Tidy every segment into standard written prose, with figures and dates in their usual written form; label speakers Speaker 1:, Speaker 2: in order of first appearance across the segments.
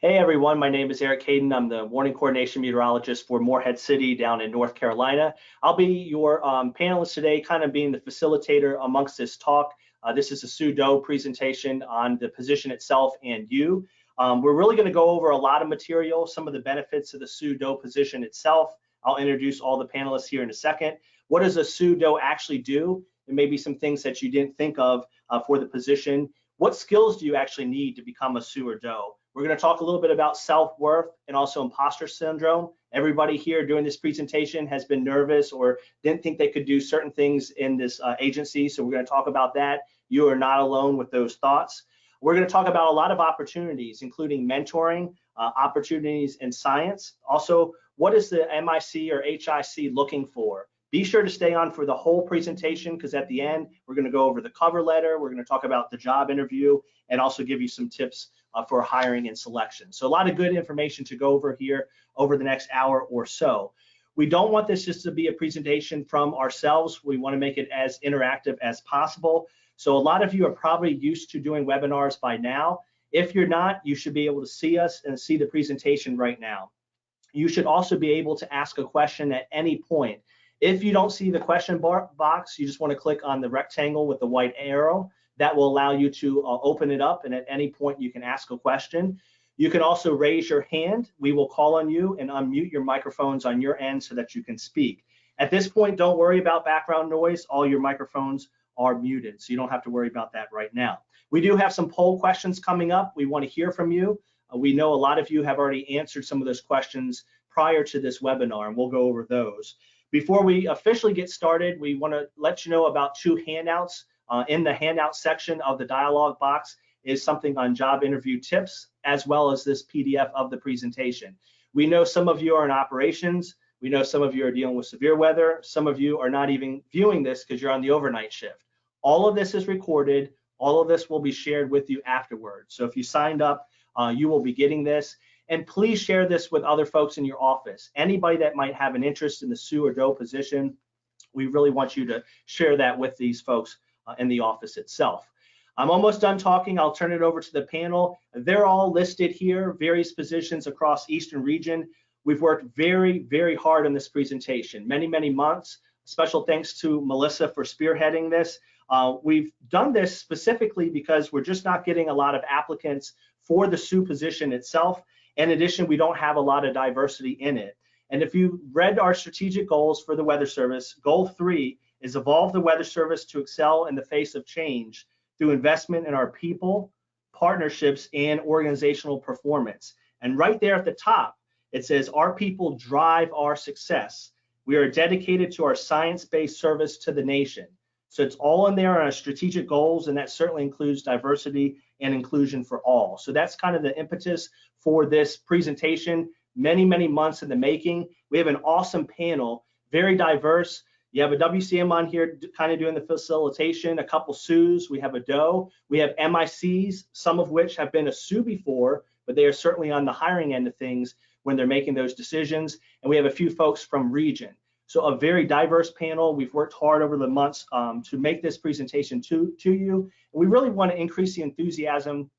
Speaker 1: Hey everyone, my name is Eric Hayden. I'm the warning coordination meteorologist for Morehead City down in North Carolina. I'll be your panelist today, kind of being the facilitator amongst this talk. This is a SOO DOH presentation on the position itself and you. We're really going to go over a lot of material, some of the benefits of the SOO DOH position itself. I'll introduce all the panelists here in a second. What does a SOO DOH actually do? And maybe some things that you didn't think of for the position. What skills do you actually need to become a SOO or DOH? We're going to talk a little bit about self-worth and also imposter syndrome. Everybody here doing this presentation has been nervous or didn't think they could do certain things in this agency, so we're going to talk about that. You are not alone with those thoughts. We're going to talk about a lot of opportunities, including mentoring, opportunities in science. Also, what is the MIC or HIC looking for? Be sure to stay on for the whole presentation, because at the end, we're going to go over the cover letter, we're going to talk about the job interview, and also give you some tips for hiring and selection. So a lot of good information to go over here over the next hour or so. We don't want this just to be a presentation from ourselves. We want to make it as interactive as possible. So a lot of you are probably used to doing webinars by now. If you're not, you should be able to see us and see the presentation right now. You should also be able to ask a question at any point. If you don't see the question box, you just want to click on the rectangle with the white arrow. That will allow you to open it up, and at any point you can ask a question. You can also raise your hand. We will call on you and unmute your microphones on your end so that you can speak. At this point, don't worry about background noise. All your microphones are muted, so you don't have to worry about that right now. We do have some poll questions coming up. We want to hear from you. We know a lot of you have already answered some of those questions prior to this webinar, and we'll go over those. Before we officially get started, we want to let you know about two handouts. In the handout section of the dialog box is something on job interview tips, as well as this PDF of the presentation. We know some of you are in operations. We know some of you are dealing with severe weather. Some of you are not even viewing this because you're on the overnight shift. All of this is recorded. All of this will be shared with you afterwards. So if you signed up, you will be getting this. And please share this with other folks in your office. Anybody that might have an interest in the SOO or DOH position, we really want you to share that with these folks in the office itself. I'm almost done talking. I'll turn it over to the panel. They're all listed here, various positions across Eastern region. We've worked very, very hard on this presentation, many, many months. Special thanks to Melissa for spearheading this. We've done this specifically because we're just not getting a lot of applicants for the SOO position itself. In addition, we don't have a lot of diversity in it. And if you read our strategic goals for the Weather Service, goal 3 is evolve the Weather Service to excel in the face of change through investment in our people, partnerships, and organizational performance. And right there at the top, it says our people drive our success. We are dedicated to our science-based service to the nation. So it's all in there on our strategic goals, and that certainly includes diversity and inclusion for all. So that's kind of the impetus for this presentation, many, many months in the making. We have an awesome panel, very diverse. You have a WCM on here kind of doing the facilitation, a couple SOOs, we have a DOH, we have MICs, some of which have been a SOO before, but they are certainly on the hiring end of things when they're making those decisions. And we have a few folks from region. So a very diverse panel. We've worked hard over the months to make this presentation to you. And we really want to increase the enthusiasm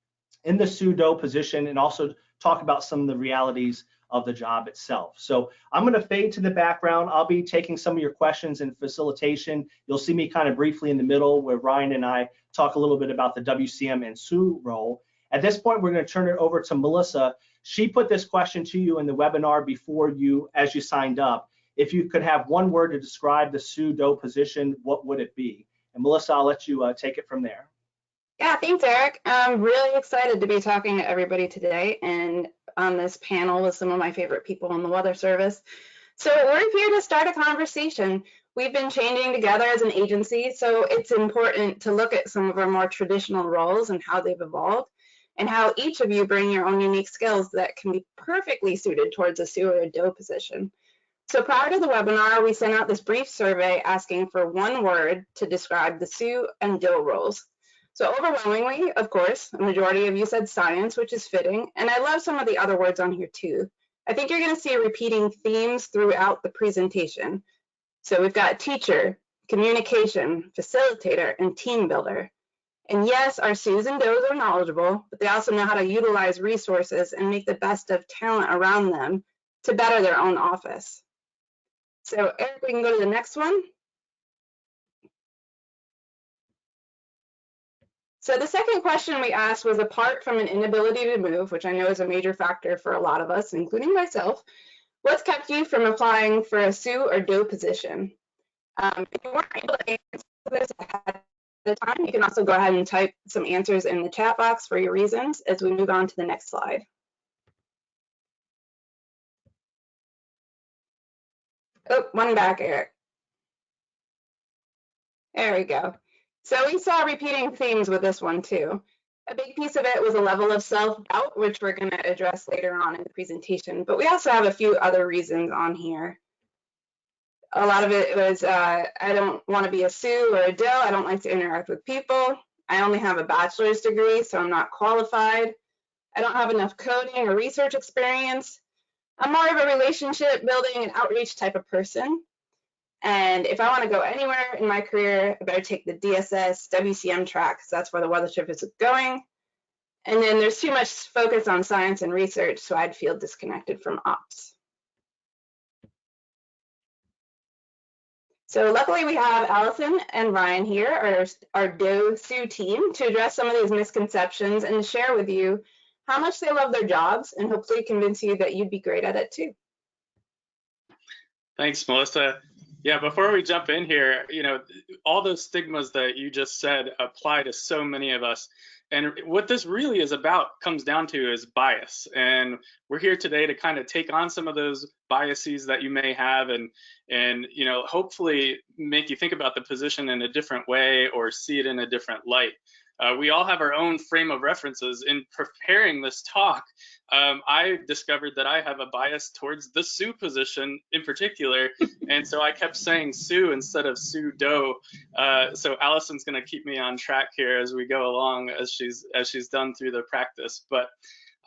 Speaker 1: in the SOO DOH position and also talk about some of the realities of the job itself. So I'm going to fade to the background. I'll be taking some of your questions in facilitation. You'll see me kind of briefly in the middle where Ryan and I talk a little bit about the WCM and SOO role. At this point, we're going to turn it over to Melissa. She put this question to you in the webinar before you, as you signed up. If you could have one word to describe the SOO DOH position, what would it be? And Melissa, I'll let you take it from there.
Speaker 2: Yeah, thanks, Eric. I'm really excited to be talking to everybody today and on this panel with some of my favorite people in the Weather Service. So we're here to start a conversation. We've been changing together as an agency, so it's important to look at some of our more traditional roles and how they've evolved and how each of you bring your own unique skills that can be perfectly suited towards a SOO or a DOH position. So prior to the webinar, we sent out this brief survey asking for one word to describe the SOO and DOH roles. So overwhelmingly, of course, a majority of you said science, which is fitting, and I love some of the other words on here too. I think you're going to see repeating themes throughout the presentation. So we've got teacher, communication, facilitator, and team builder. And yes, our SOOs and DOHs are knowledgeable, but they also know how to utilize resources and make the best of talent around them to better their own office. So Eric, we can go to the next one. So the second question we asked was, apart from an inability to move, which I know is a major factor for a lot of us, including myself, what's kept you from applying for a SOO or DOH position? If you weren't able to answer this ahead of time, you can also go ahead and type some answers in the chat box for your reasons as we move on to the next slide. Oh, one back, Eric. There we go. So we saw repeating themes with this one too. A big piece of it was a level of self-doubt, which we're going to address later on in the presentation, but we also have a few other reasons on here. A lot of it was, I don't want to be a SOO or a DOH. I don't like to interact with people. I only have a bachelor's degree, so I'm not qualified. I don't have enough coding or research experience. I'm more of a relationship building and outreach type of person. And if I want to go anywhere in my career, I better take the DSS, WCM track, because that's where the weather service is going. And then there's too much focus on science and research, so I'd feel disconnected from ops. So luckily we have Allison and Ryan here, our DOH-SOO team, to address some of these misconceptions and share with you how much they love their jobs and hopefully convince you that you'd be great at it too.
Speaker 3: Thanks, Melissa. Yeah, before we jump in here, all those stigmas that you just said apply to so many of us. And what this really is about comes down to is bias. And we're here today to kind of take on some of those biases that you may have and hopefully make you think about the position in a different way or see it in a different light. We all have our own frame of references. In preparing this talk, I discovered that I have a bias towards the SOO position in particular, and so I kept saying SOO instead of SOO DOH. So Allison's going to keep me on track here as we go along, as she's done through the practice. But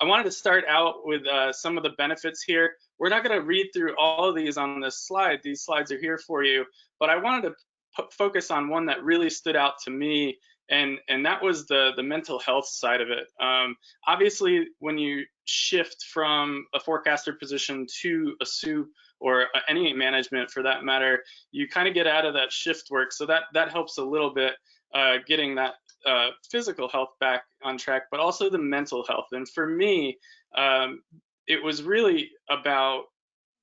Speaker 3: I wanted to start out with some of the benefits here. We're not going to read through all of these on this slide. These slides are here for you, but I wanted to focus on one that really stood out to me. And that was the mental health side of it. Obviously, when you shift from a forecaster position to a SOO or any management for that matter, you kind of get out of that shift work. So that helps a little bit getting that physical health back on track, but also the mental health. And for me, it was really about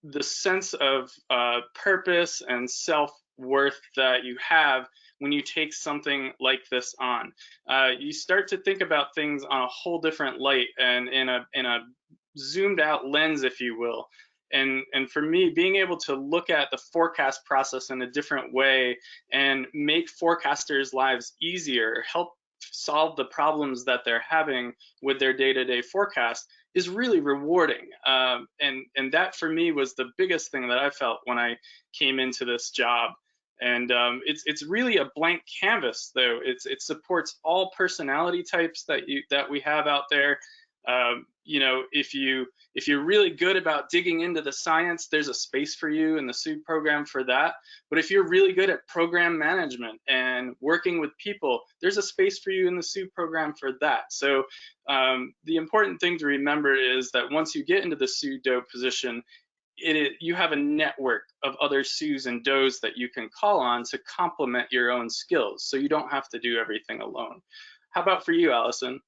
Speaker 3: the sense of purpose and self-worth that you have when you take something like this on. You start to think about things on a whole different light and in a zoomed out lens, if you will. And for me, being able to look at the forecast process in a different way and make forecasters' lives easier, help solve the problems that they're having with their day-to-day forecast is really rewarding. And that for me was the biggest thing that I felt when I came into this job. And it's really a blank canvas, though. It supports all personality types that we have out there. If you're really good about digging into the science, there's a space for you in the SOO program for that. But if you're really good at program management and working with people, there's a space for you in the SOO program for that. So the important thing to remember is that once you get into the SOO DOH position, you have a network of other SOOs and DOHs that you can call on to complement your own skills, so you don't have to do everything alone. How about for you, Allison?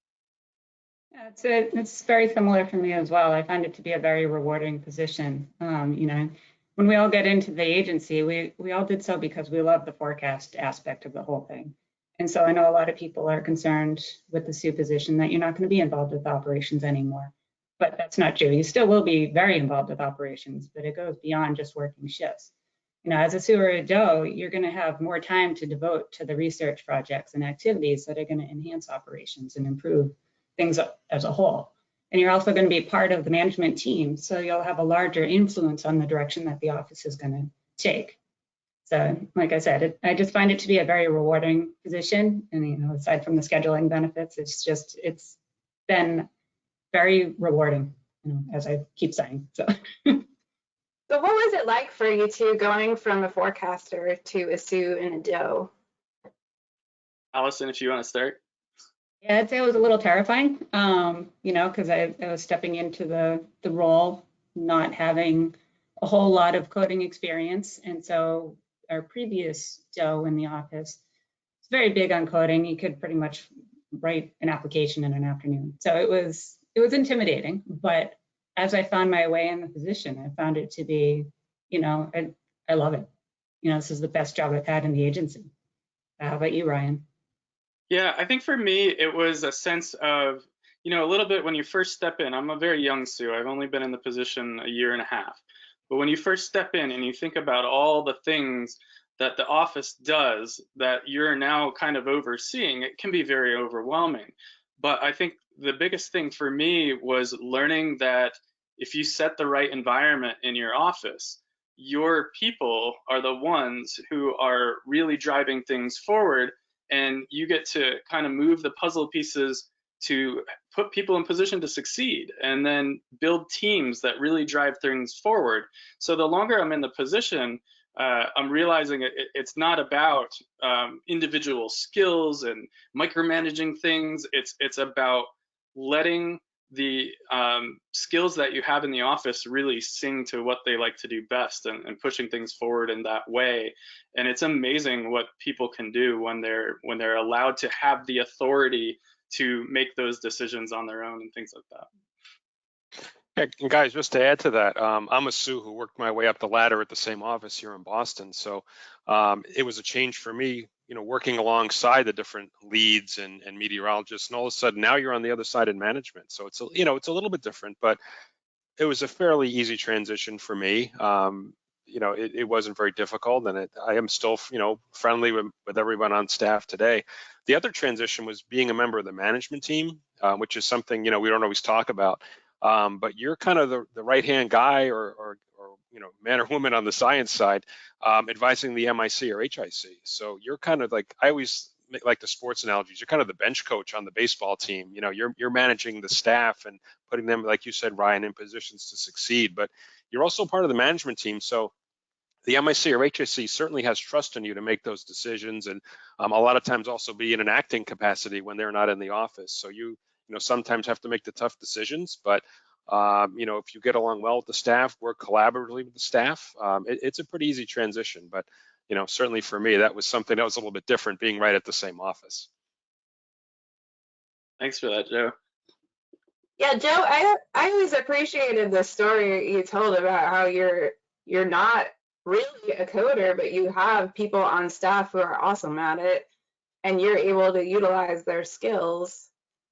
Speaker 4: Yeah, it's very similar for me as well. I find it to be a very rewarding position. When we all get into the agency, we all did so because we love the forecast aspect of the whole thing. And so I know a lot of people are concerned with the SOO position that you're not going to be involved with operations anymore. But that's not true. You still will be very involved with operations, but it goes beyond just working shifts. As a SOO or a DOH, you're going to have more time to devote to the research projects and activities that are going to enhance operations and improve things as a whole. And you're also going to be part of the management team, so you'll have a larger influence on the direction that the office is going to take. So, like I said, I just find it to be a very rewarding position. And aside from the scheduling benefits, it's been very rewarding, as I keep saying. So
Speaker 2: what was it like for you two going from a forecaster to a SOO and a DOH?
Speaker 3: Allison, if you want to start.
Speaker 4: Yeah, I'd say it was a little terrifying, you know, because I was stepping into the role, not having a whole lot of coding experience. And so our previous DOH in the office was very big on coding. You could pretty much write an application in an afternoon. So it was intimidating, but as I found my way in the position, I found it to be, you know, I love it. You know, this is the best job I've had in the agency. How about you, Ryan?
Speaker 3: Yeah, I think for me, it was a sense of, you know, a little bit when you first step in. I'm a very young SOO. I've only been in the position a year and a half. But when you first step in and you think about all the things that the office does that you're now kind of overseeing, it can be very overwhelming. But I think the biggest thing for me was learning that if you set the right environment in your office, your people are the ones who are really driving things forward, and you get to kind of move the puzzle pieces to put people in position to succeed and then build teams that really drive things forward. So the longer I'm in the position, I'm realizing it's not about individual skills and micromanaging things. It's about letting the skills that you have in the office really sing to what they like to do best, and pushing things forward in that way. And it's amazing what people can do when they're allowed to have the authority to make those decisions on their own and things like that.
Speaker 5: And guys, just to add to that, I'm a SOO who worked my way up the ladder at the same office here in Boston. So it was a change for me, you know, working alongside the different leads and meteorologists, and all of a sudden now you're on the other side in management. So it's you know, it's a little bit different, but it was a fairly easy transition for me. You know, it wasn't very difficult, and I am still, you know, friendly with everyone on staff today. The other transition was being a member of the management team, which is something, you know, we don't always talk about. But you're kind of the right-hand guy or you know, man or woman on the science side, advising the MIC or HIC. So you're kind of like, I always like the sports analogies. You're kind of the bench coach on the baseball team. You know, you're managing the staff and putting them, like you said, Ryan, in positions to succeed. But you're also part of the management team. So the MIC or HIC certainly has trust in you to make those decisions, and a lot of times also be in an acting capacity when they're not in the office. So you know, sometimes have to make the tough decisions, but you know, if you get along well with the staff, work collaboratively with the staff, it's a pretty easy transition. But you know, certainly for me, that was something that was a little bit different, being right at the same office.
Speaker 3: Thanks for that, Joe.
Speaker 2: Yeah, Joe, I always appreciated the story you told about how you're not really a coder, but you have people on staff who are awesome at it, and you're able to utilize their skills.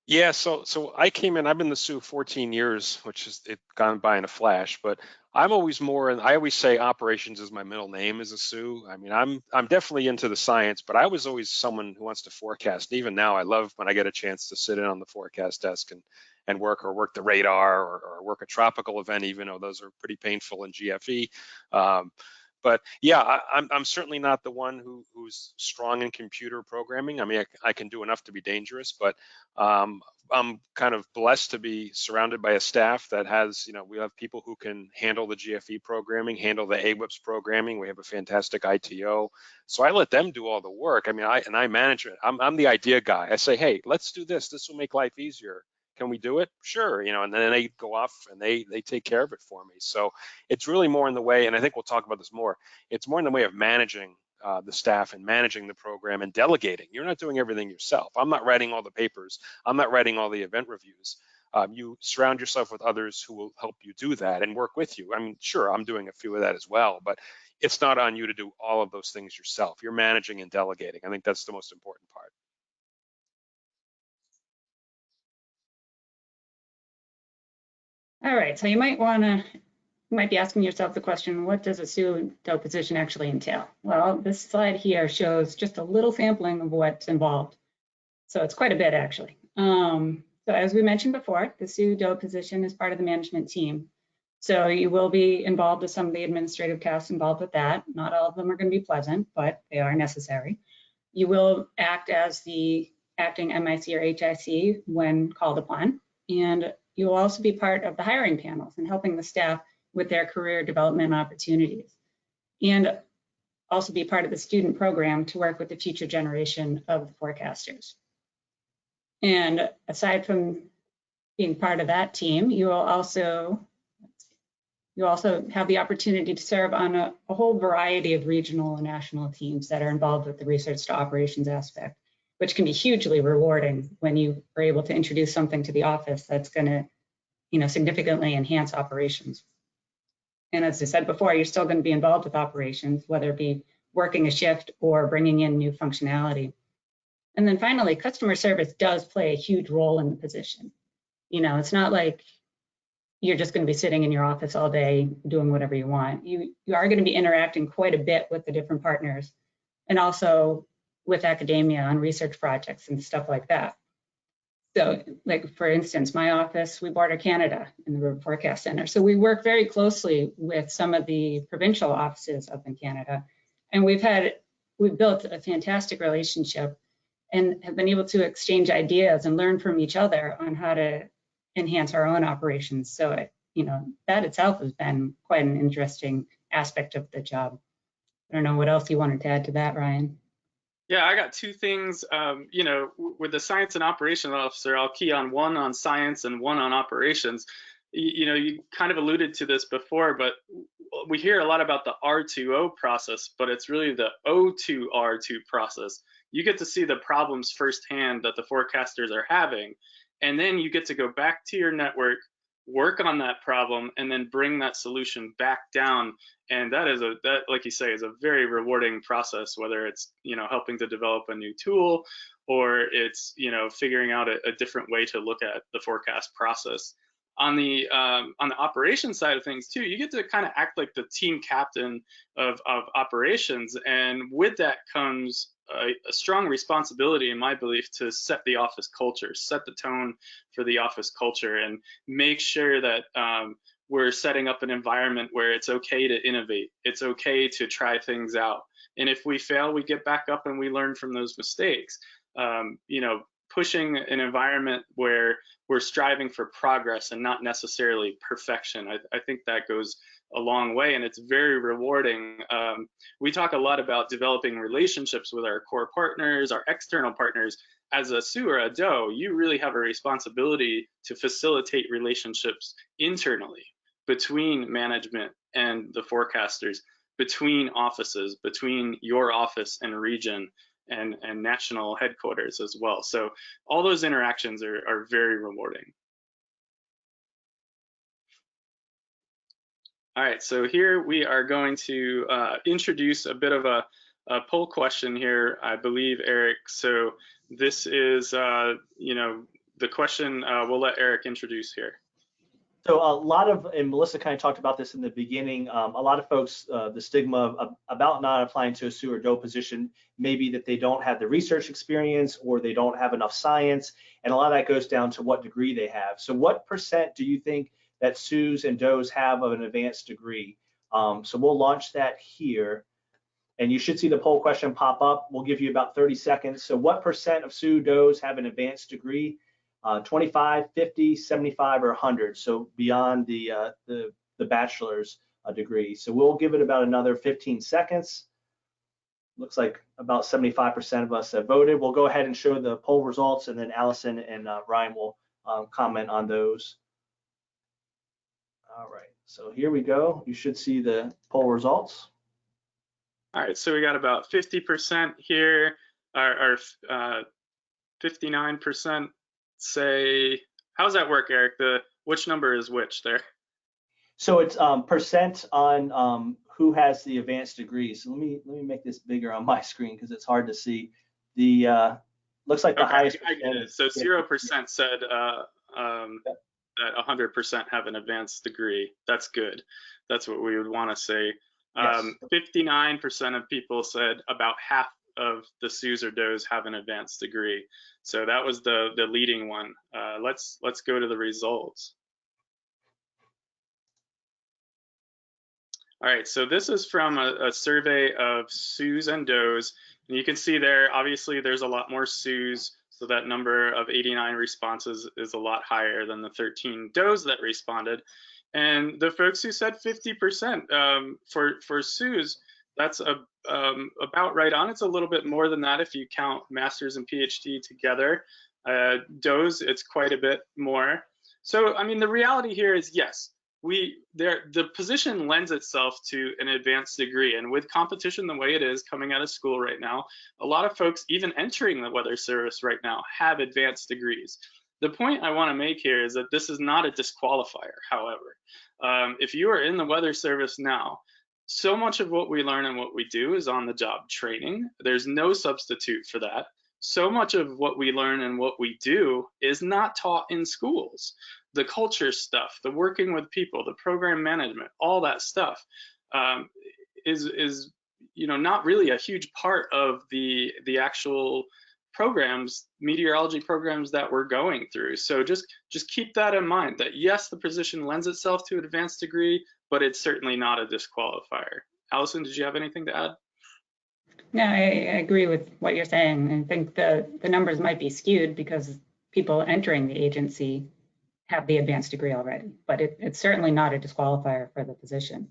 Speaker 5: Yeah, so I came in, I've been the SOO 14 years, which is it gone by in a flash, but I'm always more, and I always say operations is my middle name as a SOO. I mean, I'm definitely into the science, but I was always someone who wants to forecast. Even now, I love when I get a chance to sit in on the forecast desk and work the radar or work a tropical event, even though those are pretty painful in GFE. But yeah, I'm certainly not the one who's strong in computer programming. I mean, I can do enough to be dangerous, but I'm kind of blessed to be surrounded by a staff that has, you know, we have people who can handle the GFE programming, handle the AWIPS programming. We have a fantastic ITO. So I let them do all the work. I mean, I manage it. I'm the idea guy. I say, hey, let's do this. This will make life easier. Can we do it? Sure, you know, and then they go off and they take care of it for me. So it's really more in the way, and I think we'll talk about this more, it's more in the way of managing the staff and managing the program and delegating. You're not doing everything yourself. I'm not writing all the papers. I'm not writing all the event reviews. You surround yourself with others who will help you do that and work with you. I mean, sure, I'm doing a few of that as well, but it's not on you to do all of those things yourself. You're managing and delegating. I think that's the most important part.
Speaker 4: All right, so you might be asking yourself the question, what does a SOO DOH position actually entail? Well, this slide here shows just a little sampling of what's involved. So it's quite a bit, actually. So as we mentioned before, the SOO DOH position is part of the management team. So you will be involved with some of the administrative tasks involved with that. Not all of them are going to be pleasant, but they are necessary. You will act as the acting MIC or HIC when called upon, and you will also be part of the hiring panels and helping the staff with their career development opportunities, and also be part of the student program to work with the future generation of the forecasters. And aside from being part of that team, you will also have the opportunity to serve on a whole variety of regional and national teams that are involved with the research to operations aspect, which can be hugely rewarding when you are able to introduce something to the office that's going to, significantly enhance operations. And as I said before, you're still going to be involved with operations, whether it be working a shift or bringing in new functionality. And then finally, customer service does play a huge role in the position. It's not like you're just going to be sitting in your office all day doing whatever you want. You are going to be interacting quite a bit with the different partners and also with academia on research projects and stuff like that. So, like, for instance, my office, we border Canada in the River Forecast Center. So we work very closely with some of the provincial offices up in Canada. And we've built a fantastic relationship and have been able to exchange ideas and learn from each other on how to enhance our own operations. So, that itself has been quite an interesting aspect of the job. I don't know what else you wanted to add to that, Ryan.
Speaker 3: Yeah, I got two things. With the science and operations officer, I'll key on one on science and one on operations. You kind of alluded to this before, but we hear a lot about the R2O process, but it's really the O2R2 process. You get to see the problems firsthand that the forecasters are having, and then you get to go back to your network, work on that problem, and then bring that solution back down. And that, like you say, is a very rewarding process, whether it's, helping to develop a new tool or it's, figuring out a different way to look at the forecast process. On the operations side of things too, you get to kind of act like the team captain of operations, and with that comes a strong responsibility, in my belief, to set the office culture, set the tone for the office culture, and make sure that we're setting up an environment where it's okay to innovate, it's okay to try things out, and if we fail, we get back up and we learn from those mistakes. Pushing an environment where we're striving for progress and not necessarily perfection. I think that goes a long way, and it's very rewarding. We talk a lot about developing relationships with our core partners, our external partners. As a SOO or a DOH, you really have a responsibility to facilitate relationships internally between management and the forecasters, between offices, between your office and region, and national headquarters as well. So all those interactions are very rewarding. All right, so here we are going to introduce a bit of a poll question here, I believe, Eric. So this is, the question we'll let Eric introduce here.
Speaker 1: So a lot of, and Melissa kind of talked about this in the beginning, a lot of folks, the stigma about not applying to a SOO or DOH position may be that they don't have the research experience or they don't have enough science, and a lot of that goes down to what degree they have. So what % do you think that SOOs and DOHs have of an advanced degree? So we'll launch that here, and you should see the poll question pop up. We'll give you about 30 seconds. So what % of SOO DOHs have an advanced degree? 25, 50, 75, or 100, so beyond the bachelor's degree. So we'll give it about another 15 seconds. Looks like about 75% of us have voted. We'll go ahead and show the poll results, and then Allison and Ryan will comment on those. All right, so here we go. You should see the poll results.
Speaker 3: All right, so we got about 50% here, or 59%. Say, how does that work, Eric? Which number is which there?
Speaker 1: So it's % on who has the advanced degree. So let me make this bigger on my screen because it's hard to see. The looks like the highest.
Speaker 3: I get it. So 0% said that 100% have an advanced degree. That's good. That's what we would want to say. 59% of people said about half of the SOOs or DOHs have an advanced degree. So that was the leading one. Let's go to the results. All right, so this is from a survey of SOOs and DOHs. And you can see there, obviously there's a lot more SOOs, so that number of 89 responses is a lot higher than the 13 DOHs that responded. And the folks who said 50% for SOOs, that's about right on. It's a little bit more than that if you count masters and PhD together. DOHs, it's quite a bit more. So, I mean, the reality here is, yes, the position lends itself to an advanced degree, and with competition the way it is coming out of school right now, a lot of folks even entering the weather service right now have advanced degrees. The point I want to make here is that this is not a disqualifier. However, if you are in the weather service now, so much of what we learn and what we do is on the job training. There's no substitute for that. So much of what we learn and what we do is not taught in schools. The culture stuff, the working with people, the program management, all that stuff is not really a huge part of the actual programs, meteorology programs that we're going through. So just keep that in mind, that yes, the position lends itself to an advanced degree, but it's certainly not a disqualifier. Allison, did you have anything to add?
Speaker 4: No, I agree with what you're saying. I think the numbers might be skewed because people entering the agency have the advanced degree already, but it's certainly not a disqualifier for the position.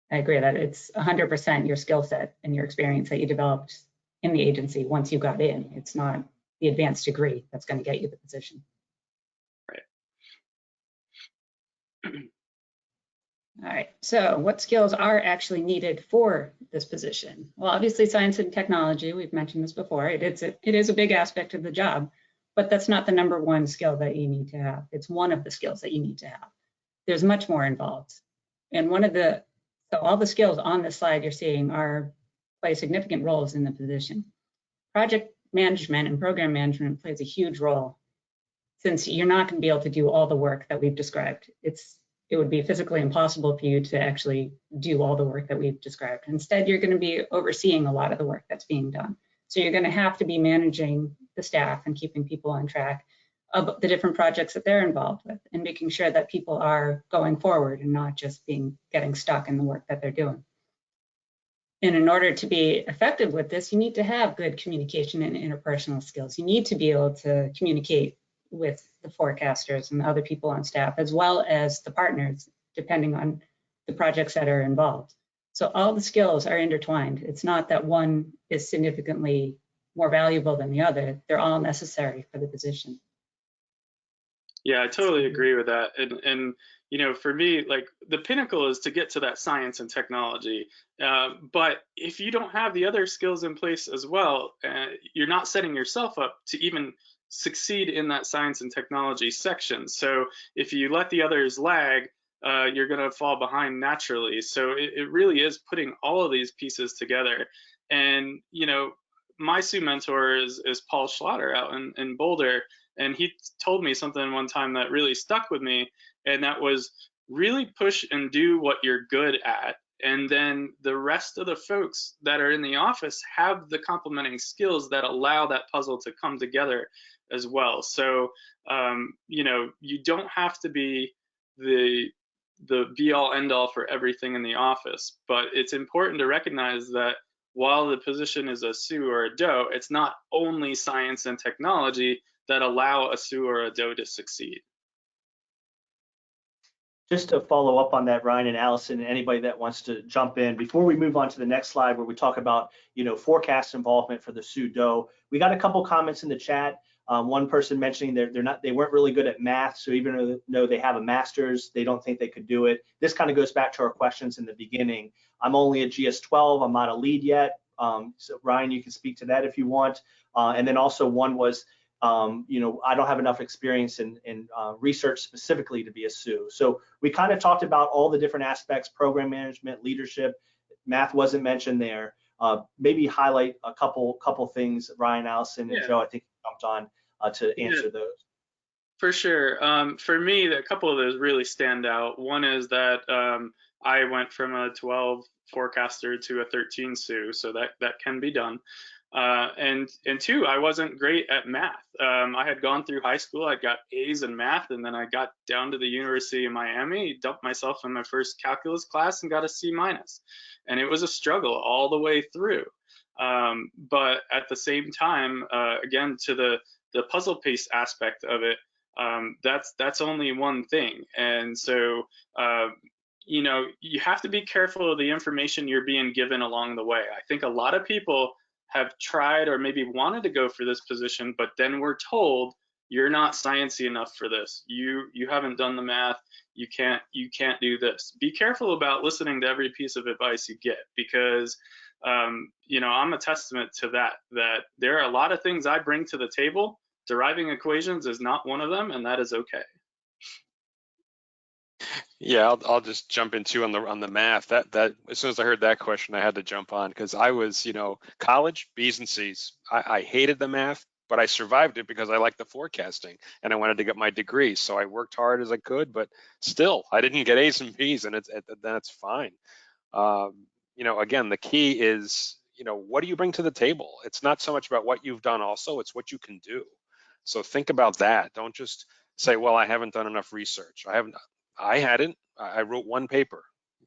Speaker 4: I agree that it's 100% your skill set and your experience that you developed in the agency once you got in. It's not the advanced degree that's going to get you the position.
Speaker 3: Right.
Speaker 4: All right, so what skills are actually needed for this position? Well, obviously science and technology, we've mentioned this before, it is a big aspect of the job, but that's not the #1 skill that you need to have. It's one of the skills that you need to have. There's much more involved. And so all the skills on this slide you're seeing play significant roles in the position. Project management and program management plays a huge role, since you're not going to be able to do all the work that we've described. It would be physically impossible for you to actually do all the work that we've described. Instead, you're going to be overseeing a lot of the work that's being done. So you're going to have to be managing the staff and keeping people on track of the different projects that they're involved with, and making sure that people are going forward and not just getting stuck in the work that they're doing. And in order to be effective with this, you need to have good communication and interpersonal skills. You need to be able to communicate with the forecasters and the other people on staff, as well as the partners, depending on the projects that are involved. So all the skills are intertwined. It's not that one is significantly more valuable than the other. They're all necessary for the position.
Speaker 3: Yeah, I totally agree with that. And for me, like, the pinnacle is to get to that science and technology. But if you don't have the other skills in place as well, you're not setting yourself up to even succeed in that science and technology section. So if you let the others lag, you're going to fall behind naturally. So it really is putting all of these pieces together. And, my SOO mentor is Paul Schlatter out in Boulder. And he told me something one time that really stuck with me. And that was, really push and do what you're good at. And then the rest of the folks that are in the office have the complementing skills that allow that puzzle to come together as well. So, you don't have to be the be all end all for everything in the office, but it's important to recognize that while the position is a SOO or a DOH, it's not only science and technology that allow a SOO or a DOH to succeed.
Speaker 1: Just to follow up on that, Ryan and Allison, and anybody that wants to jump in, before we move on to the next slide where we talk about, forecast involvement for the SOO DOH, we got a couple comments in the chat. One person mentioning they weren't really good at math, so even though they have a master's, they don't think they could do it. This kind of goes back to our questions in the beginning. I'm only a GS12, I'm not a lead yet. So Ryan, you can speak to that if you want. And then also one was, I don't have enough experience in research specifically to be a SOO. So we kind of talked about all the different aspects: program management, leadership. Math wasn't mentioned there. Maybe highlight a couple things, Ryan, Allison, and Joe, I think jumped on to answer those. For sure.
Speaker 3: For me, a couple of those really stand out. One is that I went from a 12 forecaster to a 13 SOO, so that can be done. And two, I wasn't great at math. I had gone through high school, I got A's in math, and then I got down to the University of Miami, dumped myself in my first calculus class and got a C-. And it was a struggle all the way through. But at the same time, again, to the puzzle piece aspect of it, that's only one thing. And so, you have to be careful of the information you're being given along the way. I think a lot of people have tried or maybe wanted to go for this position, but then we're told you're not sciencey enough for this. You haven't done the math. You can't do this. Be careful about listening to every piece of advice you get, because you know, I'm a testament to that there are a lot of things I bring to the table. Deriving equations is not one of them, and that is okay.
Speaker 5: Yeah, I'll just jump in too on the math. That as soon as I heard that question, I had to jump on, because I was, you know, college B's and C's. I hated the math, but I survived it because I liked the forecasting and I wanted to get my degree. So I worked hard as I could, but still I didn't get A's and B's, and that's fine. You know, again, the key is, you know, what do you bring to the table? It's not so much about what you've done, also it's what you can do. So think about that. Don't just say, well, I haven't done enough research. I hadn't. I wrote one paper.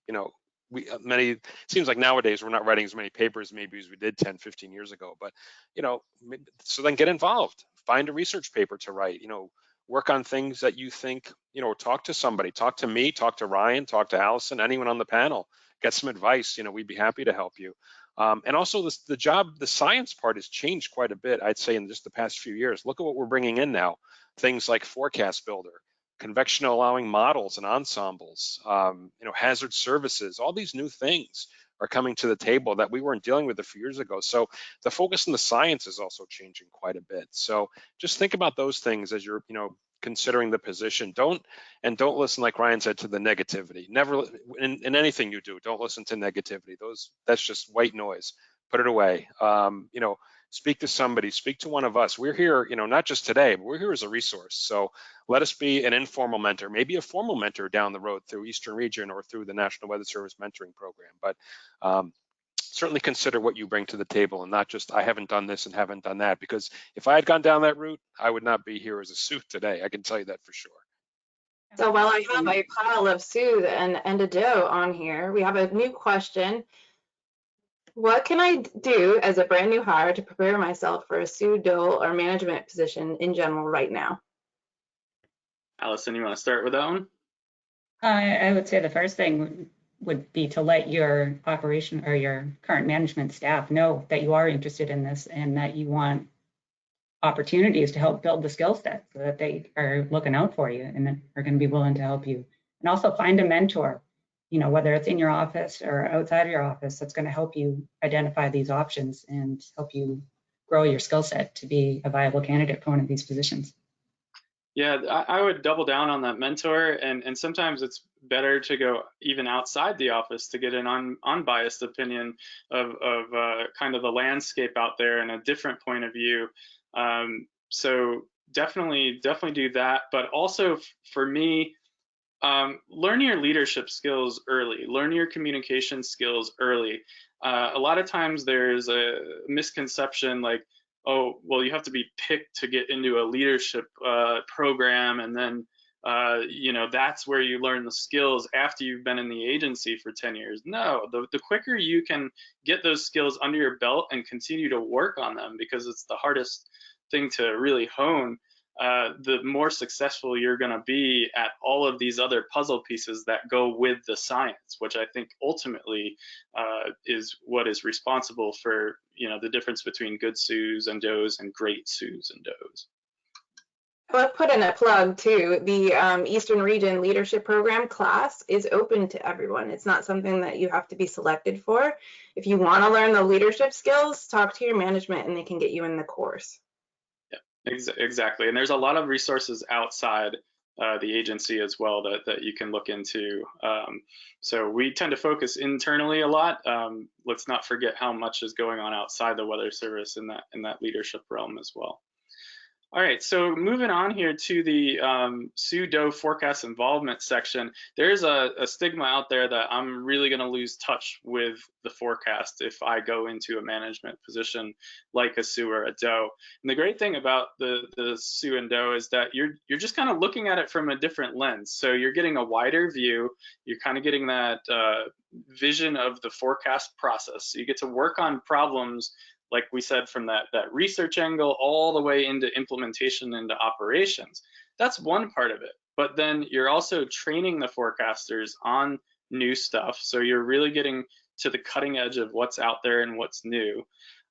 Speaker 5: You know, it seems like nowadays we're not writing as many papers maybe as we did 10, 15 years ago. But, you know, so then get involved. Find a research paper to write. You know, work on things that you think, you know, talk to somebody, talk to me, talk to Ryan, talk to Allison, anyone on the panel. Get some advice. You know, we'd be happy to help you. And also the science part has changed quite a bit, I'd say, in just the past few years. Look at what we're bringing in now. Things like Forecast Builder, convection allowing models and ensembles, you know, hazard services, all these new things are coming to the table that we weren't dealing with a few years ago. So the focus on the science is also changing quite a bit. So just think about those things as you're, you know, considering the position. Don't listen, like Ryan said, to the negativity. Never in anything you do, don't listen to negativity. That's just white noise. Put it away. You know, speak to somebody, speak to one of us. We're here, you know, not just today, but we're here as a resource. So let us be an informal mentor, maybe a formal mentor down the road through Eastern Region or through the National Weather Service mentoring program. But certainly consider what you bring to the table, and not just, I haven't done this and haven't done that, because if I had gone down that route, I would not be here as a SOO today. I can tell you that for sure.
Speaker 2: So while I have a pile of SOO and a DOH on here, we have a new question. What can I do as a brand new hire to prepare myself for a SOO, DOH, or management position in general right now?
Speaker 3: Allison, you want to start with that one?
Speaker 4: I would say the first thing would be to let your operation or your current management staff know that you are interested in this and that you want opportunities to help build the skill set, so that they are looking out for you and are going to be willing to help you. And also find a mentor, you know, whether it's in your office or outside of your office, that's going to help you identify these options and help you grow your skill set to be a viable candidate for one of these positions.
Speaker 3: Yeah, I would double down on that mentor, and sometimes it's better to go even outside the office to get an unbiased opinion of kind of the landscape out there and a different point of view. So definitely do that. But also for me, learn your leadership skills early, learn your communication skills early. A lot of times there's a misconception like, oh, well, you have to be picked to get into a leadership program, and then you know, that's where you learn the skills after you've been in the agency for 10 years. No, the quicker you can get those skills under your belt and continue to work on them, because it's the hardest thing to really hone, the more successful you're going to be at all of these other puzzle pieces that go with the science, which I think ultimately is what is responsible for, you know, the difference between good SOOs and DOHs and great SOOs and DOHs.
Speaker 2: I'll put in a plug too. The Eastern Region Leadership Program class is open to everyone. It's not something that you have to be selected for. If you want to learn the leadership skills, talk to your management and they can get you in the course.
Speaker 3: Exactly, and there's a lot of resources outside the agency as well that you can look into. So we tend to focus internally a lot. Let's not forget how much is going on outside the Weather Service in that leadership realm as well. All right, so moving on here to the SOO DOH forecast involvement section, there's a stigma out there that I'm really going to lose touch with the forecast if I go into a management position like a SOO or a DOH. And the great thing about the SOO and DOH is that you're just kind of looking at it from a different lens. So you're getting a wider view. You're kind of getting that vision of the forecast process. So you get to work on problems, like we said, from that research angle all the way into implementation into operations. That's one part of it. But then you're also training the forecasters on new stuff. So you're really getting to the cutting edge of what's out there and what's new.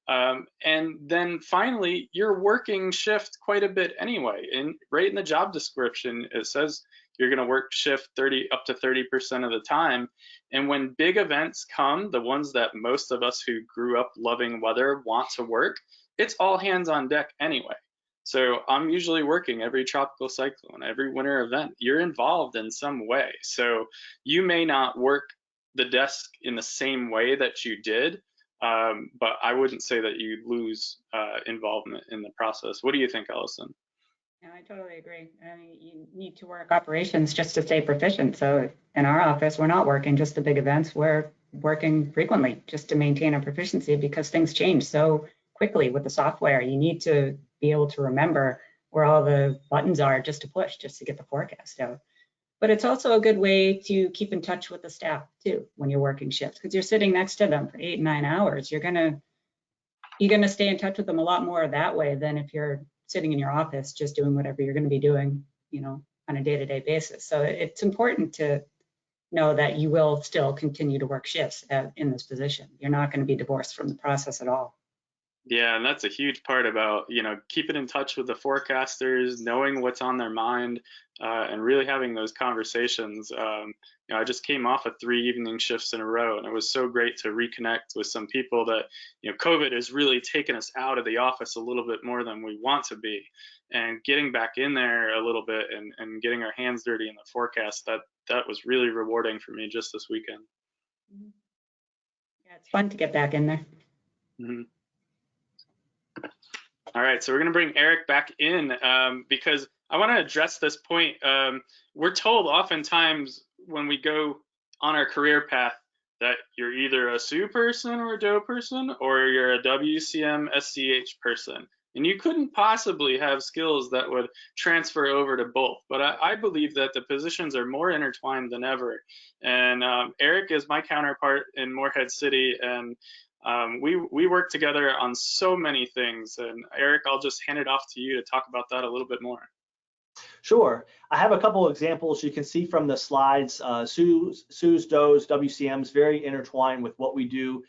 Speaker 3: And then finally, you're working shift quite a bit anyway. And right in the job description, it says you're going to work shift up to 30% of the time. And when big events come, the ones that most of us who grew up loving weather want to work, it's all hands on deck anyway. So I'm usually working every tropical cyclone, every winter event. You're involved in some way. So you may not work the desk in the same way that you did, but I wouldn't say that you lose involvement in the process. What do you think, Allison?
Speaker 4: Yeah, I totally agree. I mean, you need to work operations just to stay proficient. So in our office, we're not working just the big events. We're working frequently just to maintain our proficiency because things change so quickly with the software. You need to be able to remember where all the buttons are just to push, just to get the forecast out. But it's also a good way to keep in touch with the staff too when you're working shifts, because you're sitting next to them for 8 and 9 hours. You're gonna stay in touch with them a lot more that way than if you're sitting in your office just doing whatever you're going to be doing, on a day-to-day basis. So it's important to know that you will still continue to work shifts in this position. You're not going to be divorced from the process at all.
Speaker 3: Yeah, and that's a huge part about, keeping in touch with the forecasters, knowing what's on their mind, and really having those conversations. I just came off of 3 evening shifts in a row, and it was so great to reconnect with some people that, COVID has really taken us out of the office a little bit more than we want to be. And getting back in there a little bit and getting our hands dirty in the forecast, that was really rewarding for me just this weekend.
Speaker 4: Yeah, it's fun to get back in there.
Speaker 3: Mm-hmm. All right, so we're going to bring Eric back in because I want to address this point. We're told oftentimes when we go on our career path that you're either a SOO person or a DOH person, or you're a WCM SCH person. And you couldn't possibly have skills that would transfer over to both. But I believe that the positions are more intertwined than ever. And Eric is my counterpart in Morehead City, and we work together on so many things. And Eric, I'll just hand it off to you to talk about that a little bit more.
Speaker 1: Sure. I have a couple of examples you can see from the slides. SOOs, DOHs, WCMs, very intertwined with what we do.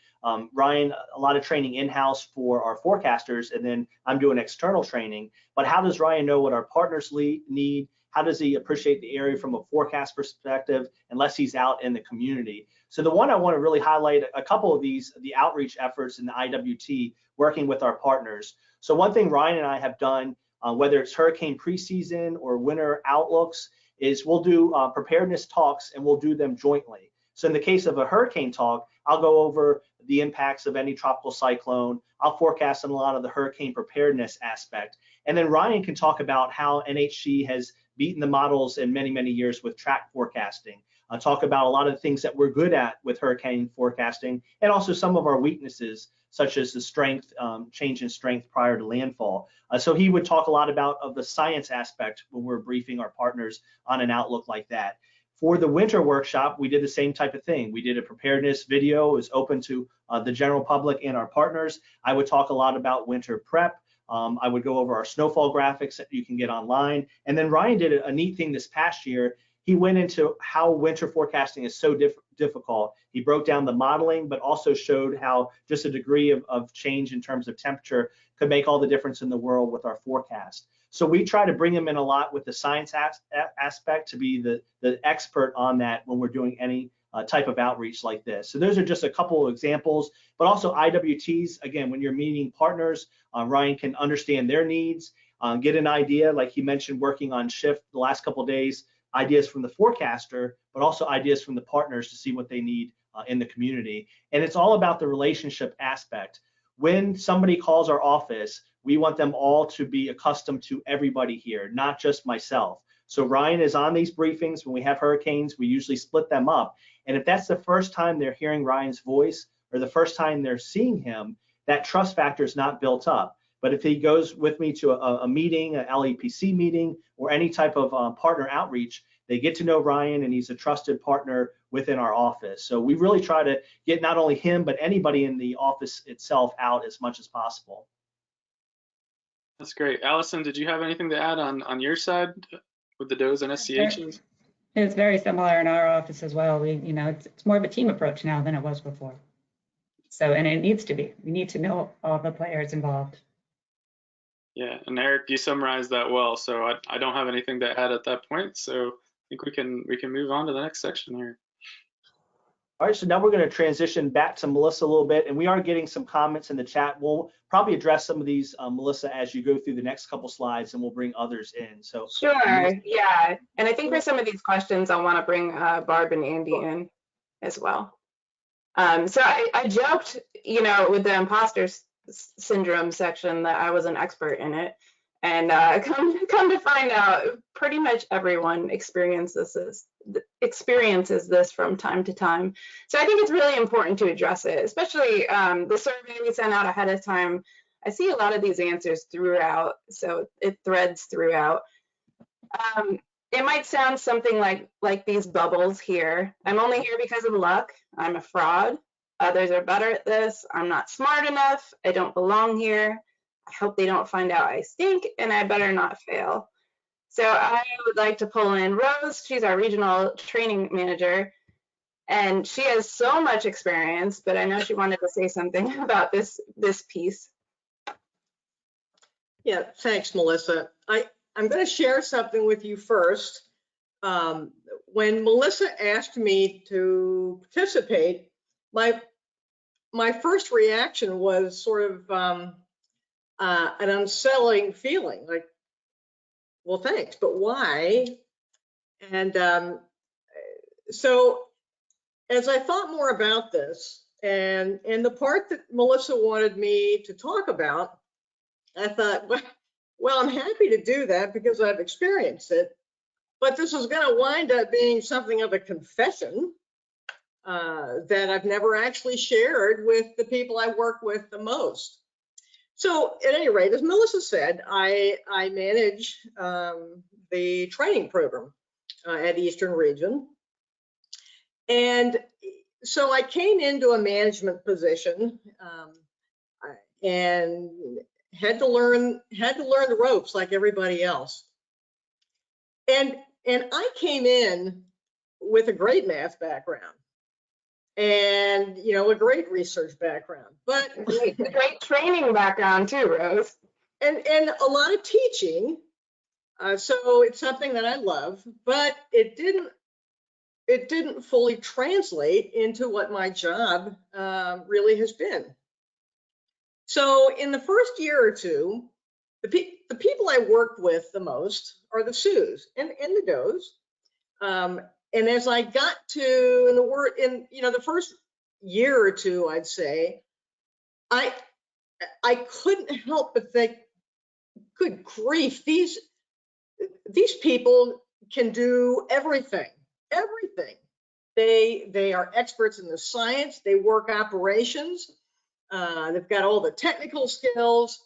Speaker 1: Ryan, a lot of training in-house for our forecasters, and then I'm doing external training. But how does Ryan know what our partners need? How does he appreciate the area from a forecast perspective, unless he's out in the community? So the one I want to really highlight, a couple of these, the outreach efforts in the IWT, working with our partners. So one thing Ryan and I have done, whether it's hurricane preseason or winter outlooks, is we'll do preparedness talks, and we'll do them jointly. So in the case of a hurricane talk, I'll go over the impacts of any tropical cyclone. I'll forecast on a lot of the hurricane preparedness aspect. And then Ryan can talk about how NHC has beaten the models in many, many years with track forecasting. I'll talk about a lot of the things that we're good at with hurricane forecasting, and also some of our weaknesses, such as the strength, change in strength prior to landfall. So he would talk a lot about the science aspect when we're briefing our partners on an outlook like that. For the winter workshop, we did the same type of thing. We did a preparedness video. It was open to the general public and our partners. I would talk a lot about winter prep. I would go over our snowfall graphics that you can get online. And then Ryan did a neat thing this past year. He went into how winter forecasting is so difficult. He broke down the modeling, but also showed how just a degree of change in terms of temperature could make all the difference in the world with our forecast. So we try to bring him in a lot with the science aspect to be the expert on that when we're doing any type of outreach like this. So those are just a couple of examples, but also IWTs, again, when you're meeting partners, Ryan can understand their needs, get an idea, like he mentioned, working on shift the last couple of days, ideas from the forecaster, but also ideas from the partners to see what they need in the community. And it's all about the relationship aspect. When somebody calls our office, we want them all to be accustomed to everybody here, not just myself. So Ryan is on these briefings. When we have hurricanes, we usually split them up. And if that's the first time they're hearing Ryan's voice, or the first time they're seeing him, that trust factor is not built up. But if he goes with me to a meeting, an LEPC meeting, or any type of partner outreach, they get to know Ryan, and he's a trusted partner within our office. So we really try to get not only him, but anybody in the office itself out as much as possible.
Speaker 3: That's great. Allison, did you have anything to add on your side with the DOHs and SCHs?
Speaker 4: It's very similar in our office as well. It's more of a team approach now than it was before. So, and it needs to be. We need to know all the players involved.
Speaker 3: Yeah, and Eric, you summarized that well. So I don't have anything to add at that point. So I think we can move on to the next section here.
Speaker 1: All right, so now we're going to transition back to Melissa a little bit, and we are getting some comments in the chat. We'll probably address some of these, Melissa, as you go through the next couple slides, and we'll bring others in. So
Speaker 2: sure, yeah, and I think for some of these questions, I want to bring Barb and Andy in as well. So I joked, you know, with the imposter syndrome section that I was an expert in it, and come to find out, pretty much everyone experiences this from time to time. So I think it's really important to address it, especially the survey we sent out ahead of time. I see a lot of these answers throughout, so it threads throughout. It might sound something like these bubbles here. I'm only here because of luck. I'm a fraud. Others are better at this. I'm not smart enough. I don't belong here. I hope they don't find out I stink, and I better not fail. So I would like to pull in Rose. She's our regional training manager, and she has so much experience, but I know she wanted to say something about this piece.
Speaker 6: Yeah, thanks, Melissa. I'm going to share something with you first. When Melissa asked me to participate, my first reaction was sort of an unsettling feeling, like, well, thanks, but why? And so as I thought more about this, and the part that Melissa wanted me to talk about, I thought, well, I'm happy to do that because I've experienced it, but this is going to wind up being something of a confession that I've never actually shared with the people I work with the most. So at any rate, as Melissa said, I manage the training program at Eastern Region. And so I came into a management position and had to learn the ropes like everybody else. And I came in with a great math background and, you know, a great research background, but
Speaker 2: great training background too, Rose.
Speaker 6: And a lot of teaching. So it's something that I love, but it didn't fully translate into what my job really has been. So in the first year or two, the people I worked with the most are the SOOs and the DOHs. And as I got to the first year or two, I'd say, I couldn't help but think, good grief, these people can do everything. They are experts in the science. They work operations. They've got all the technical skills,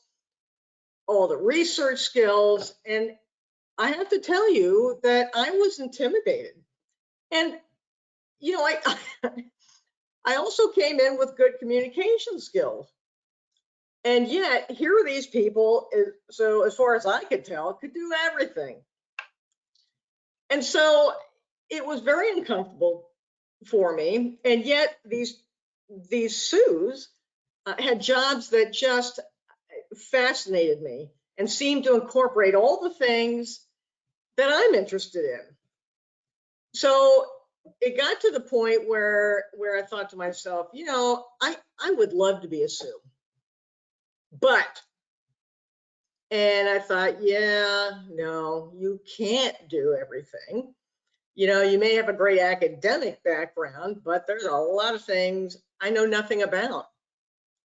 Speaker 6: all the research skills, and I have to tell you that I was intimidated. And you know, I also came in with good communication skills. And yet, here are these people, so as far as I could tell, could do everything. And so it was very uncomfortable for me. And yet, these SOOs had jobs that just fascinated me and seemed to incorporate all the things that I'm interested in. So it got to the point where I thought to myself, you know, I would love to be a SOO. And I thought, yeah, no, you can't do everything. You know, you may have a great academic background, but there's a lot of things I know nothing about.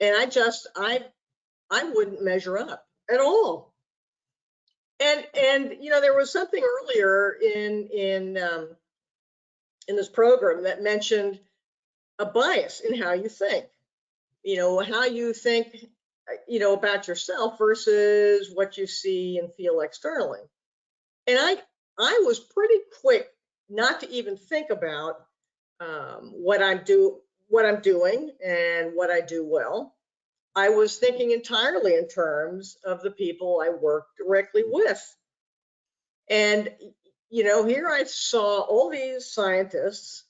Speaker 6: And I wouldn't measure up at all. And you know, there was something earlier in this program that mentioned a bias in how you think. You know, how you think, you know, about yourself versus what you see and feel externally. And I was pretty quick not to even think about what I'm doing and what I do well. I was thinking entirely in terms of the people I work directly with. And, you know, here I saw all these scientists,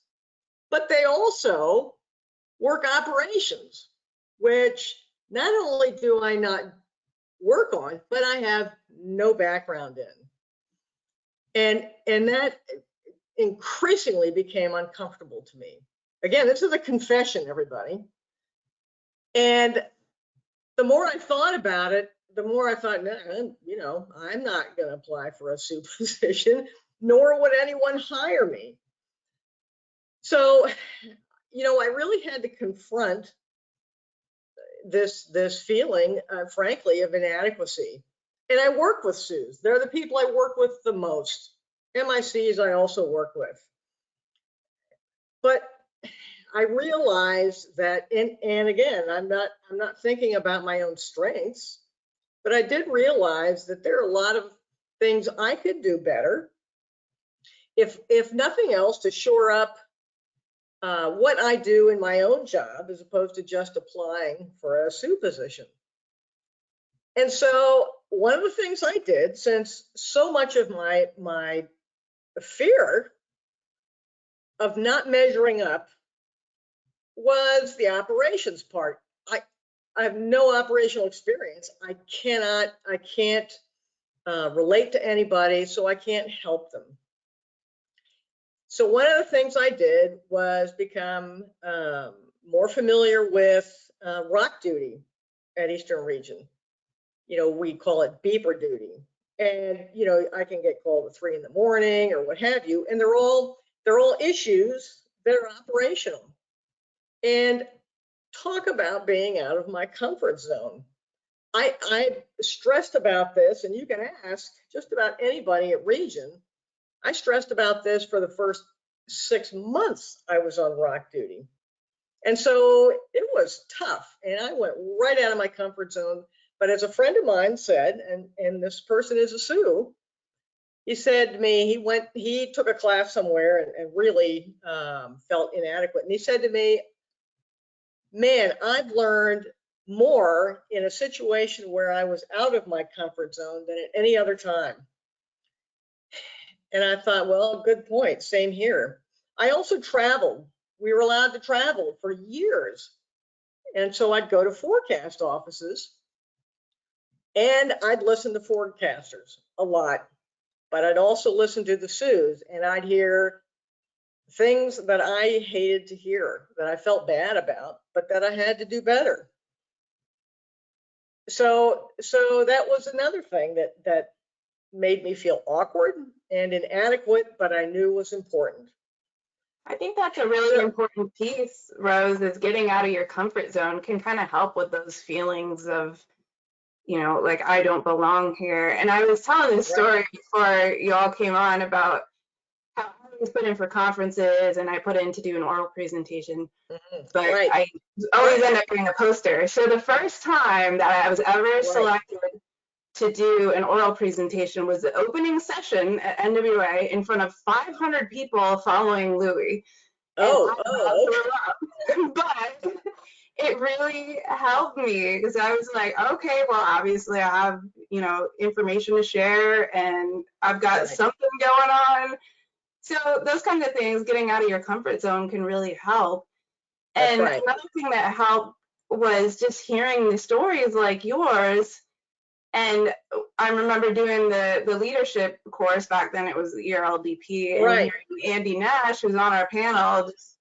Speaker 6: but they also work operations. which not only do I not work on, but I have no background in. And that increasingly became uncomfortable to me. Again, this is a confession, everybody. And the more I thought about it, the more I thought, no, you know, I'm not going to apply for a SOO position, nor would anyone hire me. So, you know, I really had to confront this feeling, frankly, of inadequacy. And I work with SOOs. They're the people I work with the most. MICs I also work with. But I realized that, and again, I'm not thinking about my own strengths, but I did realize that there are a lot of things I could do better, if nothing else, to shore up what I do in my own job, as opposed to just applying for a SOO position. And so one of the things I did, since so much of my fear of not measuring up was the operations part. I have no operational experience. I can't relate to anybody, so I can't help them. So one of the things I did was become more familiar with ROC duty at Eastern Region. You know, we call it beeper duty. And, you know, I can get called at 3 in the morning or what have you. And they're all issues that are operational. And talk about being out of my comfort zone. I stressed about this, and you can ask just about anybody at Region. I stressed about this for the first 6 months I was on ROC duty. And so it was tough, and I went right out of my comfort zone. But as a friend of mine said, and this person is a SOO, he said to me, he took a class somewhere and really felt inadequate. And he said to me, man, I've learned more in a situation where I was out of my comfort zone than at any other time. And I thought, well, good point, same here. I also traveled. We were allowed to travel for years. And so I'd go to forecast offices and I'd listen to forecasters a lot, but I'd also listen to the SOOs, and I'd hear things that I hated to hear, that I felt bad about, but that I had to do better. So that was another thing that made me feel awkward and inadequate, but I knew was important.
Speaker 2: I think that's a really important piece, Rose, is getting out of your comfort zone can kind of help with those feelings of, you know, like, I don't belong here. And I was telling this story before you all came on about how I was put in for conferences and I put in to do an oral presentation, but I always end up doing a poster. So the first time that I was ever selected to do an oral presentation was the opening session at NWA in front of 500 people following Louis. But it really helped me because I was like, okay, well, obviously I have, you know, information to share and I've got something going on. So those kinds of things, getting out of your comfort zone can really help. And another thing that helped was just hearing the stories like yours. And I remember doing the leadership course back then. It was the ERLDP, and hearing Andy Nash, who's on our panel, just,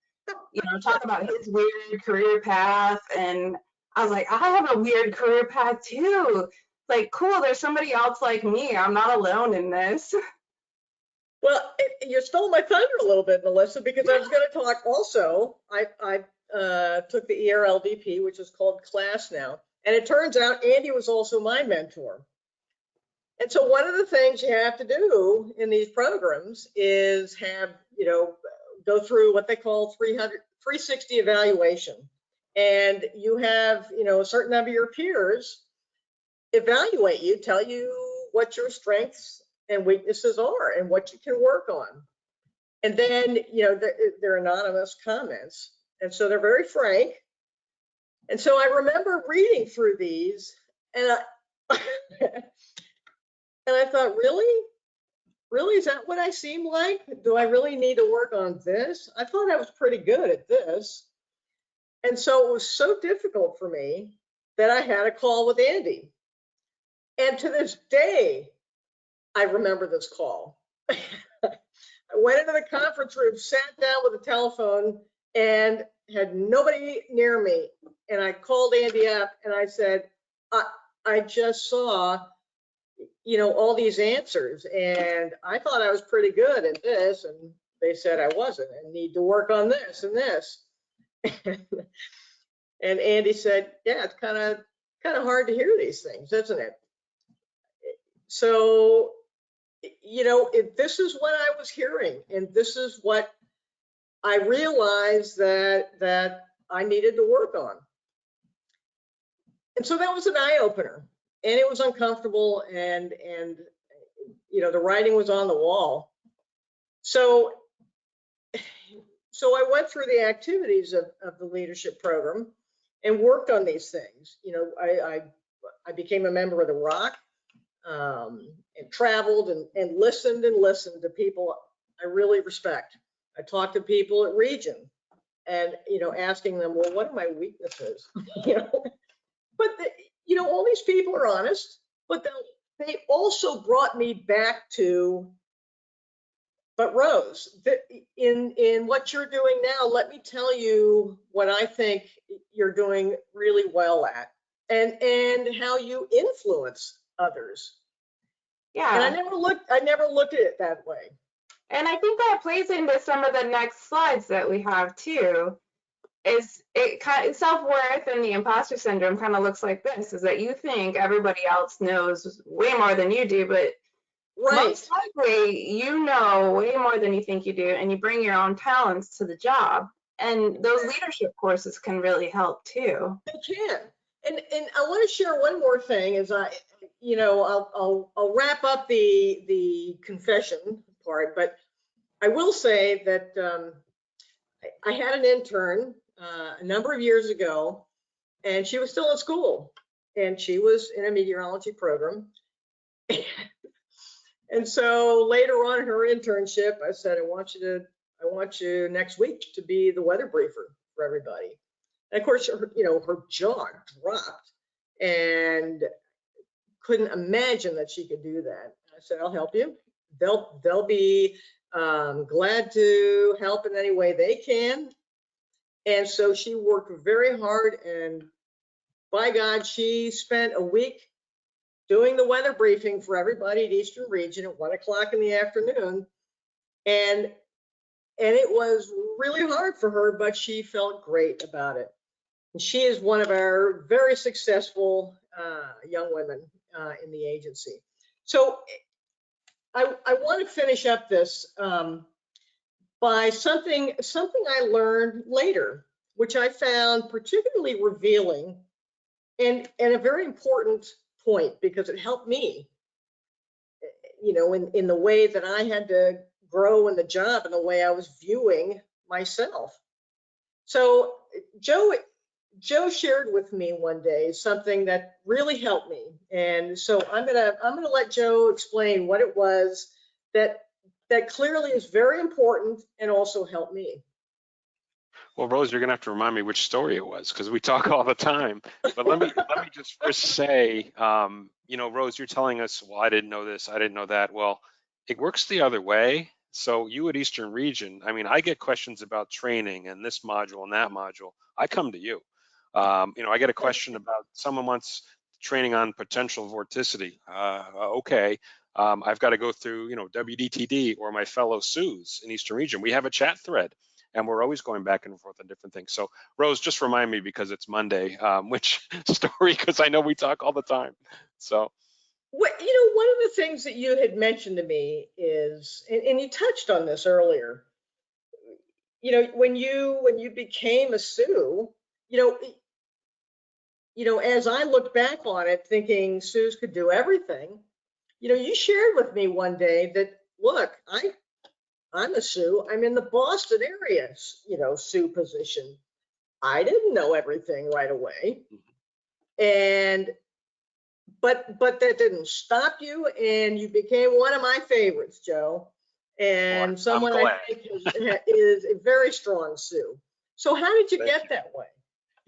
Speaker 2: you know, talk about his weird career path. And I was like, I have a weird career path too. Like, cool, there's somebody else like me. I'm not alone in this.
Speaker 6: Well, you stole my thunder a little bit, Melissa, because I was going to talk also. I took the ERLDP, which is called CLASS now. And it turns out Andy was also my mentor. And so one of the things you have to do in these programs is have, you know, go through what they call 360 evaluation. And you have, you know, a certain number of your peers evaluate you, tell you what your strengths and weaknesses are and what you can work on. And then, you know, they're anonymous comments. And so they're very frank. And so I remember reading through these, and I thought, really? Really, is that what I seem like? Do I really need to work on this? I thought I was pretty good at this. And so it was so difficult for me that I had a call with Andy. And to this day, I remember this call. I went into the conference room, sat down with a telephone, and had nobody near me. And I called Andy up and I said, I just saw, you know, all these answers, and I thought I was pretty good at this, and they said I wasn't, and need to work on this and this. And Andy said, yeah, it's kind of hard to hear these things, isn't it? So, you know, this is what I was hearing, and this is what I realized that I needed to work on. And so that was an eye-opener, and it was uncomfortable, and you know, the writing was on the wall. So I went through the activities of the leadership program and worked on these things. You know, I became a member of the ROC, and traveled and listened to people I really respect. I talked to people at Region, and, you know, asking them, well, what are my weaknesses? You know, but you know, all these people are honest, but they also brought me back to, but Rose, in what you're doing now, let me tell you what I think you're doing really well at, and how you influence others.
Speaker 2: Yeah.
Speaker 6: And I never looked at it that way.
Speaker 2: And I think that plays into some of the next slides that we have too. Is it kind of self-worth and the imposter syndrome kind of looks like this, is that you think everybody else knows way more than you do, but most likely you know way more than you think you do, and you bring your own talents to the job. And those leadership courses can really help too.
Speaker 6: They can. And I want to share one more thing as you know, I'll wrap up the confession part, but I will say that I had an intern a number of years ago, and she was still in school, and she was in a meteorology program. And so later on in her internship, I said, I want you next week to be the weather briefer for everybody. And of course, you know, her jaw dropped and couldn't imagine that she could do that. I said, I'll help you. They'll be glad to help in any way they can. And so she worked very hard, and by God, she spent a week doing the weather briefing for everybody at Eastern Region at 1 o'clock in the afternoon. And it was really hard for her, but she felt great about it. And she is one of our very successful young women in the agency. So I want to finish up this by something I learned later, which I found particularly revealing and a very important point, because it helped me, you know, in the way that I had to grow in the job and the way I was viewing myself. So Joe shared with me one day something that really helped me, and so I'm gonna let Joe explain what it was that clearly is very important and also helped me.
Speaker 5: Well, Rose, you're gonna have to remind me which story it was, because we talk all the time. But let me just first say, you know, Rose, you're telling us, well, I didn't know this, I didn't know that. Well, it works the other way. So you at Eastern Region, I mean, I get questions about training and this module and that module. I come to you. You know, I get a question about someone wants training on potential vorticity. Okay. I've got to go through, you know, WDTD or my fellow SOOs in Eastern Region. We have a chat thread, and we're always going back and forth on different things. So Rose, just remind me, because it's Monday, which story, because I know we talk all the time. So.
Speaker 6: What, you know, one of the things that you had mentioned to me is, and you touched on this earlier, you know, when you became a SOO, you know, as I look back on it, thinking SOOs could do everything, you know, you shared with me one day that, look, I'm a SOO. I'm in the Boston area, you know, SOO position. I didn't know everything right away, but that didn't stop you, and you became one of my favorites, Joe, and someone I think is a very strong SOO. So how did you get that way?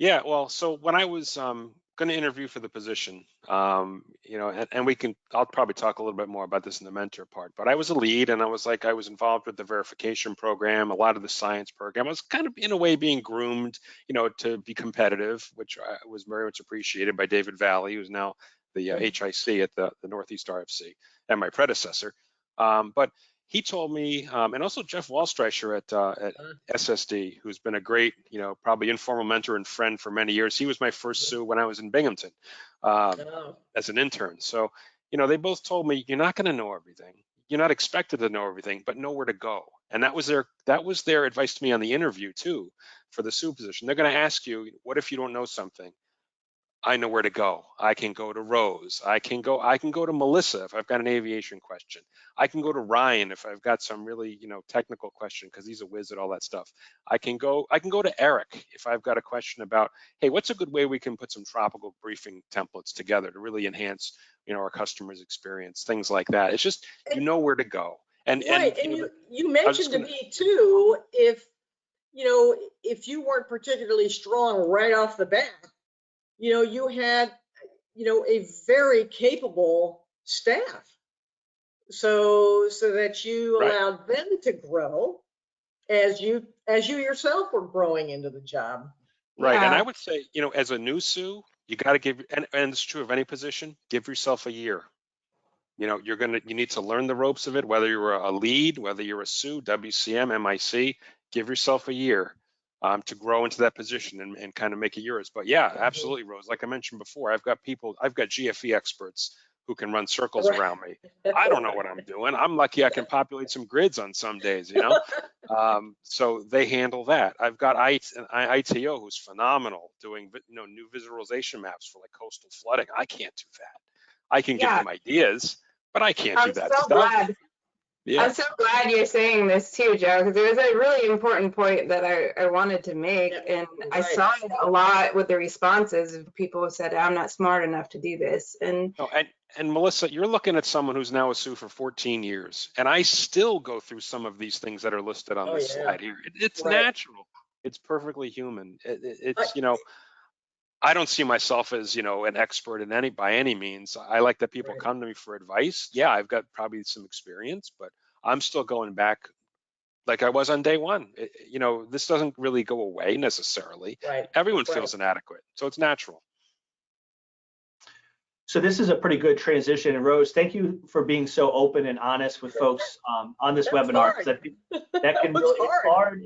Speaker 5: Yeah, well, so when I was going to interview for the position, you know, and I'll probably talk a little bit more about this in the mentor part, but I was a lead and I was involved with the verification program, a lot of the science program. I was kind of in a way being groomed, you know, to be competitive, which was very much appreciated by David Valley, who's now the HIC at the Northeast RFC and my predecessor. But he told me, and also Jeff Wallstreicher at SSD, who's been a great, you know, probably informal mentor and friend for many years. He was my first SOO when I was in Binghamton as an intern. So, you know, they both told me, you're not going to know everything. You're not expected to know everything, but know where to go. And that was their advice to me on the interview too, for the SOO position. They're going to ask you, what if you don't know something? I know where to go. I can go to Rose. I can go to Melissa if I've got an aviation question. I can go to Ryan if I've got some really, you know, technical question, because he's a whiz at all that stuff. I can go to Eric if I've got a question about, hey, what's a good way we can put some tropical briefing templates together to really enhance, you know, our customers' experience, things like that. It's just, you know where to go. And
Speaker 6: right, and you mentioned to me too, if you weren't particularly strong right off the bat, you know, you had, you know, a very capable staff, so that you allowed them to grow as you yourself were growing into the job.
Speaker 5: Right, and I would say, you know, as a new SOO, you got to give, and it's true of any position, give yourself a year. You know, you need to learn the ropes of it, whether you're a lead, whether you're a SOO, WCM, MIC, give yourself a year to grow into that position and kind of make it yours. But yeah, absolutely, Rose. Like I mentioned before, I've got GFE experts who can run circles around me. I don't know what I'm doing. I'm lucky I can populate some grids on some days, you know? So they handle that. I've got ITO who's phenomenal doing, you know, new visualization maps for like coastal flooding. I can't do that. I can give them ideas, but I can't do that stuff.
Speaker 2: Glad. Yeah. I'm so glad you're saying this too, Joe, because it was a really important point that I wanted to make. And I saw it a lot with the responses of people who said, I'm not smart enough to do this. And
Speaker 5: Melissa, you're looking at someone who's now a SOO for 14 years. And I still go through some of these things that are listed on this slide here. It's natural. It's perfectly human. It's, you know, I don't see myself as, you know, an expert in by any means. I like that people come to me for advice. Yeah, I've got probably some experience, but I'm still going back like I was on day one. You know, this doesn't really go away necessarily. Everyone feels inadequate, so it's natural.
Speaker 1: So this is a pretty good transition. And Rose, thank you for being so open and honest with folks on this webinar, because I think that can really be hard.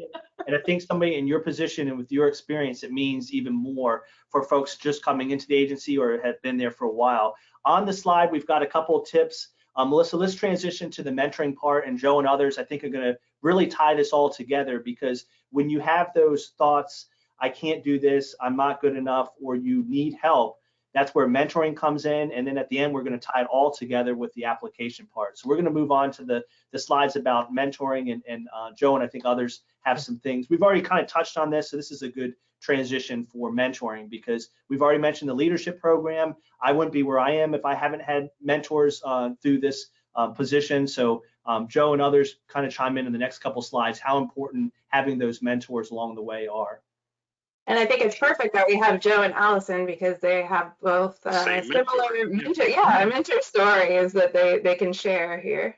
Speaker 1: And I think somebody in your position and with your experience, it means even more for folks just coming into the agency or have been there for a while. On the slide, we've got a couple of tips. Melissa, let's transition to the mentoring part, and Joe and others I think are going to really tie this all together, because when you have those thoughts, I can't do this, I'm not good enough, or you need help, that's where mentoring comes in. And then at the end, we're going to tie it all together with the application part. So we're going to move on to the slides about mentoring, and Joe and I think others have some things. We've already kind of touched on this, so this is a good transition for mentoring, because we've already mentioned the leadership program. I wouldn't be where I am if I haven't had mentors through this position. So Joe and others kind of chime in the next couple slides how important having those mentors along the way are.
Speaker 2: And I think it's perfect that we have Joe and Allison, because they have both similar mentor stories that they can share here.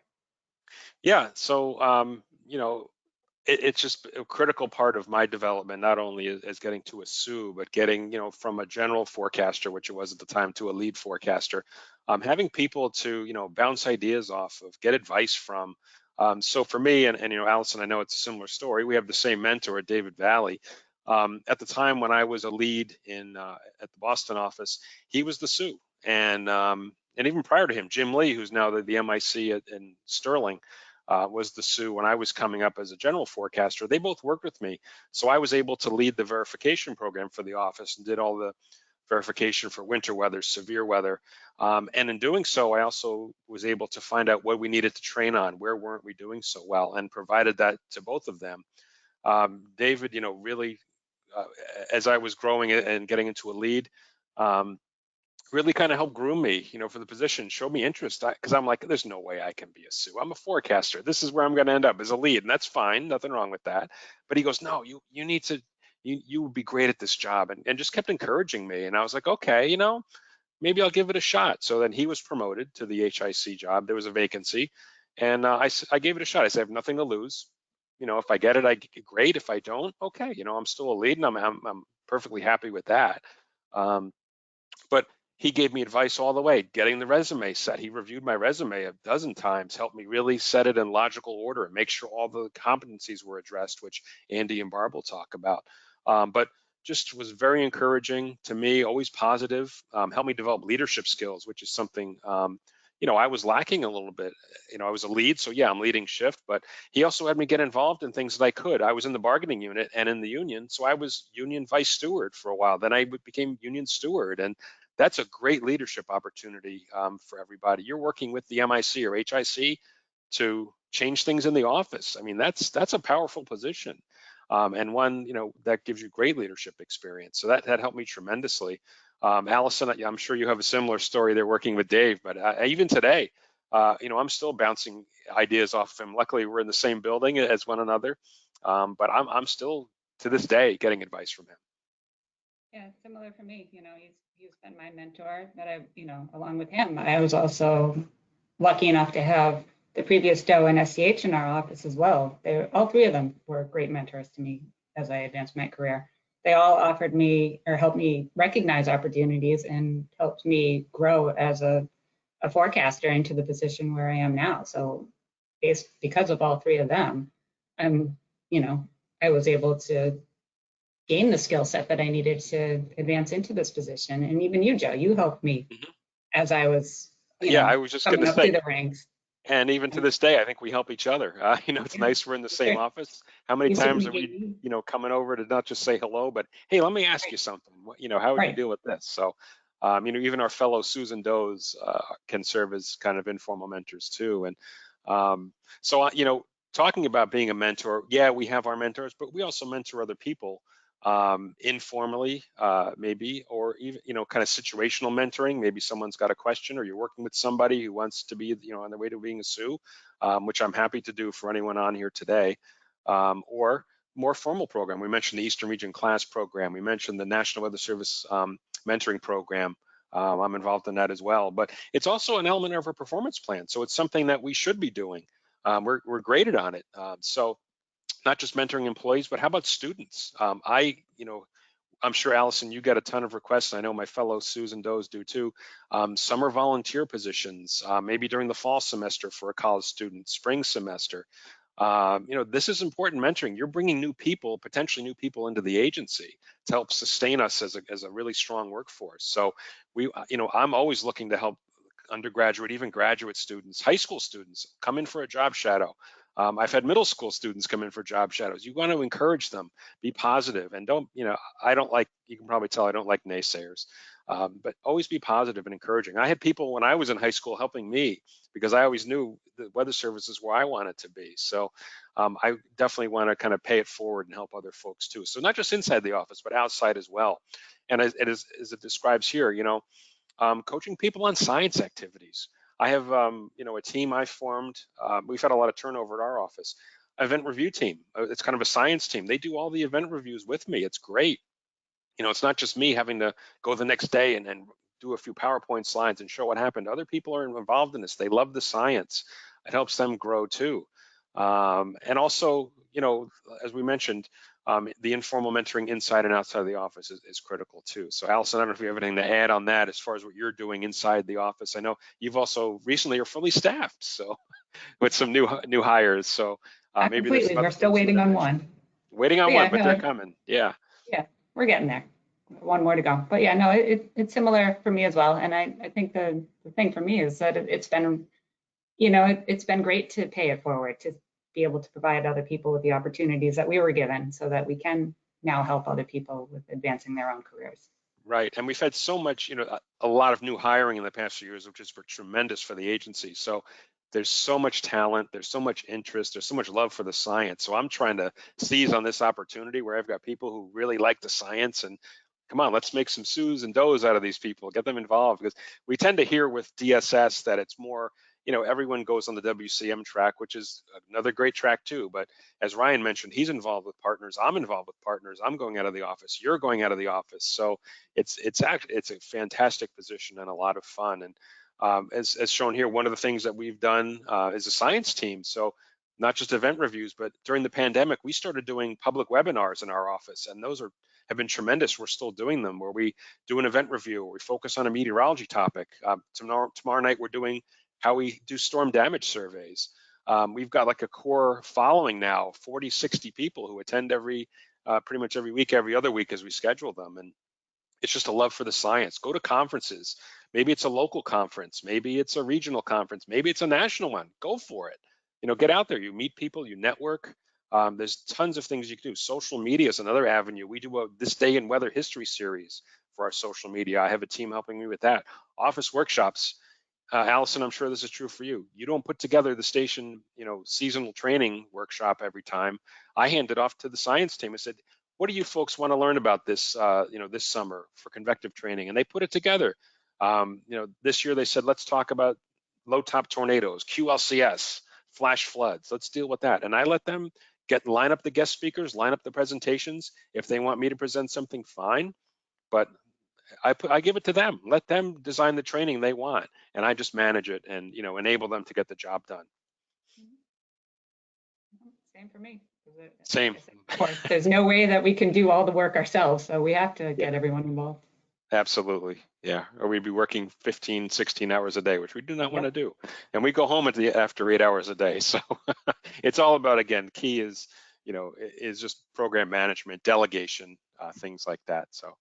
Speaker 5: Yeah, so you know, it's just a critical part of my development, not only as getting to a SOO, but getting, you know, from a general forecaster, which it was at the time, to a lead forecaster, having people to, you know, bounce ideas off of, get advice from. So for me, and you know, Allison, I know it's a similar story. We have the same mentor at David Valley. At the time when I was a lead at the Boston office, he was the SOO, and even prior to him, Jim Lee, who's now the MIC in Sterling, was the SOO when I was coming up as a general forecaster. They both worked with me, so I was able to lead the verification program for the office and did all the verification for winter weather, severe weather, and in doing so, I also was able to find out what we needed to train on, where weren't we doing so well, and provided that to both of them. David, you know, really, as I was growing and getting into a lead, really kind of helped groom me, you know, for the position, showed me interest, because I'm like, there's no way I can be a SOO. I'm a forecaster. This is where I'm going to end up as a lead, and that's fine, nothing wrong with that. But he goes, no, you need to you would be great at this job, and just kept encouraging me. And I was like, okay, you know, maybe I'll give it a shot. So then he was promoted to the HIC job. There was a vacancy, and I gave it a shot. I said, I have nothing to lose. You know, if I get it, great. If I don't, okay. You know, I'm still a lead, and I'm perfectly happy with that. But he gave me advice all the way, getting the resume set. He reviewed my resume a dozen times, helped me really set it in logical order and make sure all the competencies were addressed, which Andy and Barb will talk about. But just was very encouraging to me, always positive, helped me develop leadership skills, which is something, you know, I was lacking a little bit. You know, I was a lead, so yeah, I'm leading shift, but he also had me get involved in things that I could. I was in the bargaining unit and in the union, so I was union vice steward for a while. Then I became union steward, and that's a great leadership opportunity for everybody. You're working with the MIC or HIC to change things in the office. I mean, that's a powerful position, and one, you know, that gives you great leadership experience. So that helped me tremendously. Allison, I'm sure you have a similar story there working with Dave, but even today, you know, I'm still bouncing ideas off of him. Luckily, we're in the same building as one another, but I'm still to this day getting advice from him.
Speaker 4: Yeah, similar for me. You know, he's been my mentor. That I, you know, along with him, I was also lucky enough to have the previous DOH and SCH in our office as well. All three of them were great mentors to me as I advanced my career. They all offered me or helped me recognize opportunities and helped me grow as a forecaster into the position where I am now. So because of all three of them, you know, I was able to gain the skill set that I needed to advance into this position. And even you, Joe, you helped me as I was,
Speaker 5: I was just going to say,
Speaker 4: through the ranks.
Speaker 5: And even to this day, I think we help each other. You know, it's nice we're in the same office. How many times are we, you know, coming over to not just say hello, but hey, let me ask you something. You know, how would you deal with this? So, you know, even our fellow SOOs and DOHs can serve as kind of informal mentors too. And so, you know, talking about being a mentor, yeah, we have our mentors, but we also mentor other people informally, maybe, or even, you know, kind of situational mentoring. Maybe someone's got a question, or you're working with somebody who wants to be, you know, on their way to being a SOO, which I'm happy to do for anyone on here today, or more formal program. We mentioned the Eastern Region Class Program. We mentioned the National Weather Service mentoring program. I'm involved in that as well, but it's also an element of our performance plan. So it's something that we should be doing. We're graded on it. So not just mentoring employees, but how about students? You know, I'm sure, Allison, you get a ton of requests. I know my fellow SOOs and DOHs do too. Summer volunteer positions, maybe during the fall semester for a college student, spring semester. You know, this is important mentoring. You're bringing new people, potentially new people into the agency to help sustain us as a really strong workforce. So you know, I'm always looking to help undergraduate, even graduate students, high school students come in for a job shadow. I've had middle school students come in for job shadows. You want to encourage them, be positive, and don't, you know, I don't like, you can probably tell I don't like naysayers, but always be positive and encouraging. I had people when I was in high school helping me because I always knew the weather service is where I wanted to be. So I definitely want to kind of pay it forward and help other folks too. So not just inside the office, but outside as well. And as it describes here, you know, coaching people on science activities. I have, you know, a team I formed. We've had a lot of turnover at our office. Event review team. It's kind of a science team. They do all the event reviews with me. It's great. You know, it's not just me having to go the next day and do a few PowerPoint slides and show what happened. Other people are involved in this. They love the science. It helps them grow too. And also, you know, as we mentioned, the informal mentoring inside and outside of the office is critical too. So Allison, I don't know if you have anything to add on that as far as what you're doing inside the office. I know you've also recently are fully staffed, so with some new hires. So maybe there's
Speaker 4: We're still waiting on one.
Speaker 5: Waiting on one, but they're coming. Yeah.
Speaker 4: Yeah, we're getting there. One more to go. But yeah, no, it's similar for me as well. And I think the thing for me is that it's been, you know, it's been great to pay it forward, to be able to provide other people with the opportunities that we were given so that we can now help other people with advancing their own careers.
Speaker 5: Right. And we've had so much, you know, a lot of new hiring in the past few years, which is tremendous for the agency. So there's so much talent, there's so much interest, there's so much love for the science. So I'm trying to seize on this opportunity where I've got people who really like the science, and come on, let's make some SOOs and DOHs out of these people, get them involved, because we tend to hear with DSS that it's more, everyone goes on the WCM track, which is another great track too. But as Ryan mentioned, he's involved with partners. I'm involved with partners. I'm going out of the office. You're going out of the office. So it's a fantastic position and a lot of fun. And as shown here, one of the things that we've done is a science team. So not just event reviews, but during the pandemic, we started doing public webinars in our office, and those have been tremendous. We're still doing them, where we do an event review, where we focus on a meteorology topic. Tomorrow night, we're doing how we do storm damage surveys. We've got like a core following now, 40, 60 people who attend pretty much every week, every other week as we schedule them. And it's just a love for the science. Go to conferences. Maybe it's a local conference. Maybe it's a regional conference. Maybe it's a national one. Go for it. Get out there. You meet people, you network. There's tons of things you can do. Social media is another avenue. We do a This Day in Weather History series for our social media. I have a team helping me with that. Office workshops. Allison, I'm sure this is true for you. You don't put together the station, seasonal training workshop every time. I hand it off to the science team. I said, what do you folks want to learn about this, this summer for convective training? And they put it together. This year they said, let's talk about low top tornadoes, QLCS, flash floods. Let's deal with that. And I let them line up the guest speakers, line up the presentations. If they want me to present something, fine. But I give it to them. Let them design the training they want, and I just manage it and enable them to get the job done.
Speaker 4: Same for me.
Speaker 5: Same.
Speaker 4: There's no way that we can do all the work ourselves, so we have to get everyone involved.
Speaker 5: Absolutely, yeah. Or we'd be working 15, 16 hours a day, which we do not want to do. And we go home after 8 hours a day. So it's all about, again, key is just program management, delegation, things like that. So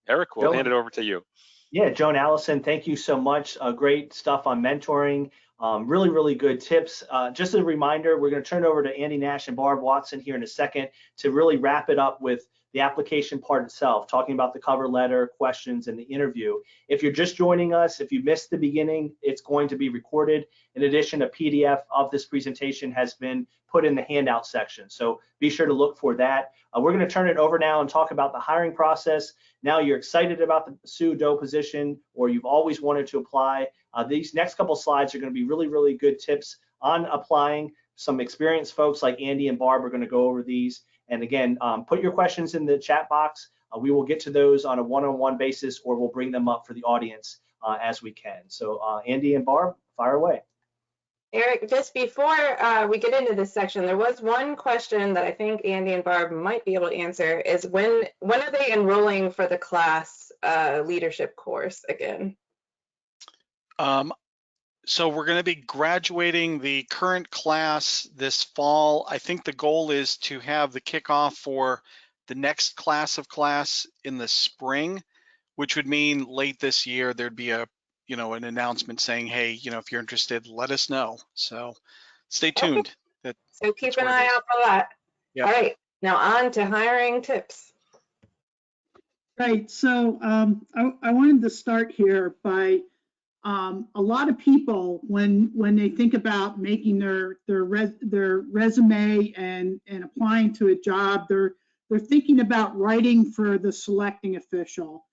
Speaker 5: Eric, we'll hand it over to you.
Speaker 1: Yeah, Joan, Allison, thank you so much. Great stuff on mentoring. Really, really good tips. Just a reminder, we're going to turn it over to Andy Nash and Barb Watson here in a second to really wrap it up with the application part itself, talking about the cover letter, questions, and the interview. If you're just joining us, if you missed the beginning, it's going to be recorded. In addition, a PDF of this presentation has been put in the handout section, so be sure to look for that. We're going to turn it over now and talk about the hiring process. Now you're excited about the SOO DOH position, or you've always wanted to apply. These next couple slides are going to be really, really good tips on applying. Some experienced folks like Andy and Barb are going to go over these. And again, put your questions in the chat box. We will get to those on a one-on-one basis, or we'll bring them up for the audience as we can. So Andy and Barb, fire away.
Speaker 2: Eric, just before we get into this section, there was one question that I think Andy and Barb might be able to answer, is when are they enrolling for the class leadership course again?
Speaker 7: So we're going to be graduating the current class this fall. I think the goal is to have the kickoff for the next class in the spring, which would mean late this year there'd be an announcement saying, hey, if you're interested, let us know. So stay tuned.
Speaker 2: Okay. So keep an eye out for that. Yep. All right, now on to hiring tips.
Speaker 8: Right, so I wanted to start here by a lot of people, when they think about making their resume and applying to a job, they're thinking about writing for the selecting official.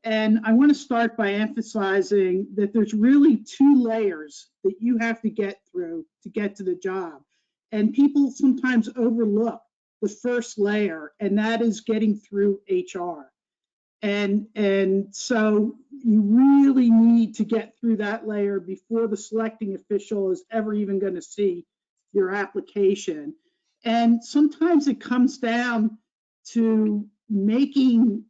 Speaker 8: And I want to start by emphasizing that there's really 2 layers that you have to get through to get to the job. And people sometimes overlook the first layer, and that is getting through HR. And so you really need to get through that layer before the selecting official is ever even going to see your application. And sometimes it comes down to making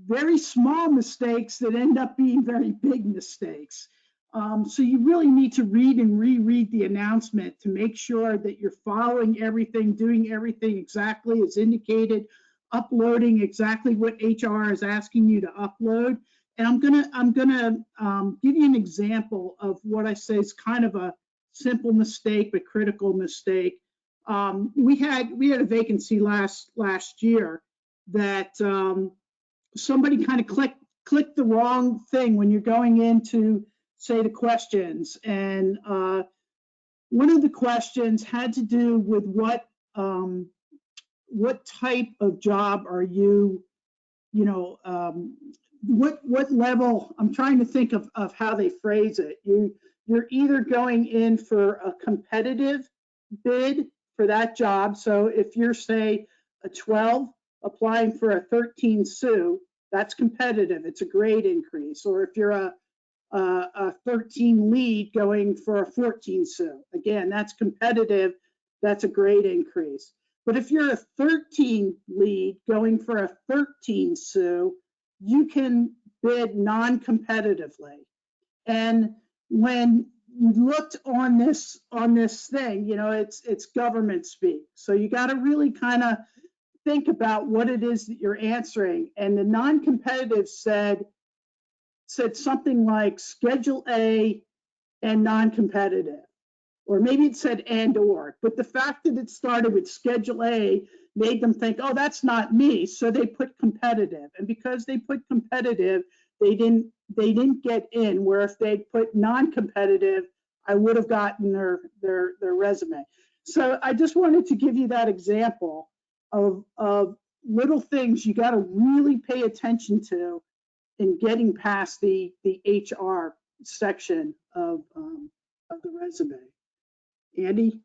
Speaker 8: very small mistakes that end up being very big mistakes. So you really need to read and reread the announcement to make sure that you're following everything, doing everything exactly as indicated, uploading exactly what HR is asking you to upload. And I'm gonna give you an example of what I say is kind of a simple mistake but critical mistake. We had a vacancy last year that somebody kind of clicked the wrong thing when you're going into, say, the questions. And one of the questions had to do with what type of job are you, what level, I'm trying to think of how they phrase it. you're either going in for a competitive bid for that job. So if you're, say, a 12 applying for a 13 SOO, that's competitive. It's a grade increase. Or if you're a 13 lead going for a 14 SOO, again, that's competitive. That's a grade increase. But if you're a 13 lead going for a 13 SOO, you can bid non-competitively. And when you looked on this thing, you know, it's government speak. So you got to really kind of think about what it is that you're answering. And the non-competitive said something like Schedule A and non-competitive, or maybe it said and or. But the fact that it started with Schedule A made them think, oh, that's not me. So they put competitive, and because they put competitive, they didn't get in. Where if they put non-competitive, I would have gotten their resume. So I just wanted to give you that example of little things you got to really pay attention to in getting past the HR section of the resume. Andy?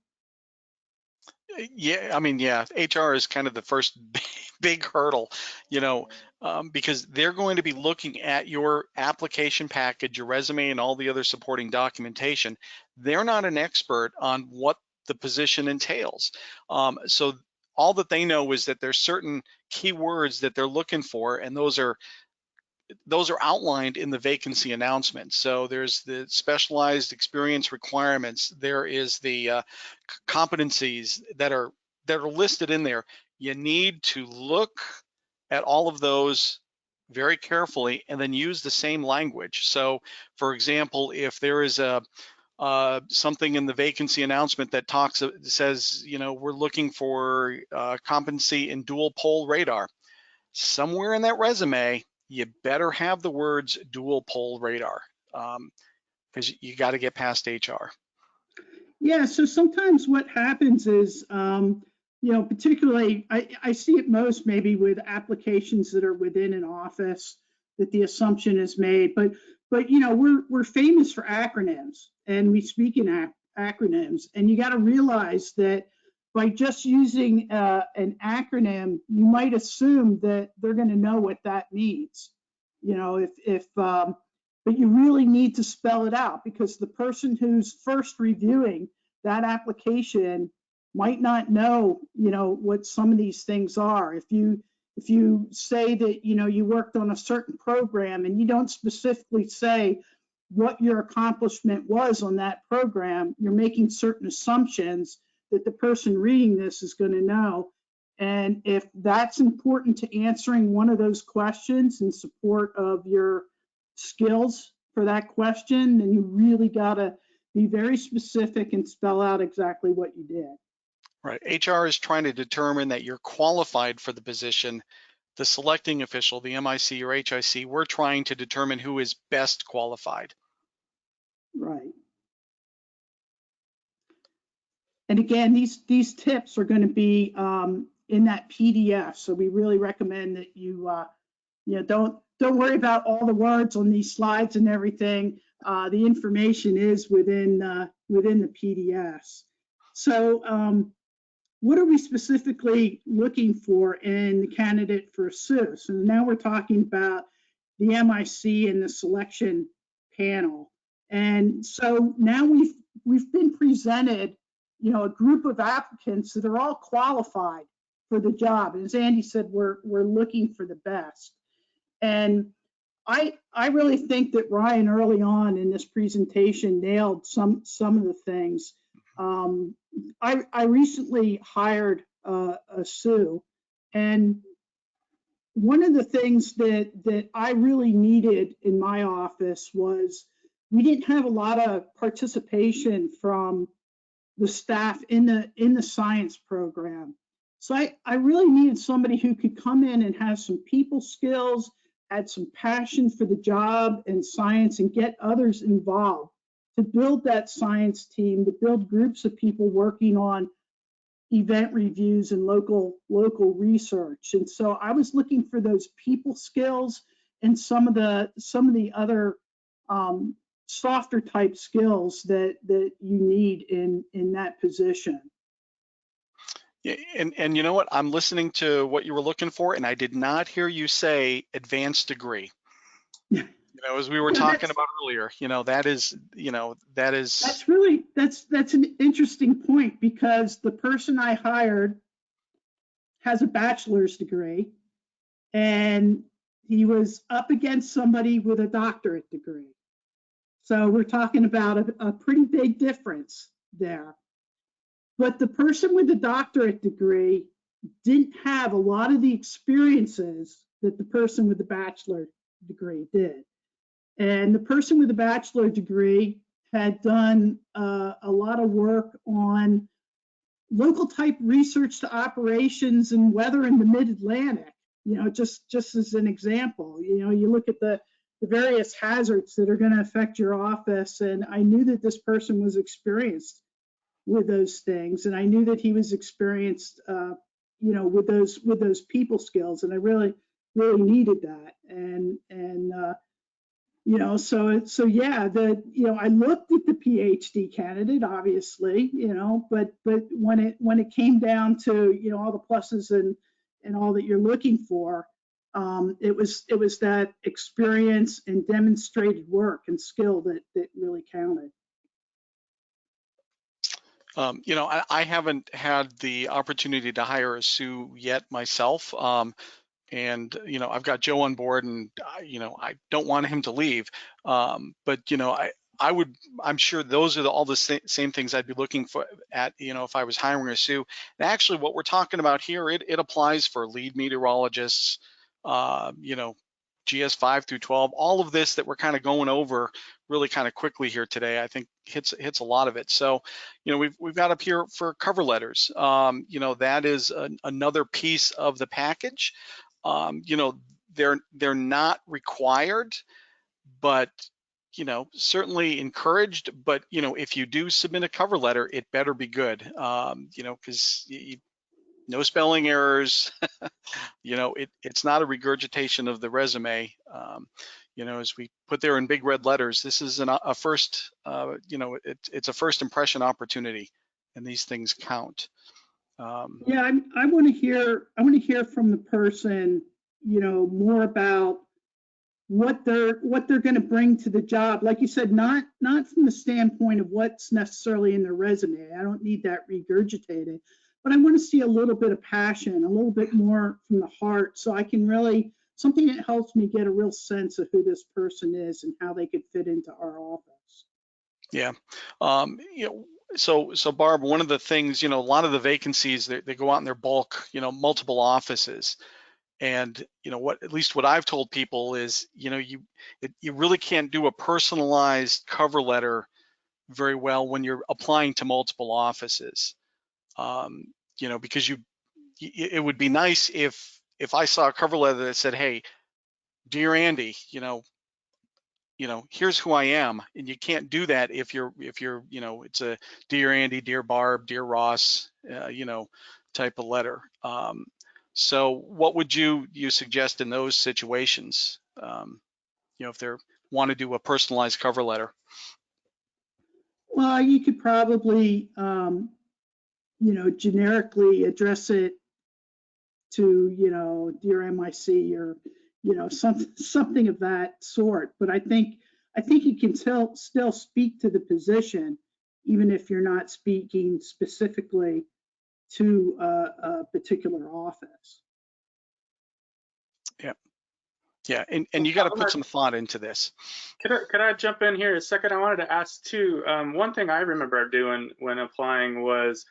Speaker 7: Yeah, I mean, yeah, HR is kind of the first big hurdle, you know, because they're going to be looking at your application package, your resume, and all the other supporting documentation. They're not an expert on what the position entails. So all that they know is that there's certain keywords that they're looking for, and those are outlined in the vacancy announcement. So there's the specialized experience requirements. There is the competencies that are listed in there. You need to look at all of those very carefully and then use the same language. So for example, if there is something in the vacancy announcement that says, you know, we're looking for competency in dual pole radar, somewhere in that resume, you better have the words dual pole radar, because you got to get past HR.
Speaker 8: Yeah, so sometimes what happens is, you know, particularly, I see it most maybe with applications that are within an office that the assumption is made, but you know, we're famous for acronyms, and we speak in acronyms, and you got to realize that by just using an acronym, you might assume that they're going to know what that means. You know, but you really need to spell it out, because the person who's first reviewing that application might not know, you know, what some of these things are. If you say that, you know, you worked on a certain program and you don't specifically say what your accomplishment was on that program, you're making certain assumptions that the person reading this is going to know. And if that's important to answering one of those questions in support of your skills for that question, then you really got to be very specific and spell out exactly what you did.
Speaker 7: Right. HR is trying to determine that you're qualified for the position. The selecting official, the MIC or HIC, we're trying to determine who is best qualified.
Speaker 8: Right. And again, these tips are going to be in that PDF. So we really recommend that you don't worry about all the words on these slides and everything. The information is within the PDFs. So what are we specifically looking for in the candidate for a SOO? So now we're talking about the MIC and the selection panel. And so now we've been presented, you know, a group of applicants that are all qualified for the job. And as Andy said, we're looking for the best. And I really think that Ryan early on in this presentation nailed some of the things. I recently hired a SOO, and one of the things that I really needed in my office was we didn't have a lot of participation from the staff in the science program. So I really needed somebody who could come in and have some people skills, had some passion for the job and science, and get others involved to build that science team, to build groups of people working on event reviews and local research. And so I was looking for those people skills and some of the other softer type skills that you need in that position.
Speaker 7: Yeah, and you know what? I'm listening to what you were looking for, and I did not hear you say advanced degree. As we were talking about earlier, that is.
Speaker 8: That's an interesting point, because the person I hired has a bachelor's degree, and he was up against somebody with a doctorate degree. So we're talking about a pretty big difference there. But the person with the doctorate degree didn't have a lot of the experiences that the person with the bachelor degree did. And the person with the bachelor degree had done a lot of work on local type research to operations and weather in the mid-Atlantic. Just as an example, you look at the various hazards that are going to affect your office. And I knew that this person was experienced with those things. And I knew that he was experienced, with those people skills. And I really needed that. So yeah, I looked at the PhD candidate, obviously, but when it came down to, all the pluses and all that you're looking for, it was that experience and demonstrated work and skill that really counted.
Speaker 7: I haven't had the opportunity to hire a SOO yet myself. And I've got Joe on board, and I don't want him to leave, but I'm sure those are all the same things I'd be looking for at if I was hiring a SOO. And actually, what we're talking about here, it applies for lead meteorologists, GS 5 through 12. All of this that we're kind of going over really kind of quickly here today, I think hits a lot of it. So we've got up here for cover letters. That is another piece of the package. They're not required, but certainly encouraged. But if you do submit a cover letter, it better be good. Because no spelling errors. It's not a regurgitation of the resume. As we put there in big red letters, this is a first. It's a first impression opportunity, and these things count.
Speaker 8: Yeah, I want to hear from the person, more about what they're going to bring to the job. Like you said, not from the standpoint of what's necessarily in their resume. I don't need that regurgitated, but I want to see a little bit of passion, a little bit more from the heart, so I can really, something that helps me get a real sense of who this person is and how they could fit into our office.
Speaker 7: Yeah. So Barb, one of the things, a lot of the vacancies, they go out in their bulk, multiple offices. And at least what I've told people is, you really can't do a personalized cover letter very well when you're applying to multiple offices. Because it would be nice if I saw a cover letter that said, "Hey, dear Andy, here's who I am," and you can't do that if you're, it's a dear Andy, dear Barb, dear Ross, type of letter. So what would you suggest in those situations? If they want to do a personalized cover letter.
Speaker 8: Well, you could probably, generically address it to, dear MIC or, something of that sort. But I think you can still speak to the position, even if you're not speaking specifically to a particular office.
Speaker 7: Yeah, and you got to put some thought into this.
Speaker 3: Could I jump in here a second? I wanted to ask too. One thing I remember doing when applying was,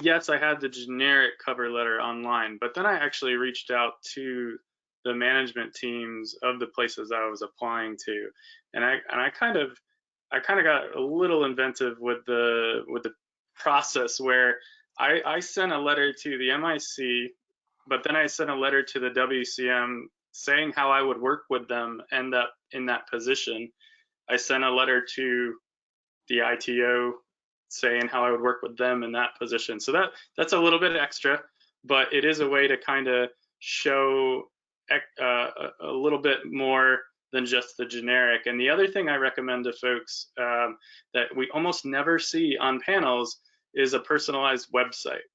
Speaker 3: yes, I had the generic cover letter online, but then I actually reached out to the management teams of the places I was applying to, and I kind of got a little inventive with the process where I sent a letter to the MIC, but then I sent a letter to the WCM saying how I would work with them and that in that position. I sent a letter to the ITO saying how I would work with them in that position. So that's a little bit extra, but it is a way to kind of show a little bit more than just the generic. And the other thing I recommend to folks that we almost never see on panels is a personalized website,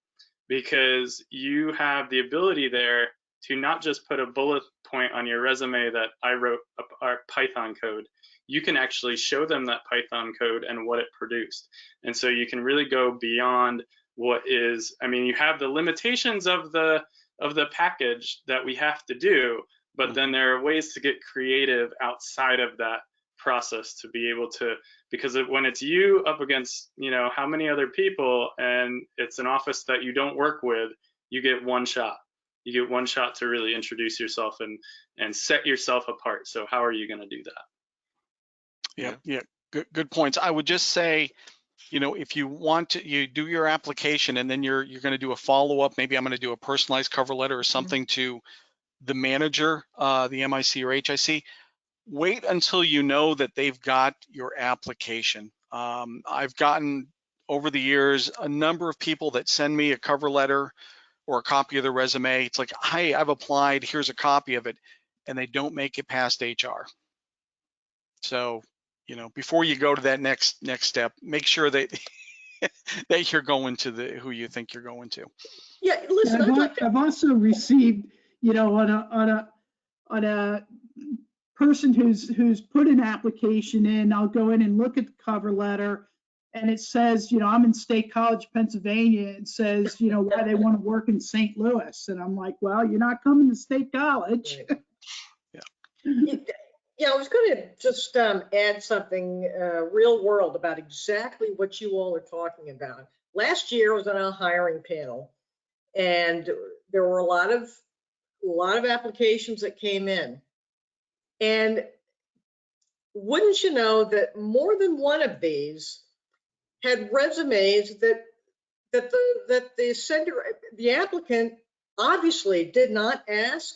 Speaker 3: because you have the ability there to not just put a bullet point on your resume that I wrote our Python code. You can actually show them that Python code and what it produced. And so you can really go beyond what is, I mean, you have the limitations of the package that we have to do, but then there are ways to get creative outside of that process to be able to, because when it's you up against, you know, how many other people, and it's an office that you don't work with, you get one shot. You get one shot to really introduce yourself and set yourself apart. So how are you going to do that?
Speaker 7: Yeah. Good points. I would just say, you know, if you want to, you do your application and then you're going to do a follow-up. Maybe I'm going to do a personalized cover letter or something to the manager, the MIC or HIC. Wait until you know that they've got your application. I've gotten over the years a number of people that send me a cover letter or a copy of their resume. It's like, hey, I've applied, here's a copy of it, and they don't make it past HR. So, you know, before you go to that next step, make sure that that you're going to who you think you're going to.
Speaker 6: Yeah, listen,
Speaker 8: I've also received, you know, on a person who's put an application in, I'll go in and look at the cover letter, and it says, you know, I'm in State College, Pennsylvania. It says, you know, why they want to work in St. Louis, and I'm like, well, you're not coming to State College.
Speaker 6: Yeah, I was going to just add something real world about exactly what you all are talking about. Last year I was on a hiring panel, and there were a lot of applications that came in. And wouldn't you know that more than one of these had resumes that the sender, the applicant, obviously did not ask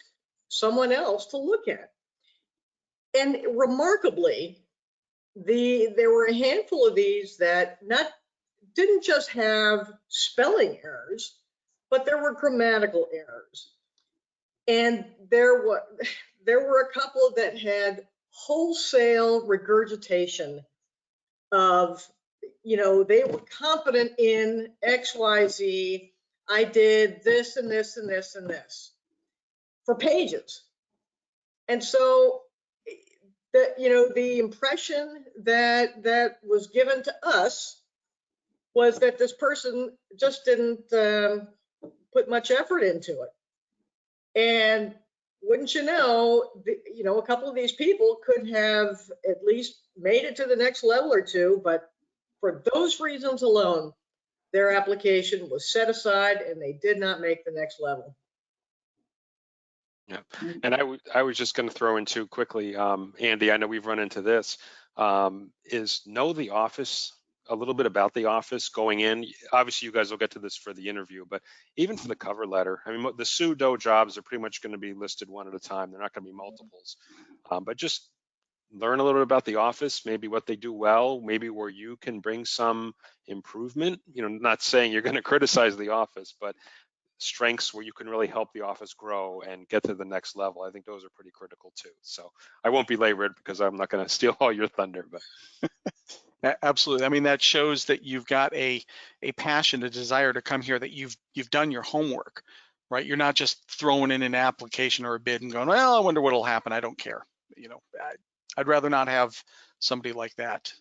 Speaker 6: someone else to look at. And remarkably, there were a handful of these that didn't just have spelling errors, but there were grammatical errors. And there were a couple that had wholesale regurgitation of, you know, they were competent in XYZ. I did this and this and this and this for pages. And so that, you know, the impression that was given to us was that this person just didn't put much effort into it. And wouldn't you know, you know, a couple of these people could have at least made it to the next level or two, but for those reasons alone, their application was set aside and they did not make the next level.
Speaker 5: Yeah, and I was just going to throw in too quickly, Andy, I know we've run into this, is know the office, a little bit about the office going in. Obviously, you guys will get to this for the interview, but even for the cover letter, I mean, the SOO DOH jobs are pretty much going to be listed one at a time. They're not going to be multiples, but just learn a little bit about the office, maybe what they do well, maybe where you can bring some improvement. You know, not saying you're going to criticize the office, but strengths where you can really help the office grow and get to the next level. I think those are pretty critical too. So I won't belabor it because I'm not going to steal all your thunder, but.
Speaker 7: Absolutely. I mean, that shows that you've got a passion, a desire to come here, that you've done your homework, right? You're not just throwing in an application or a bid and going, well, I wonder what'll happen. I don't care. You know, I'd rather not have somebody like that,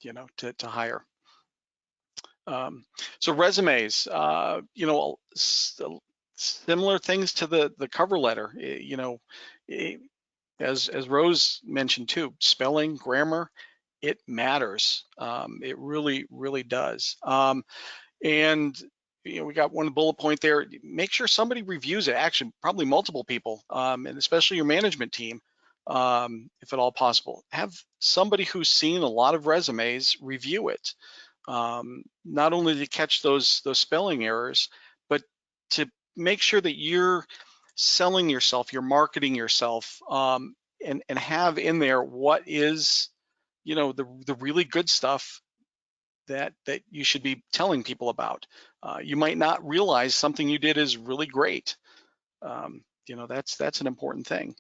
Speaker 7: you know, to hire. So resumes, you know, similar things to the cover letter, you know, as Rose mentioned too, spelling, grammar, it matters. It really, really does. And you know, we got one bullet point there. Make sure somebody reviews it. Actually, probably multiple people, and especially your management team, if at all possible. Have somebody who's seen a lot of resumes review it. Not only to catch those spelling errors, but to make sure that you're selling yourself, you're marketing yourself, and have in there what is, you know, the really good stuff that you should be telling people about. You might not realize something you did is really great. You know, that's an important thing.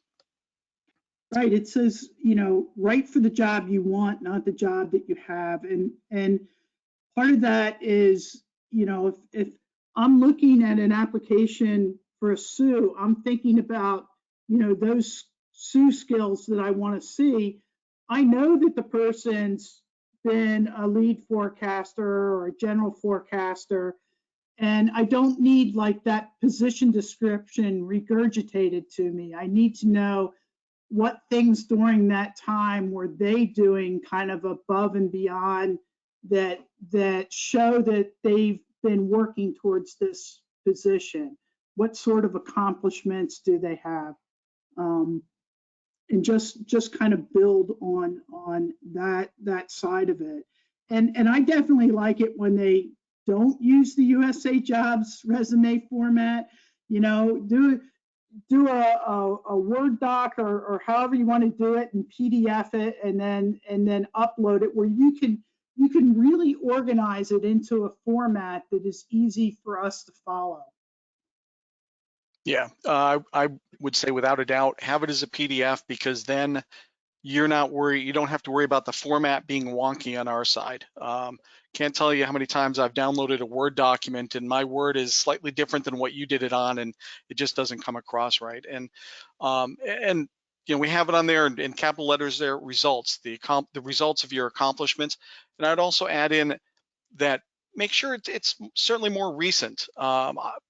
Speaker 8: Right, it says, right for the job you want, not the job that you have. And part of that is, if I'm looking at an application for a SOO, I'm thinking about, those SOO skills that I want to see. I know that the person's been a lead forecaster or a general forecaster, and I don't need like that position description regurgitated to me. I need to know what things during that time were they doing kind of above and beyond that show that they've been working towards this position. What sort of accomplishments do they have? And just kind of build on that side of it. And I definitely like it when they don't use the USA Jobs resume format. Do a Word doc or however you want to do it and PDF it and then upload it where you can really organize it into a format that is easy for us to follow.
Speaker 7: Yeah, I would say without a doubt, have it as a PDF, because then you're not worried. You don't have to worry about the format being wonky on our side. Can't tell you how many times I've downloaded a Word document and my Word is slightly different than what you did it on, and it just doesn't come across right. And we have it on there in capital letters there, results, the results of your accomplishments. And I'd also add in that make sure it's certainly more recent.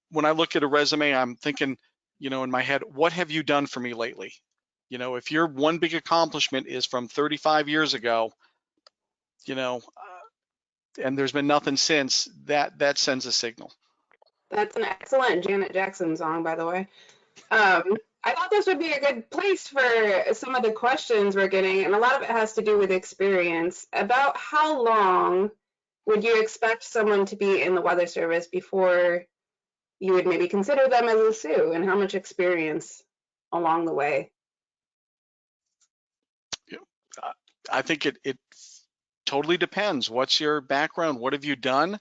Speaker 7: When I look at a resume, I'm thinking, in my head, what have you done for me lately? If your one big accomplishment is from 35 years ago, and there's been nothing since, that sends a signal.
Speaker 2: That's an excellent Janet Jackson song, by the way. I thought this would be a good place for some of the questions we're getting, and a lot of it has to do with experience. About how long would you expect someone to be in the Weather Service before you would maybe consider them as a SOO, and how much experience along the way?
Speaker 7: I think it totally depends. What's your background? What have you done?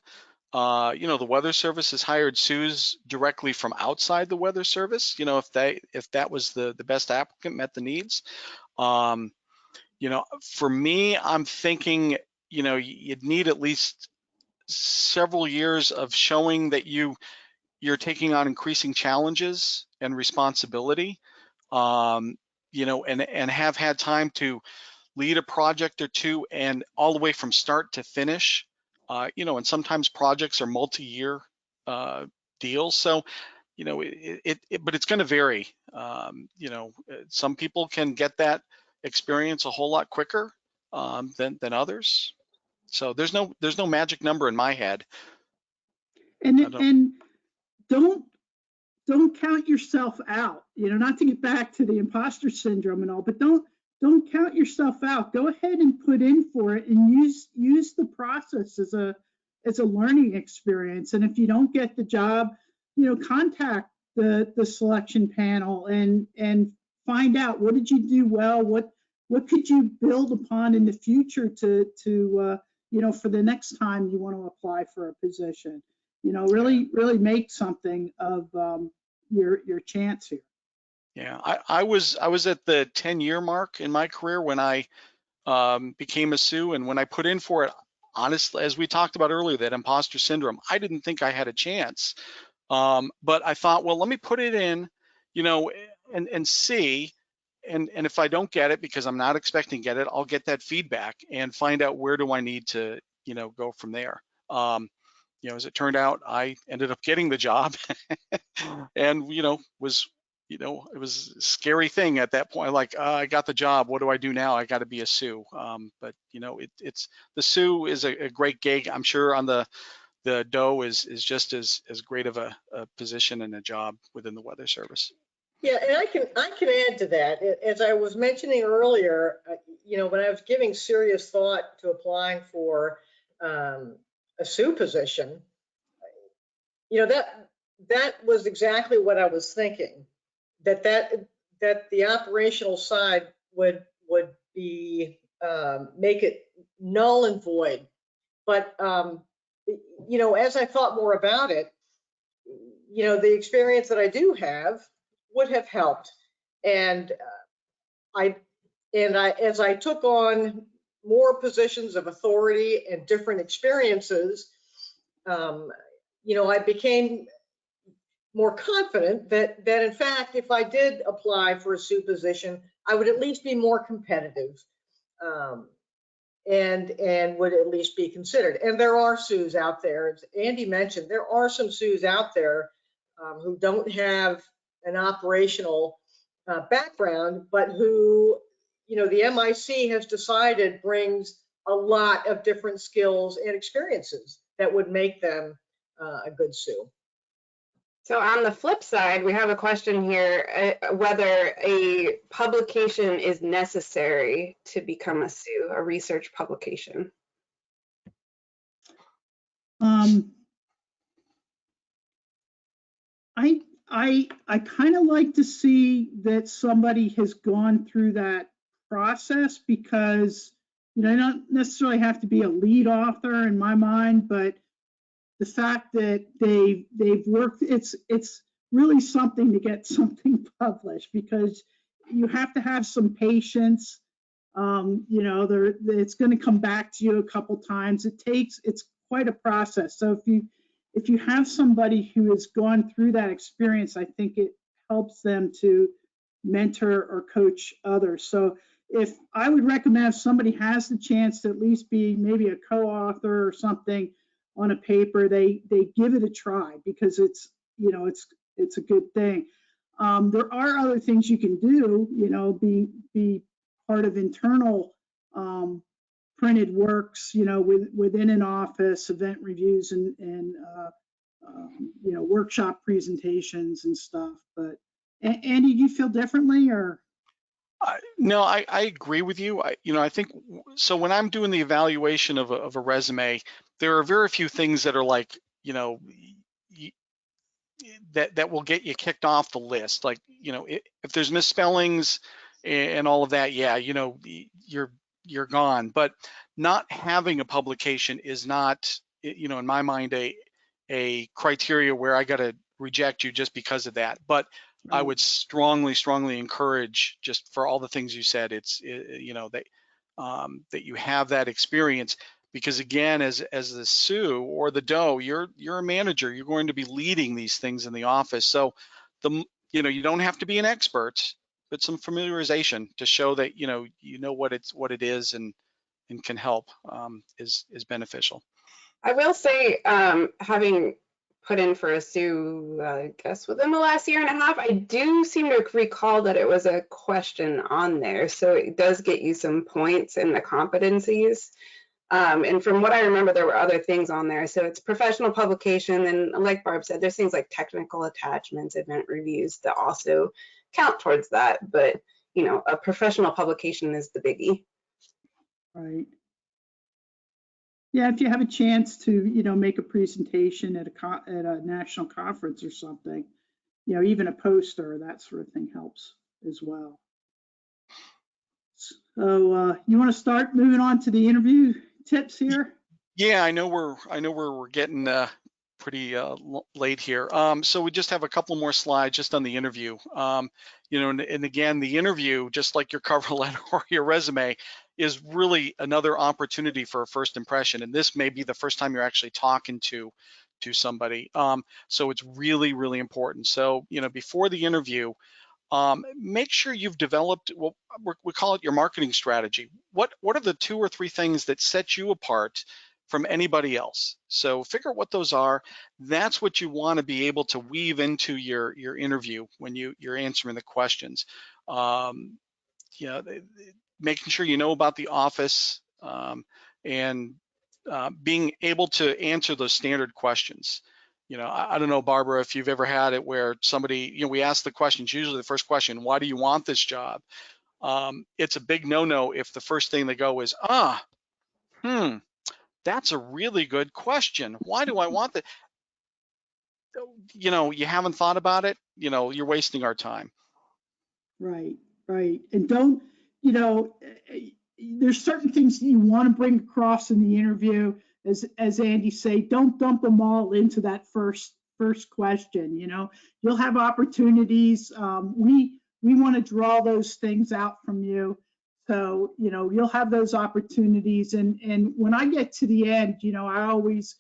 Speaker 7: The Weather Service has hired SOOs directly from outside the Weather Service. If that was the best applicant, met the needs. For me, I'm thinking, you'd need at least several years of showing that you're taking on increasing challenges and responsibility, and have had time to lead a project or two, and all the way from start to finish. And sometimes projects are multi-year deals, so but it's going to vary. Some people can get that experience a whole lot quicker than others. So there's no magic number in my head.
Speaker 8: And don't count yourself out. Not to get back to the imposter syndrome and all, but don't count yourself out. Go ahead and put in for it and use the process as a learning experience. And if you don't get the job, contact the selection panel and find out, what did you do well, what could you build upon in the future to for the next time you want to apply for a position. Really make something of your chance here.
Speaker 7: Yeah, I was at the 10-year mark in my career when I became a SOO, and when I put in for it, honestly, as we talked about earlier, that imposter syndrome, I didn't think I had a chance. But I thought, well, let me put it in, and see, and if I don't get it, because I'm not expecting to get it, I'll get that feedback and find out where do I need to, go from there. As it turned out, I ended up getting the job, and it was a scary thing at that point. Like, I got the job. What do I do now? I got to be a SOO. But it's the SOO is a great gig. I'm sure on the DOH is just as great of a position and a job within the Weather Service.
Speaker 6: Yeah, and I can add to that. As I was mentioning earlier, when I was giving serious thought to applying for a SOO position, that was exactly what I was thinking. That the operational side would be make it null and void. But as I thought more about it, the experience that I do have would have helped. And I And as I took on more positions of authority and different experiences, I became more confident that in fact, if I did apply for a SOO position, I would at least be more competitive, and would at least be considered. And there are SOOs out there, as Andy mentioned, there are some SOOs out there who don't have an operational background, but who, the MIC has decided brings a lot of different skills and experiences that would make them a good SOO.
Speaker 2: So on the flip side, we have a question here, whether a publication is necessary to become a SOO, a research publication.
Speaker 8: I kind of like to see that somebody has gone through that process, because you don't necessarily have to be a lead author in my mind, but the fact that they've worked, it's really something to get something published, because you have to have some patience. It's going to come back to you a couple times. It's quite a process. So if you have somebody who has gone through that experience, I think it helps them to mentor or coach others. So if I would recommend, if somebody has the chance to at least be maybe a co-author or something on a paper, they give it a try, because it's a good thing. There are other things you can do, be part of internal printed works, within an office, event reviews and workshop presentations and stuff. But Andy, do you feel differently, or?
Speaker 7: No, I agree with you. I think so. When I'm doing the evaluation of a resume, there are very few things that are like, that will get you kicked off the list. Like, if there's misspellings and all of that, yeah, you're gone. But not having a publication is not, in my mind, a criteria where I got to reject you just because of that. But I would strongly encourage, just for all the things you said, that you have that experience, because again, as the SOO or the DOH, you're a manager. You're going to be leading these things in the office. So you don't have to be an expert, but some familiarization to show that you know what it is and can help is beneficial.
Speaker 2: I will say, having put in for a SOO, I guess within the last year and a half, I do seem to recall that it was a question on there. So it does get you some points in the competencies. And from what I remember, there were other things on there. So it's professional publication. And like Barb said, there's things like technical attachments, event reviews that also count towards that. But, a professional publication is the biggie.
Speaker 8: Right. Yeah, if you have a chance to, make a presentation at a national conference or something, even a poster, that sort of thing helps as well. So you want to start moving on to the interview tips here? Yeah,
Speaker 7: I know we're getting pretty late here. So we just have a couple more slides just on the interview. And again, the interview, just like your cover letter or your resume, is really another opportunity for a first impression. And this may be the first time you're actually talking to somebody. So it's really important. So, before the interview, make sure you've developed, well, we call it your marketing strategy. What are the 2 or 3 things that set you apart from anybody else? So figure out what those are. That's what you want to be able to weave into your interview when you're answering the questions. Making sure you know about the office, and being able to answer those standard questions. I don't know, Barbara, if you've ever had it where somebody, we ask the questions, usually the first question, why do you want this job? It's a big no-no if the first thing they go is, that's a really good question. Why do I want that? You haven't thought about it, you're wasting our time.
Speaker 8: Right. And don't, there's certain things you want to bring across in the interview. As Andy say, don't dump them all into that first question. You'll have opportunities. We want to draw those things out from you. So, you'll have those opportunities. And when I get to the end, I always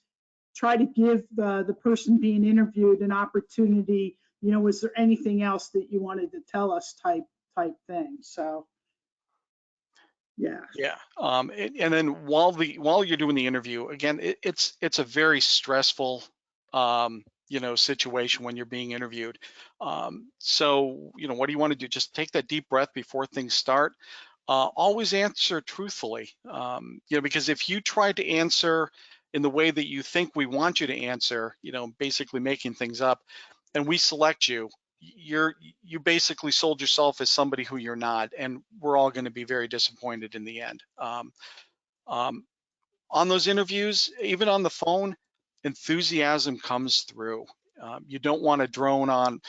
Speaker 8: try to give the person being interviewed an opportunity, was there anything else that you wanted to tell us type thing. So, yeah.
Speaker 7: Yeah. And then while you're doing the interview, again, it's a very stressful, situation when you're being interviewed. So, what do you want to do? Just take that deep breath before things start. Always answer truthfully, because if you try to answer in the way that you think we want you to answer, basically making things up, and we select you, you basically sold yourself as somebody who you're not, and we're all going to be very disappointed in the end. On those interviews, even on the phone, enthusiasm comes through. You don't want to drone on,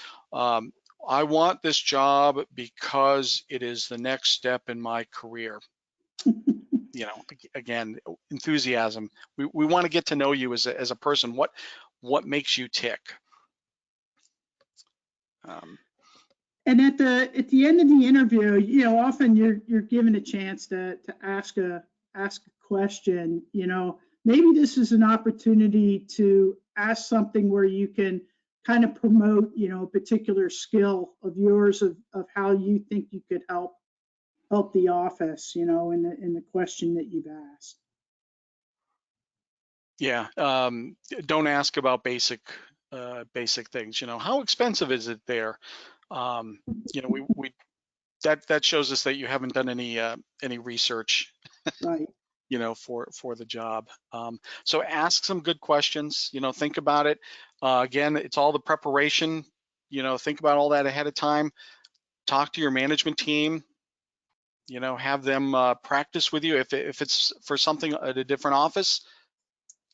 Speaker 7: I want this job because it is the next step in my career. Again, enthusiasm. We want to get to know you as a person. What makes you tick?
Speaker 8: And at the end of the interview, often you're given a chance to ask a question. Maybe this is an opportunity to ask something where you can kind of promote, a particular skill of yours of how you think you could help the office, in the question that you've asked.
Speaker 7: Yeah. Don't ask about basic things. How expensive is it there? We that shows us that you haven't done any research.
Speaker 8: Right.
Speaker 7: For the job. So ask some good questions, think about it. Again, it's all the preparation, think about all that ahead of time. Talk to your management team, have them practice with you. If it's for something at a different office,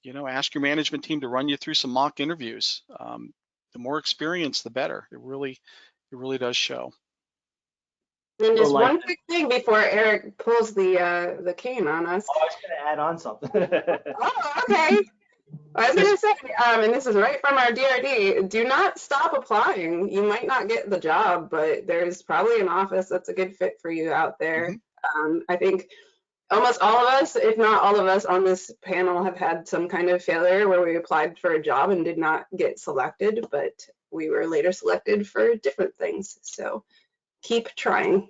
Speaker 7: ask your management team to run you through some mock interviews. The more experience, the better. It really does show.
Speaker 2: And just one quick thing before Eric pulls the cane on us.
Speaker 1: Oh, I was going to add on something.
Speaker 2: Oh, okay. I was going to say, and this is right from our DRD, do not stop applying. You might not get the job, but there's probably an office that's a good fit for you out there. Mm-hmm. I think almost all of us, if not all of us on this panel, have had some kind of failure where we applied for a job and did not get selected, but we were later selected for different things. So keep trying.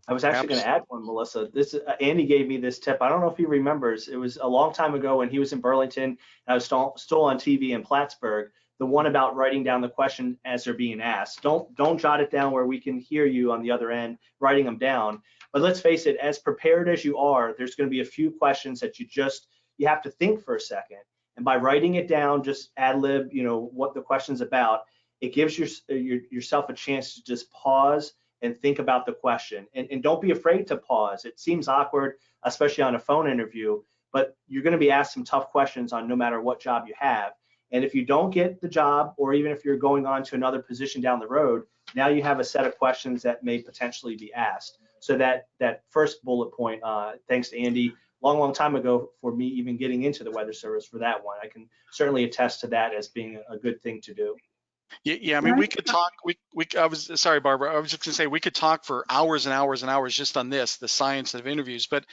Speaker 1: I was actually going to add one, Melissa. This Andy gave me this tip. I don't know if he remembers. It was a long time ago when he was in Burlington, and I was still on TV in Plattsburgh. The one about writing down the question as they're being asked. Don't jot it down where we can hear you on the other end writing them down. But let's face it, as prepared as you are, there's going to be a few questions that you have to think for a second. And by writing it down, just ad lib, what the question's about, it gives yourself a chance to just pause and think about the question. And don't be afraid to pause. It seems awkward, especially on a phone interview, but you're going to be asked some tough questions on no matter what job you have. And if you don't get the job, or even if you're going on to another position down the road, now you have a set of questions that may potentially be asked. So that first bullet point, thanks to Andy, long time ago for me even getting into the Weather Service for that one. I can certainly attest to that as being a good thing to do.
Speaker 7: Yeah, I mean, we could talk. Sorry, Barbara. I was just gonna say we could talk for hours and hours and hours just on this, the science of interviews. But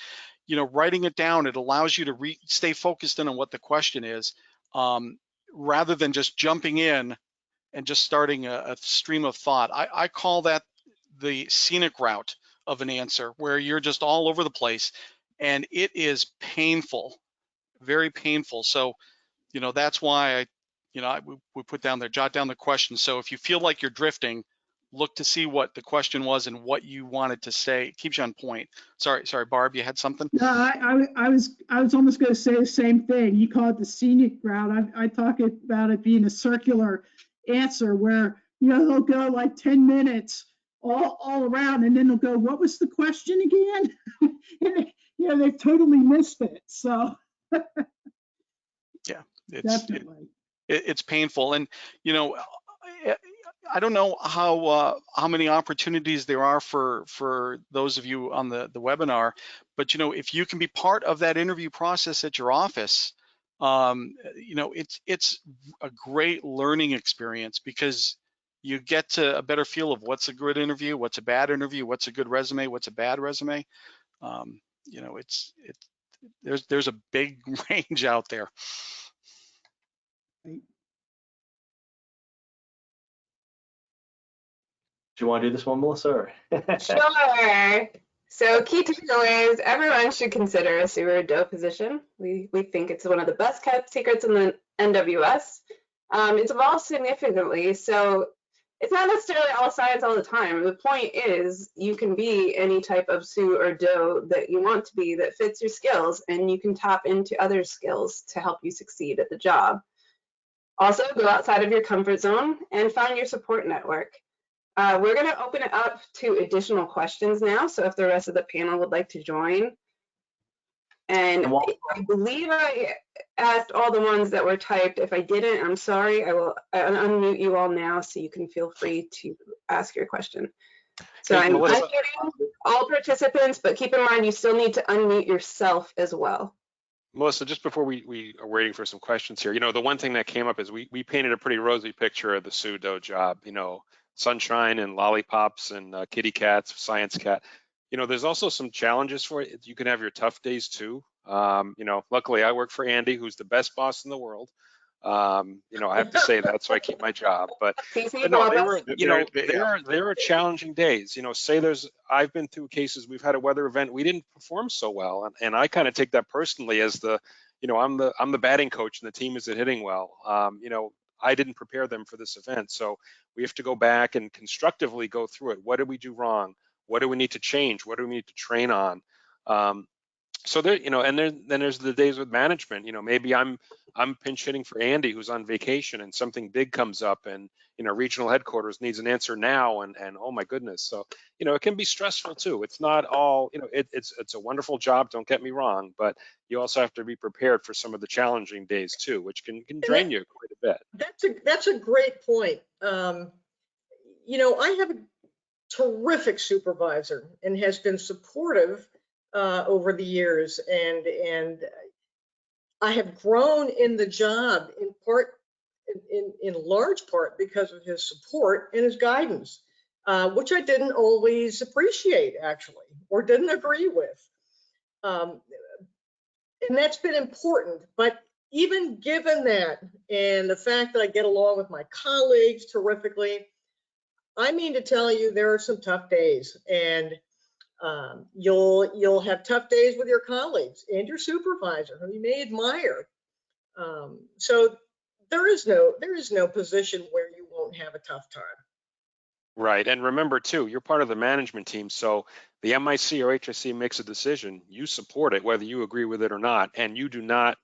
Speaker 7: writing it down, it allows you to stay focused in on what the question is, rather than just jumping in and just starting a stream of thought. I call that the scenic route of an answer, where you're just all over the place, and it is painful, very painful. So, that's why we put down there, jot down the question. So if you feel like you're drifting, look to see what the question was and what you wanted to say. It keeps you on point. Sorry, Barb, you had something?
Speaker 8: No, I was almost going to say the same thing. You call it the scenic route. I talk about it being a circular answer where, they'll go like 10 minutes all around, and then they'll go, what was the question again? And they've totally missed it. So
Speaker 7: yeah,
Speaker 8: definitely.
Speaker 7: It's painful. And, I don't know how many opportunities there are for those of you on the webinar, but, if you can be part of that interview process at your office, it's a great learning experience, because you get to a better feel of what's a good interview, what's a bad interview, what's a good resume, what's a bad resume. You know, there's a big range out there.
Speaker 1: Do you want to do this one, Melissa? Or?
Speaker 2: Sure. So key takeaways, everyone should consider a SOO or DOH position. We think it's one of the best kept secrets in the NWS. It's evolved significantly, so it's not necessarily all science all the time. The point is you can be any type of SOO or DOH that you want to be that fits your skills, and you can tap into other skills to help you succeed at the job. Also, go outside of your comfort zone and find your support network. We're going to open it up to additional questions now, so if the rest of the panel would like to join. And I believe I asked all the ones that were typed. If I didn't, I'm sorry. I will unmute you all now so you can feel free to ask your question. So
Speaker 5: Hey,
Speaker 2: I'm
Speaker 5: Melissa.
Speaker 2: unmuting all participants, but keep in mind you still need to unmute yourself as well.
Speaker 5: Melissa, just before we are waiting for some questions here, you know, the one thing that came up is we painted a pretty rosy picture of the SOO DOH job, you know, sunshine and lollipops and kitty cats, science cat. You know, there's also some challenges for it. You can have your tough days too. You know, luckily I work for Andy, who's the best boss in the world. You know, I have to say that, so I keep my job. But no, they were, you know, there are challenging days. You know, say I've been through cases, we've had a weather event, we didn't perform so well, and I kind of take that personally as the, you know, I'm the batting coach and the team isn't hitting well. You know, I didn't prepare them for this event, so we have to go back and constructively go through it. What did we do wrong? What do we need to change? What do we need to train on? So there, you know, and then there's the days with management. You know, maybe I'm pinch hitting for Andy, who's on vacation, and something big comes up, and you know, regional headquarters needs an answer now, and oh my goodness. So you know, it can be stressful too. It's not all, you know, it's a wonderful job. Don't get me wrong, but you also have to be prepared for some of the challenging days too, which can drain you quite a bit.
Speaker 6: That's a great point. You know, I have a terrific supervisor and has been supportive over the years, and I have grown in the job in large part because of his support and his guidance, which I didn't always appreciate actually, or didn't agree with. And that's been important, but even given that, and the fact that I get along with my colleagues terrifically, I mean to tell you, there are some tough days, and you'll have tough days with your colleagues and your supervisor, who you may admire. So there is no position where you won't have a tough time.
Speaker 5: Right, and remember too, you're part of the management team, so the MIC or HIC makes a decision, you support it whether you agree with it or not, and you do not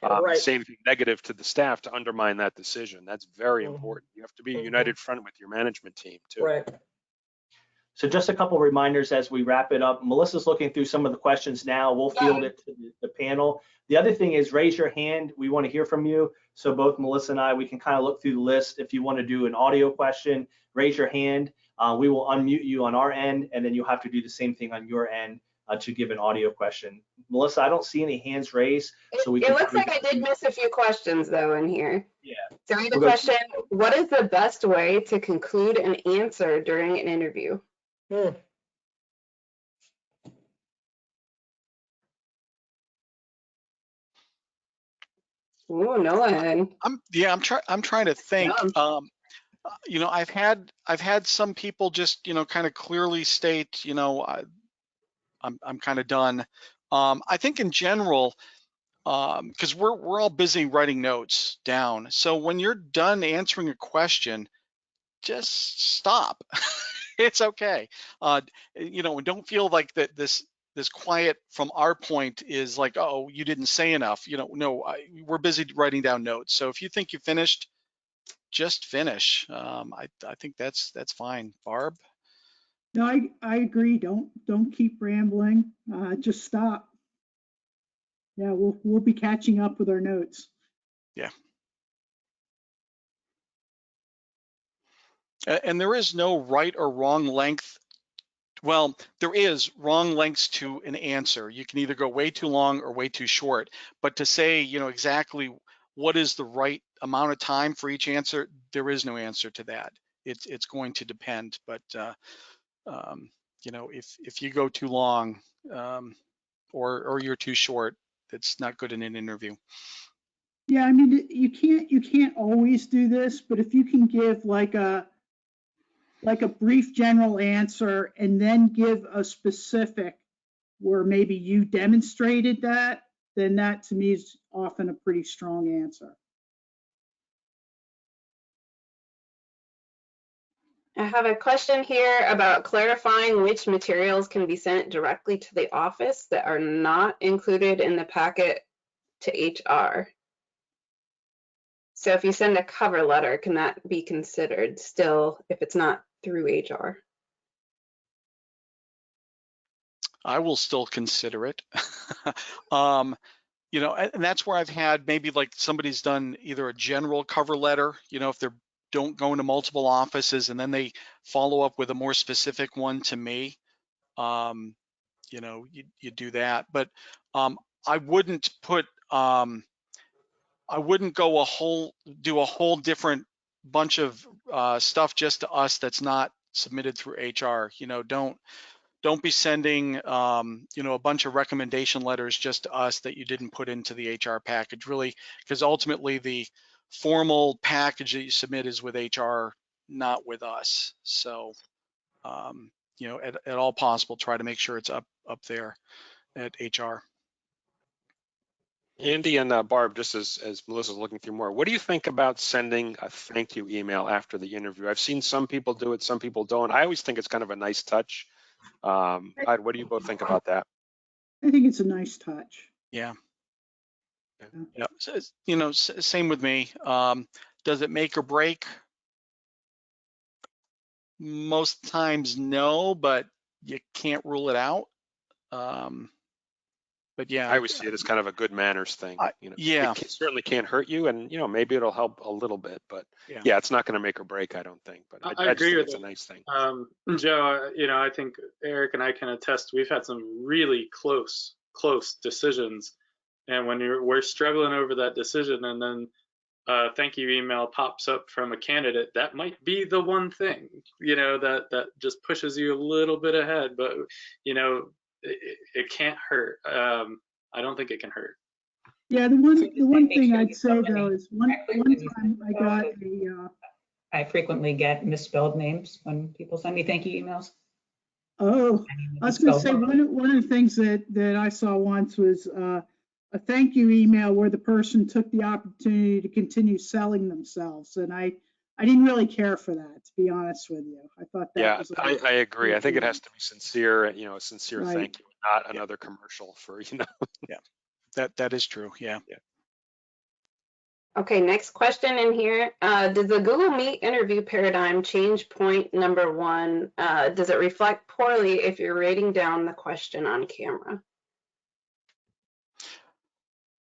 Speaker 6: Right.
Speaker 5: say anything negative to the staff to undermine that decision. That's very important. You have to be a united front with your management team too.
Speaker 6: Right.
Speaker 1: So just a couple reminders as we wrap it up. Melissa's looking through some of the questions now. We'll field it to the panel. The other thing is raise your hand. We want to hear from you. So both Melissa and I, we can kind of look through the list. If you want to do an audio question, raise your hand. We will unmute you on our end, and then you'll have to do the same thing on your end to give an audio question. Melissa, I don't see any hands raised. So
Speaker 2: It looks like I did miss a few questions though in here.
Speaker 1: Yeah.
Speaker 2: So I have a question. What is the best way to conclude an answer during an interview? Ooh, Nolan.
Speaker 7: I'm trying to think. You know, I've had some people just, you know, kind of clearly state, you know, I'm kind of done. I think in general, because we're all busy writing notes down. So when you're done answering a question, just stop. It's okay. You know, don't feel like that this quiet from our point is like, oh, you didn't say enough. You know, no, we're busy writing down notes. So if you think you finished, just finish. I think that's fine. Barb?
Speaker 8: No, I agree. Don't keep rambling. Just stop. Yeah, we'll be catching up with our notes.
Speaker 7: Yeah. And there is no right or wrong length. Well, there is wrong lengths to an answer. You can either go way too long or way too short. But to say, you know, exactly what is the right amount of time for each answer, there is no answer to that. it's going to depend. But you know, if you go too long or you're too short, it's not good in an interview.
Speaker 8: Yeah, I mean, you can't always do this, but if you can give like a brief general answer and then give a specific where maybe you demonstrated that, then that to me is often a pretty strong answer.
Speaker 2: I have a question here about clarifying which materials can be sent directly to the office that are not included in the packet to HR. So if you send a cover letter, can that be considered still if it's not through HR?
Speaker 7: I will still consider it. You know, and that's where I've had maybe like somebody's done either a general cover letter, you know, if they're don't go into multiple offices, and then they follow up with a more specific one to me. You know, you do that, but I wouldn't put I wouldn't go do a whole different bunch of stuff just to us that's not submitted through HR. You know, don't be sending you know, a bunch of recommendation letters just to us that you didn't put into the HR package, really, because ultimately the formal package that you submit is with HR, not with us. So you know, at all possible, try to make sure it's up there at HR.
Speaker 5: Andy and Barb, just as Melissa's looking through more, what do you think about sending a thank you email after the interview? I've seen some people do it, some people don't. I always think it's kind of a nice touch. What do you both think about that?
Speaker 8: I think it's a nice touch.
Speaker 7: Yeah. Yeah. So, you know, same with me. Does it make or break? Most times, no, but you can't rule it out. But yeah,
Speaker 5: I always see it as kind of a good manners thing. You know,
Speaker 7: yeah,
Speaker 5: it certainly can't hurt you, and you know, maybe it'll help a little bit, but yeah, it's not going to make or break, I don't think. But
Speaker 3: I agree with
Speaker 5: it's a nice thing.
Speaker 3: Joe, you know, I think Eric and I can attest. We've had some really close decisions, and when we're struggling over that decision, and then thank you email pops up from a candidate, that might be the one thing, you know, that just pushes you a little bit ahead. But you know, it can't hurt. I don't think it can hurt.
Speaker 8: Yeah, the one thing I'd say though is one time I got
Speaker 4: I frequently get misspelled names when people send me thank you emails.
Speaker 8: Oh, I was going to say one of the things that I saw once was a thank you email where the person took the opportunity to continue selling themselves, and I didn't really care for that, to be honest with you. I thought that was
Speaker 5: I agree. I think it has to be sincere, you know, a sincere
Speaker 8: Right.
Speaker 5: thank you, not another commercial for, you know.
Speaker 7: Yeah, that is true. Yeah.
Speaker 2: Okay, next question in here. Does the Google Meet interview paradigm change point number 1? Does it reflect poorly if you're writing down the question on camera?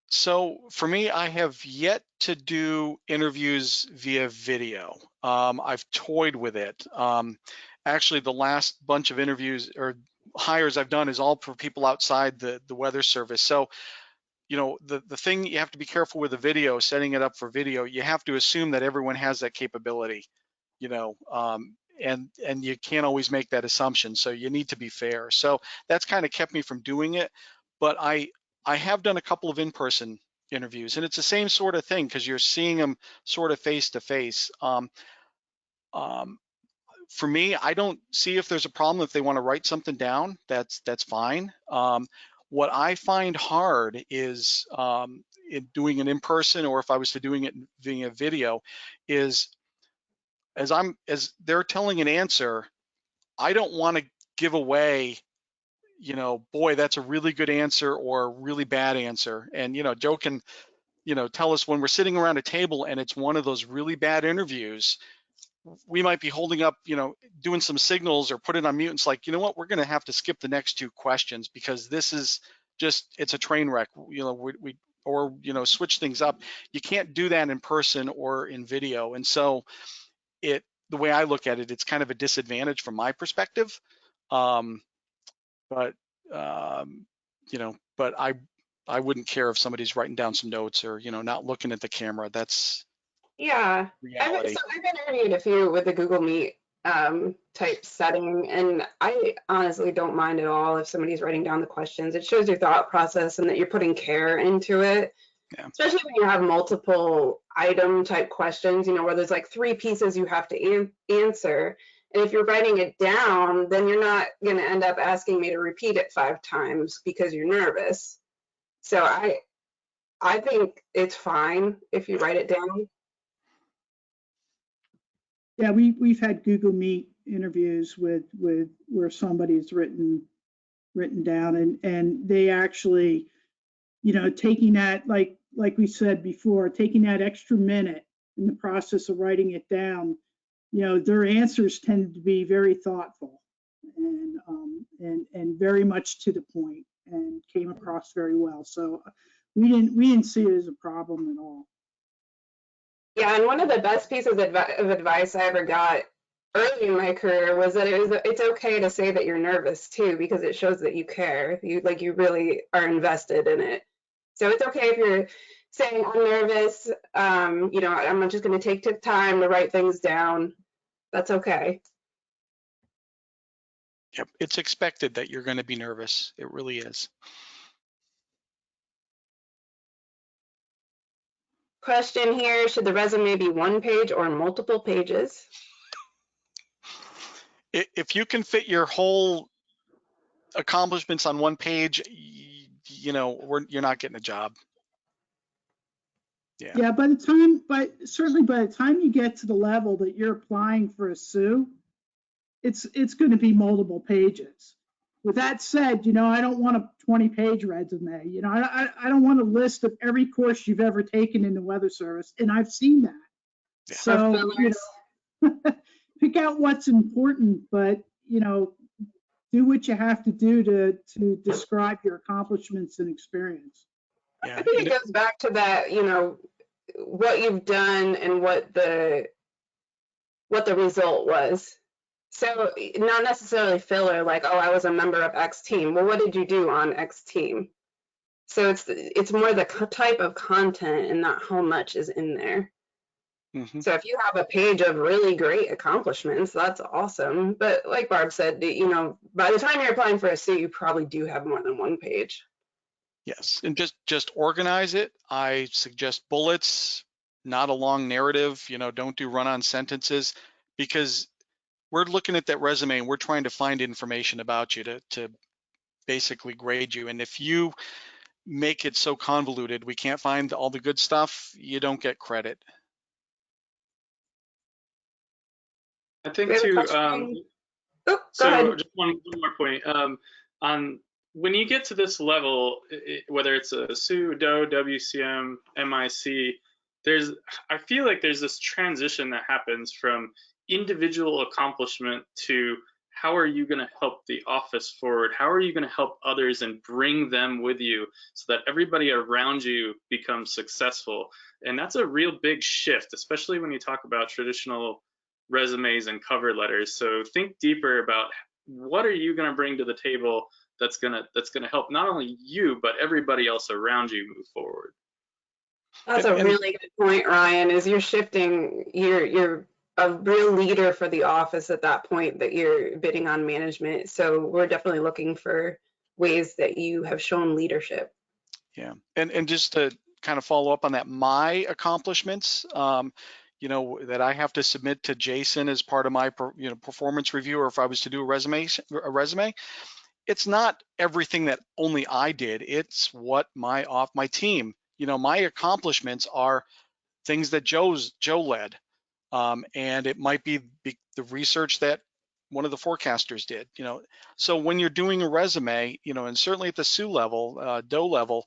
Speaker 7: So for me, I have yet to do interviews via video. I've toyed with it. Actually, the last bunch of interviews or hires I've done is all for people outside the Weather Service. So, you know, the thing you have to be careful with the video, setting it up for video, you have to assume that everyone has that capability, you know, and you can't always make that assumption. So you need to be fair. So that's kind of kept me from doing it. But I have done a couple of in-person interviews, and it's the same sort of thing because you're seeing them sort of face to face. For me, I don't see if there's a problem if they want to write something down. That's fine. What I find hard is in doing it in person, or if I was to doing it via video, is as they're telling an answer, I don't want to give away, you know, boy, that's a really good answer or a really bad answer. And, you know, Joe can, you know, tell us when we're sitting around a table and it's one of those really bad interviews, we might be holding up, you know, doing some signals or put it on mute. And it's like, you know what, we're going to have to skip the next 2 questions because this is just, it's a train wreck, you know, or, you know, switch things up. You can't do that in person or in video. And so the way I look at it, it's kind of a disadvantage from my perspective. But you know, but I wouldn't care if somebody's writing down some notes or, you know, not looking at the camera. That's
Speaker 2: Yeah,
Speaker 7: reality.
Speaker 2: I've interviewed a few with the Google Meet type setting, and I honestly don't mind at all if somebody's writing down the questions. It shows your thought process and that you're putting care into it.
Speaker 7: Yeah.
Speaker 2: Especially when you have multiple item type questions, you know, where there's like 3 pieces you have to answer. And if you're writing it down, then you're not going to end up asking me to repeat it 5 times because you're nervous. So I think it's fine if you write it down.
Speaker 8: Yeah, we've had Google Meet interviews with where somebody's written down, and they actually, you know, taking that, like we said before, taking that extra minute in the process of writing it down, you know, their answers tended to be very thoughtful and very much to the point and came across very well. So we didn't see it as a problem at all.
Speaker 2: Yeah, and one of the best pieces of advice I ever got early in my career was that it's okay to say that you're nervous too, because it shows that you care. You really are invested in it. So it's okay if you're saying I'm nervous. You know, I'm just going to take time to write things down. That's okay.
Speaker 7: Yep, it's expected that you're going to be nervous. It really is.
Speaker 2: Question here, should the resume be 1 page or multiple pages?
Speaker 7: If you can fit your whole accomplishments on 1 page, you know, you're not getting a job. Yeah.
Speaker 8: Yeah, certainly by the time you get to the level that you're applying for a SOO, it's going to be multiple pages. With that said, you know, I don't want a 20-page resume. You know, I don't want a list of every course you've ever taken in the Weather Service, and I've seen that.
Speaker 7: Yeah.
Speaker 8: So, you know, pick out what's important, but, you know, do what you have to do to describe your accomplishments and experience.
Speaker 7: Yeah.
Speaker 2: I think it goes back to that, you know, what you've done and what the result was. So not necessarily filler, like, oh, I was a member of X team. Well, what did you do on X team? So it's more the type of content and not how much is in there.
Speaker 7: Mm-hmm.
Speaker 2: So if you have a page of really great accomplishments, that's awesome. But like Barb said, you know, by the time you're applying for a SOO, you probably do have more than 1 page.
Speaker 7: Yes, and just organize it. I suggest bullets, not a long narrative. You know, don't do run-on sentences, because we're looking at that resume and we're trying to find information about you to basically grade you. And if you make it so convoluted we can't find all the good stuff, you don't get credit.
Speaker 3: I think too.
Speaker 2: Go
Speaker 3: So
Speaker 2: ahead.
Speaker 3: just one more point. On when you get to this level, whether it's a SOO, DOH, WCM, MIC, I feel like there's this transition that happens from individual accomplishment to how are you going to help the office forward? How are you going to help others and bring them with you so that everybody around you becomes successful? And that's a real big shift, especially when you talk about traditional resumes and cover letters. So think deeper about what are you going to bring to the table that's going to help not only you but everybody else around you move forward.
Speaker 2: That's a really good point, Ryan, is you're shifting, you're a real leader for the office at that point that you're bidding on management. So we're definitely looking for ways that you have shown leadership.
Speaker 7: Yeah, and just to kind of follow up on that, my accomplishments, you know, that I have to submit to Jason as part of my performance review, or if I was to do a resume, it's not everything that only I did. It's what my team, you know, my accomplishments are things that Joe led, and it might be the research that one of the forecasters did, you know. So when you're doing a resume, you know, and certainly at the SOO level, DOH level,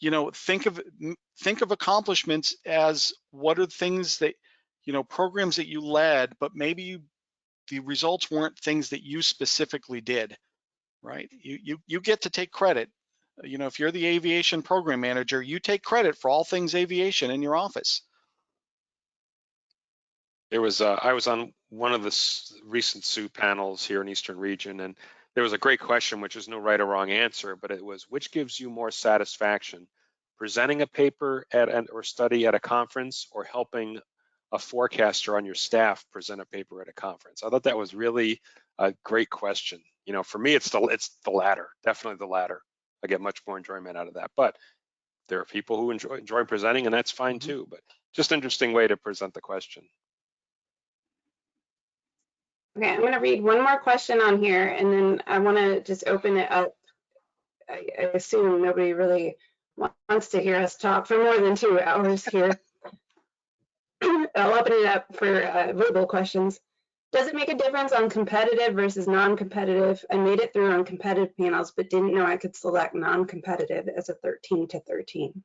Speaker 7: you know, think of accomplishments as what are things that, you know, programs that you led, but maybe the results weren't things that you specifically did, right? You get to take credit. You know, if you're the aviation program manager, you take credit for all things aviation in your office.
Speaker 5: There was I was on one of the recent SOO panels here in Eastern Region, and there was a great question, which is no right or wrong answer, but it was, which gives you more satisfaction, presenting a paper or study at a conference, or helping a forecaster on your staff present a paper at a conference? I thought that was really a great question. You know, for me, it's the latter, definitely the latter. I get much more enjoyment out of that. But there are people who enjoy presenting, and that's fine too. But just interesting way to present the question.
Speaker 2: Okay, I'm going to read one more question on here, and then I want to just open it up. I assume nobody really wants to hear us talk for more than 2 hours here. I'll open it up for verbal questions. Does it make a difference on competitive versus non-competitive? I made it through on competitive panels, but didn't know I could select non-competitive as a 13 to 13.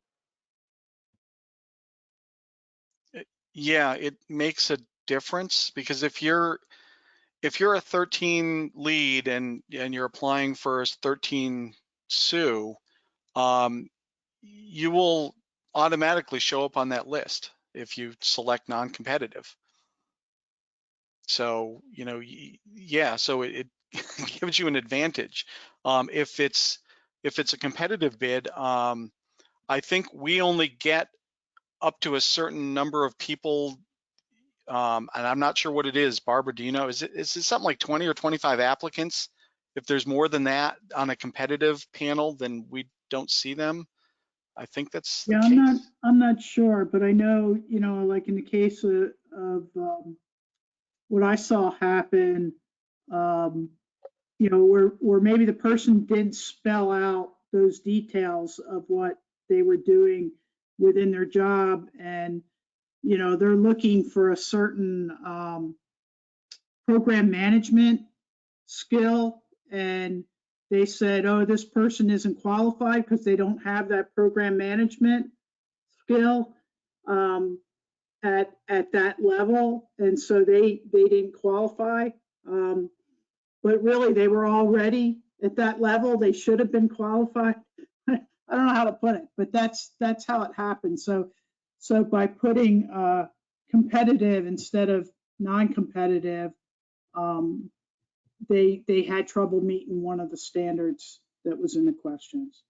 Speaker 7: Yeah, it makes a difference, because if you're a 13 lead and you're applying for a 13 SOO, you will automatically show up on that list if you select non-competitive. So, you know, yeah, so it gives you an advantage. If it's a competitive bid, I think we only get up to a certain number of people, and I'm not sure what it is. Barbara, do you know? Is it something like 20 or 25 applicants? If there's more than that on a competitive panel, then we don't see them. I think that's the case.
Speaker 8: I'm not sure, but I know, you know, like in the case of what I saw happen, you know, where maybe the person didn't spell out those details of what they were doing within their job, and you know, they're looking for a certain program management skill, and they said, oh, this person isn't qualified because they don't have that program management skill at that level, and so they didn't qualify. But really, they were already at that level. They should have been qualified. I don't know how to put it, but that's how it happened. So by putting competitive instead of non-competitive, they had trouble meeting one of the standards that was in the questions,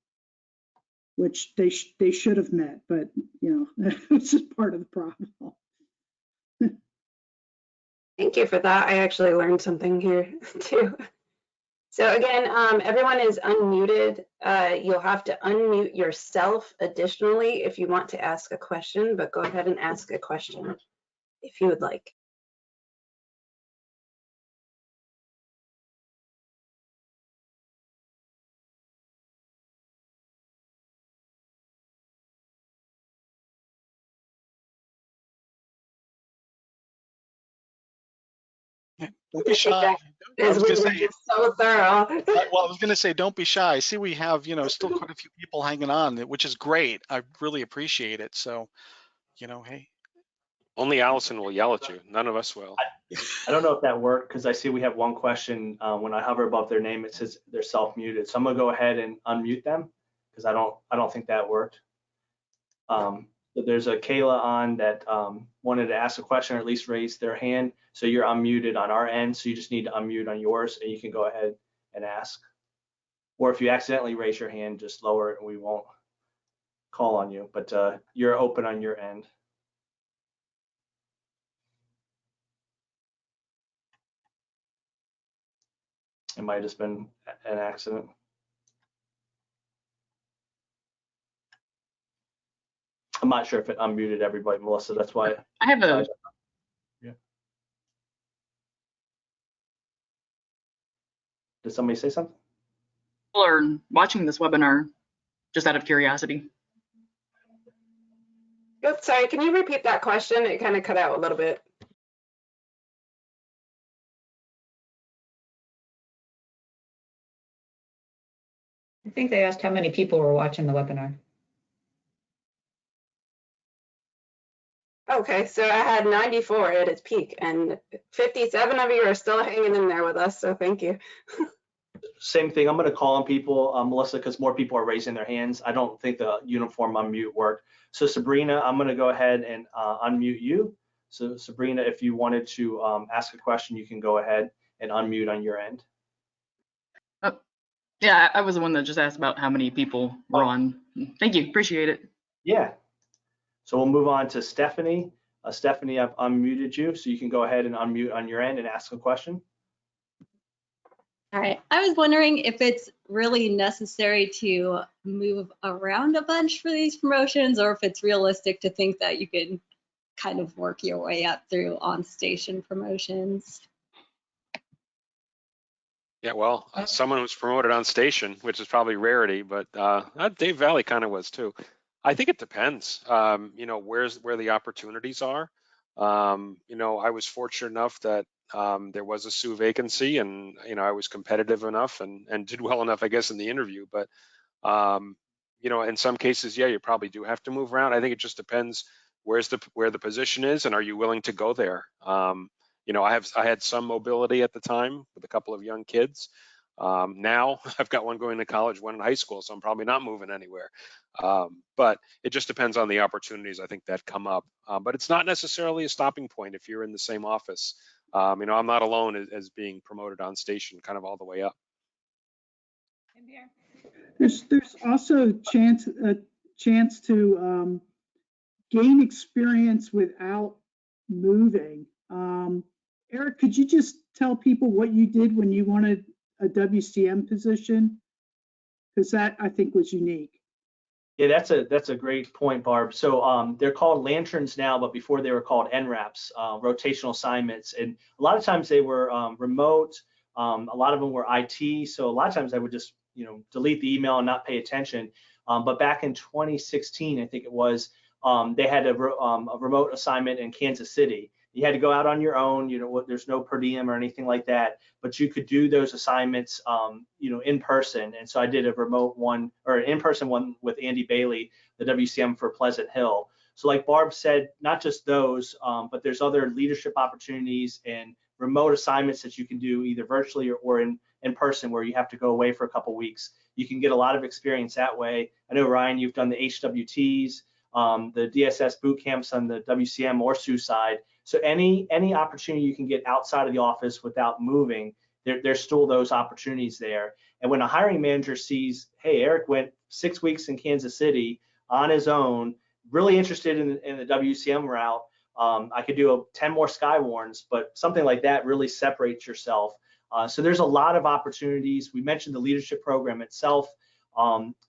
Speaker 8: which they should have met, but you know, it's just part of the problem.
Speaker 2: Thank you for that. I actually learned something here too. So again, everyone is unmuted. You'll have to unmute yourself additionally if you want to ask a question, but go ahead and ask a question if you would like.
Speaker 7: Don't be shy. I was going to say,
Speaker 2: so thorough.
Speaker 7: well, I was going to say, don't be shy. I see we have, you know, still quite a few people hanging on, which is great. I really appreciate it. So, you know, hey.
Speaker 5: Only Allison will yell at you. None of us will.
Speaker 1: I don't know if that worked, because I see we have one question. When I hover above their name, it says they're self-muted. So I'm gonna go ahead and unmute them, because I don't think that worked. So there's a Kayla on that wanted to ask a question, or at least raise their hand. So you're unmuted on our end. So you just need to unmute on yours, and you can go ahead and ask. Or if you accidentally raise your hand, just lower it and we won't call on you. But you're open on your end. It might have just been an accident. I'm not sure if it unmuted everybody, Melissa. That's why.
Speaker 9: I have a.
Speaker 1: Yeah. Did somebody say something?
Speaker 9: People are watching this webinar just out of curiosity.
Speaker 2: Oh, sorry, can you repeat that question? It kind of cut out a little bit.
Speaker 4: I think they asked how many people were watching the webinar.
Speaker 2: Okay, so I had 94 at its peak, and 57 of you are still hanging in there with us, so thank you.
Speaker 1: Same thing. I'm going to call on people, Melissa, because more people are raising their hands. I don't think the uniform unmute worked. So Sabrina, I'm going to go ahead and unmute you. So Sabrina, if you wanted to ask a question, you can go ahead and unmute on your end.
Speaker 9: Oh, yeah, I was the one that just asked about how many people were on. Thank you, appreciate it.
Speaker 1: Yeah. So we'll move on to Stephanie. Stephanie, I've unmuted you, so you can go ahead and unmute on your end and ask a question.
Speaker 10: All right. I was wondering if it's really necessary to move around a bunch for these promotions, or if it's realistic to think that you can kind of work your way up through on-station promotions.
Speaker 5: Yeah, well, someone who's promoted on station, which is probably rarity, but Dave Valley kind of was too. I think it depends, you know, where the opportunities are. You know, I was fortunate enough that there was a SOO vacancy, and, you know, I was competitive enough and did well enough, I guess, in the interview. But, you know, in some cases, yeah, you probably do have to move around. I think it just depends where the position is, and are you willing to go there? You know, I had some mobility at the time with a couple of young kids. Now I've got one going to college, one in high school, so I'm probably not moving anywhere. But it just depends on the opportunities, I think, that come up. But it's not necessarily a stopping point if you're in the same office. You know, I'm not alone as being promoted on station, kind of all the way up.
Speaker 8: There's also a chance to gain experience without moving. Eric, could you just tell people what you did when you wanted a WCM position? Because that, I think, was unique.
Speaker 1: Yeah, that's a great point, Barb. So they're called lanterns now, but before they were called NRAPs, rotational assignments. And a lot of times they were remote. A lot of them were IT. So a lot of times I would just, you know, delete the email and not pay attention. But back in 2016, I think it was, they had a remote assignment in Kansas City. You had to go out on your own, you know, there's no per diem or anything like that, but you could do those assignments, you know, in person. And so I did a remote one, or an in-person one with Andy Bailey, the WCM for Pleasant Hill. So like Barb said, not just those, but there's other leadership opportunities and remote assignments that you can do either virtually or in person, where you have to go away for a couple weeks. You can get a lot of experience that way. I know, Ryan, you've done the HWTs, the DSS boot camps on the WCM or SOO side. So any opportunity you can get outside of the office without moving, there's still those opportunities there. And when a hiring manager sees, hey, Eric went 6 weeks in Kansas City on his own, really interested in the WCM route, I could do 10 more Skywarns, but something like that really separates yourself. So there's a lot of opportunities. We mentioned the leadership program itself.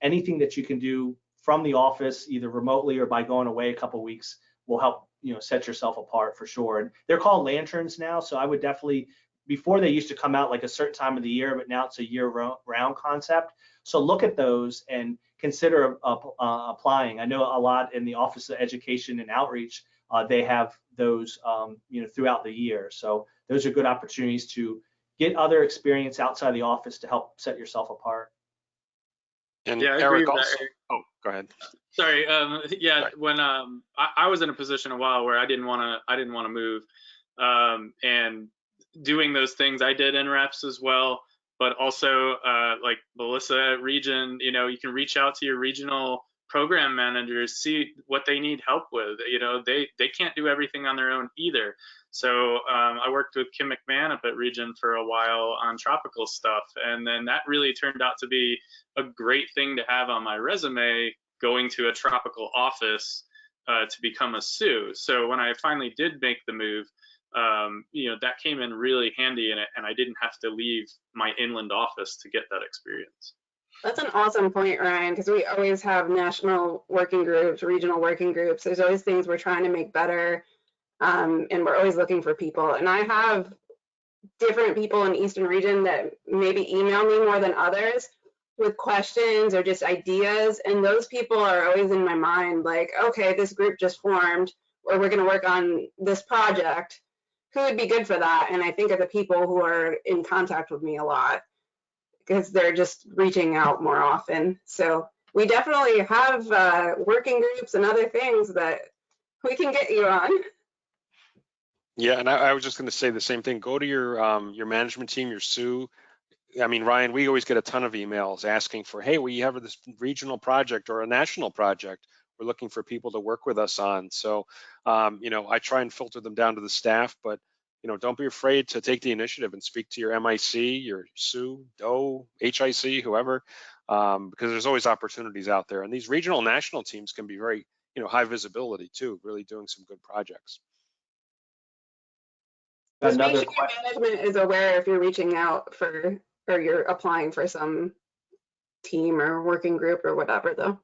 Speaker 1: Anything that you can do from the office, either remotely or by going away a couple weeks, will help, you know, set yourself apart for sure. And they're called lanterns now, so I would definitely, before they used to come out like a certain time of the year, but now it's a year-round concept. So look at those and consider applying. I know a lot in the Office of Education and Outreach, they have those, you know, throughout the year. So those are good opportunities to get other experience outside the office to help set yourself apart.
Speaker 5: And
Speaker 3: yeah, I
Speaker 5: Eric
Speaker 3: agree with
Speaker 5: also,
Speaker 3: that.
Speaker 5: oh, go ahead.
Speaker 3: Sorry. Yeah,
Speaker 5: Sorry.
Speaker 3: when I was in a position a while where I didn't want to move, and doing those things, I did NRAPs as well. But also, like Melissa at Region, you know, you can reach out to your regional program managers, see what they need help with. You know, they can't do everything on their own either. So I worked with Kim McMahon up at Region for a while on tropical stuff, and then that really turned out to be a great thing to have on my resume, going to a tropical office to become a SOO. So when I finally did make the move, you know, that came in really handy, and I didn't have to leave my inland office to get that experience.
Speaker 2: That's an awesome point, Ryan, because we always have national working groups, regional working groups. There's always things we're trying to make better, and we're always looking for people. And I have different people in the Eastern region that maybe email me more than others with questions or just ideas. And those people are always in my mind, like, okay, this group just formed, or we're going to work on this project. Who would be good for that? And I think of the people who are in contact with me a lot, because they're just reaching out more often. So we definitely have working groups and other things that we can get you on.
Speaker 5: Yeah, and I was just going to say the same thing. Go to your management team, your SOO. I mean, Ryan, we always get a ton of emails asking for, hey, we have this regional project or a national project. We're looking for people to work with us on. So, you know, I try and filter them down to the staff, but don't be afraid to take the initiative and speak to your MIC, your SOO, DOH, HIC, whoever, because there's always opportunities out there. And these regional and national teams can be very, high visibility too, really doing some good projects.
Speaker 2: Just make sure your management is aware if you're reaching out for, or you're applying for some team or working group or whatever though.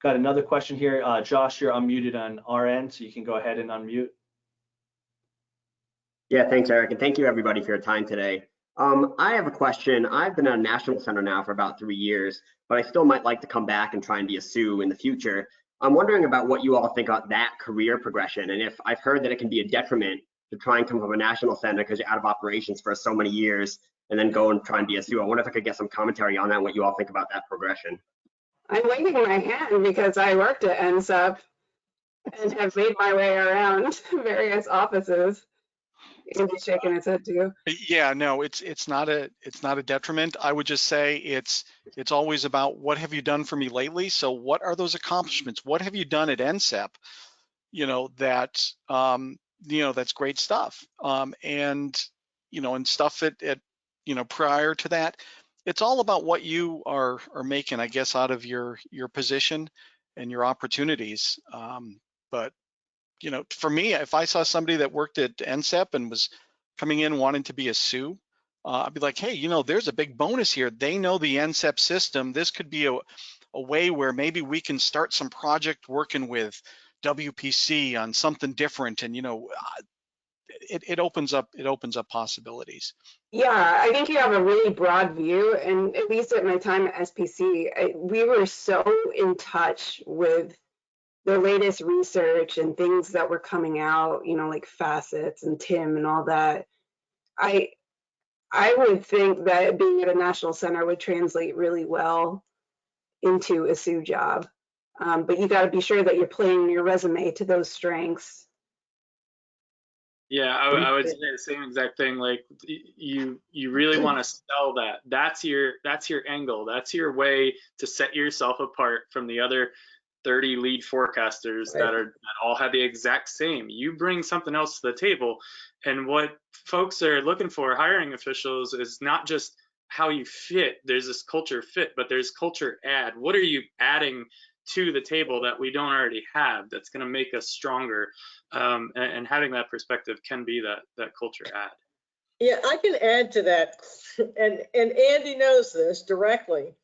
Speaker 1: Got another question here. Josh, you're unmuted on our end, so you can go ahead and unmute.
Speaker 11: Yeah, thanks, Eric, and thank you everybody for your time today. I have a question. I've been at a national center now for about 3 years, but I still might like to come back and try and be a SOO in the future. I'm wondering about what you all think about that career progression, and if I've heard that it can be a detriment to try and come from a national center because you're out of operations for so many years and then go and try and be a SOO. I wonder if I could get some commentary on that, what you all think about that progression.
Speaker 2: I'm waving my hand because I worked at NSEP and have made my way around various offices. Andy's shaking his head too.
Speaker 7: Yeah, no, it's not a detriment. I would just say it's always about what have you done for me lately. So what are those accomplishments? What have you done at NSEP? That's great stuff. And stuff at prior to that, it's all about what you are making, I guess, out of your position and your opportunities. But for me, if I saw somebody that worked at NSEP and was coming in wanting to be a SOO, I'd be like, hey, there's a big bonus here. They know the NSEP system. This could be a way where maybe we can start some project working with WPC on something different, and it opens up possibilities.
Speaker 2: Yeah, I think you have a really broad view, and at least at my time at SPC, we were so in touch with the latest research and things that were coming out, like facets and TIM and all that. I would think that being at a national center would translate really well into a SOO job. But you got to be sure that you're playing your resume to those strengths.
Speaker 3: Yeah, I would say the same exact thing. Like you really want to sell that. That's your angle. That's your way to set yourself apart from the other 30 lead forecasters that all have the exact same. You bring something else to the table, and what folks are looking for, hiring officials, is not just how you fit. There's this culture fit, but there's culture add. What are you adding to the table that we don't already have that's going to make us stronger? And having that perspective can be that culture add.
Speaker 6: Yeah, I can add to that, and Andy knows this directly.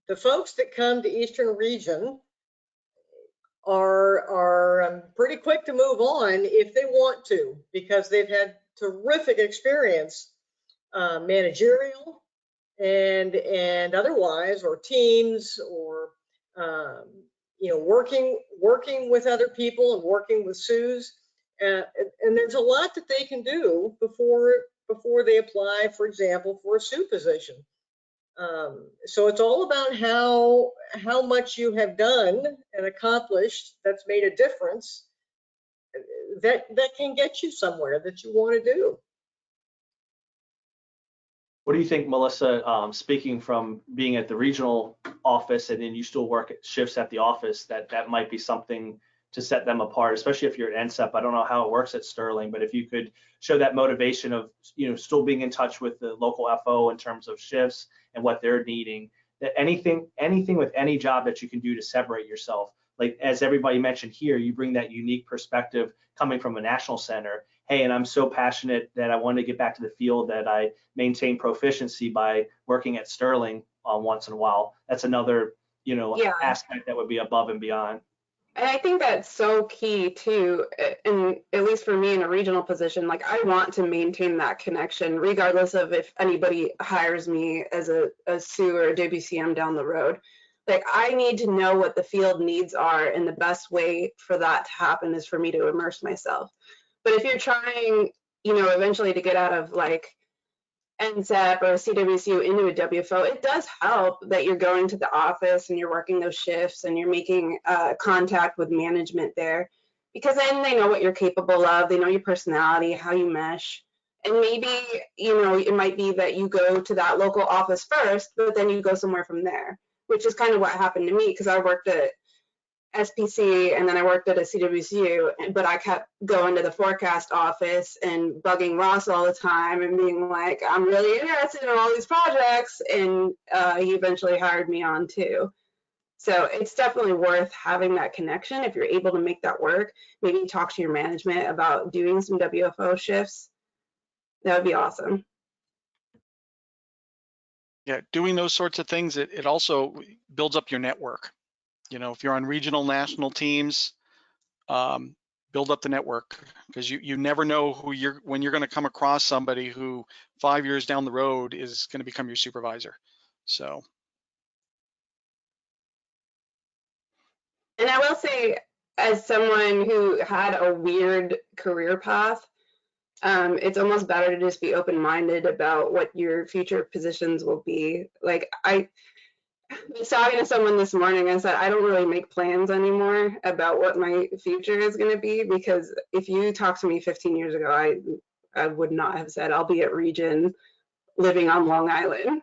Speaker 6: The folks that come to Eastern Region are pretty quick to move on if they want to, because they've had terrific experience, managerial and otherwise, or teams, or working with other people and working with SOOs, and there's a lot that they can do before they apply, for example, for a SOO position. So it's all about how much you have done and accomplished that's made a difference that can get you somewhere that you want to do.
Speaker 1: What do you think, Melissa, speaking from being at the regional office and then you still work at shifts at the office, that might be something to set them apart, especially if you're at NSEP? I don't know how it works at Sterling, but if you could show that motivation of still being in touch with the local FO in terms of shifts and what they're needing, that anything with any job that you can do to separate yourself. Like as everybody mentioned here, you bring that unique perspective coming from a national center. Hey, and I'm so passionate that I want to get back to the field that I maintain proficiency by working at Sterling once in a while. That's another aspect that would be above and beyond.
Speaker 2: And I think that's so key too, and at least for me in a regional position, like I want to maintain that connection regardless of if anybody hires me as a SOO or a WCM down the road. Like I need to know what the field needs are, and the best way for that to happen is for me to immerse myself. But if you're trying, eventually to get out of like NSEP or CWCU into a WFO, it does help that you're going to the office and you're working those shifts and you're making contact with management there, because then they know what you're capable of, they know your personality, how you mesh, and maybe it might be that you go to that local office first, but then you go somewhere from there, which is kind of what happened to me, because I worked at SPC, and then I worked at a CWCU, but I kept going to the forecast office and bugging Ross all the time and being like, I'm really interested in all these projects, and he eventually hired me on too. So it's definitely worth having that connection if you're able to make that work. Maybe talk to your management about doing some WFO shifts. That would be awesome.
Speaker 7: Yeah, doing those sorts of things, it also builds up your network. You know, if you're on regional, national teams, build up the network, because you never know when you're going to come across somebody who 5 years down the road is going to become your supervisor. So.
Speaker 2: And I will say, as someone who had a weird career path, it's almost better to just be open-minded about what your future positions will be. Like, I was talking to someone this morning and said, I don't really make plans anymore about what my future is going to be, because if you talked to me 15 years ago, I would not have said I'll be at Region living on Long Island.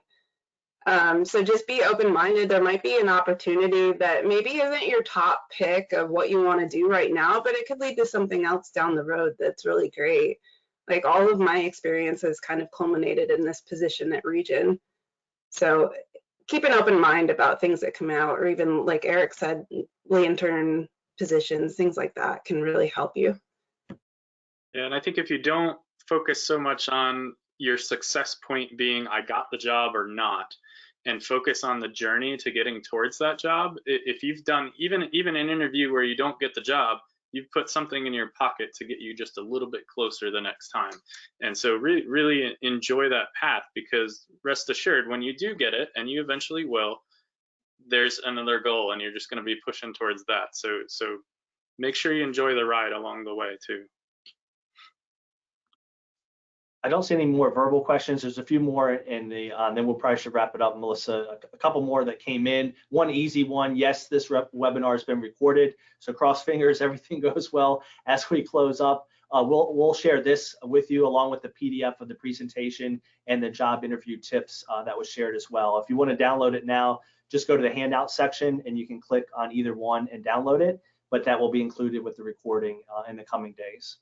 Speaker 2: So just be open-minded. There might be an opportunity that maybe isn't your top pick of what you want to do right now, but it could lead to something else down the road that's really great. Like, all of my experiences kind of culminated in this position at Region. So keep an open mind about things that come out, or even, like Eric said, lantern positions, things like that can really help you.
Speaker 3: Yeah, and I think if you don't focus so much on your success point being I got the job or not, and focus on the journey to getting towards that job, if you've done even an interview where you don't get the job, you've put something in your pocket to get you just a little bit closer the next time. And so really enjoy that path, because rest assured, when you do get it, and you eventually will, there's another goal and you're just going to be pushing towards that. So make sure you enjoy the ride along the way too.
Speaker 1: I don't see any more verbal questions. There's a few more in the, then we'll probably should wrap it up, Melissa. A couple more that came in. One easy one. Yes, this webinar has been recorded, so cross fingers, everything goes well as we close up. We'll share this with you along with the PDF of the presentation and the job interview tips that was shared as well. If you want to download it now, just go to the handout section and you can click on either one and download it, but that will be included with the recording in the coming days.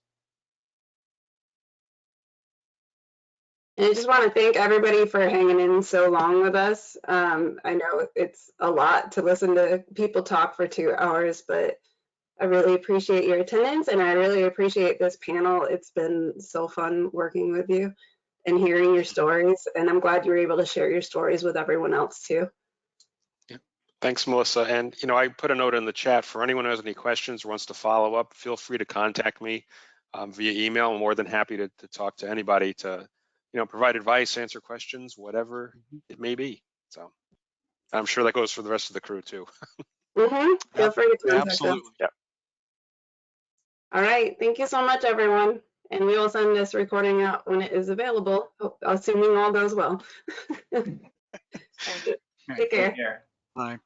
Speaker 2: And I just want to thank everybody for hanging in so long with us. I know it's a lot to listen to people talk for 2 hours, but I really appreciate your attendance, and I really appreciate this panel. It's been so fun working with you and hearing your stories, and I'm glad you were able to share your stories with everyone else too.
Speaker 5: Yeah. Thanks, Melissa. And I put a note in the chat for anyone who has any questions or wants to follow up. Feel free to contact me via email. I'm more than happy to talk to anybody to provide advice, answer questions, whatever it may be. So I'm sure that goes for the rest of the crew too.
Speaker 2: Feel free to contact
Speaker 7: Absolutely.
Speaker 2: us.
Speaker 5: Yeah.
Speaker 2: All right. Thank you so much, everyone. And we will send this recording out when it is available, assuming all goes well. Take care.
Speaker 7: Bye.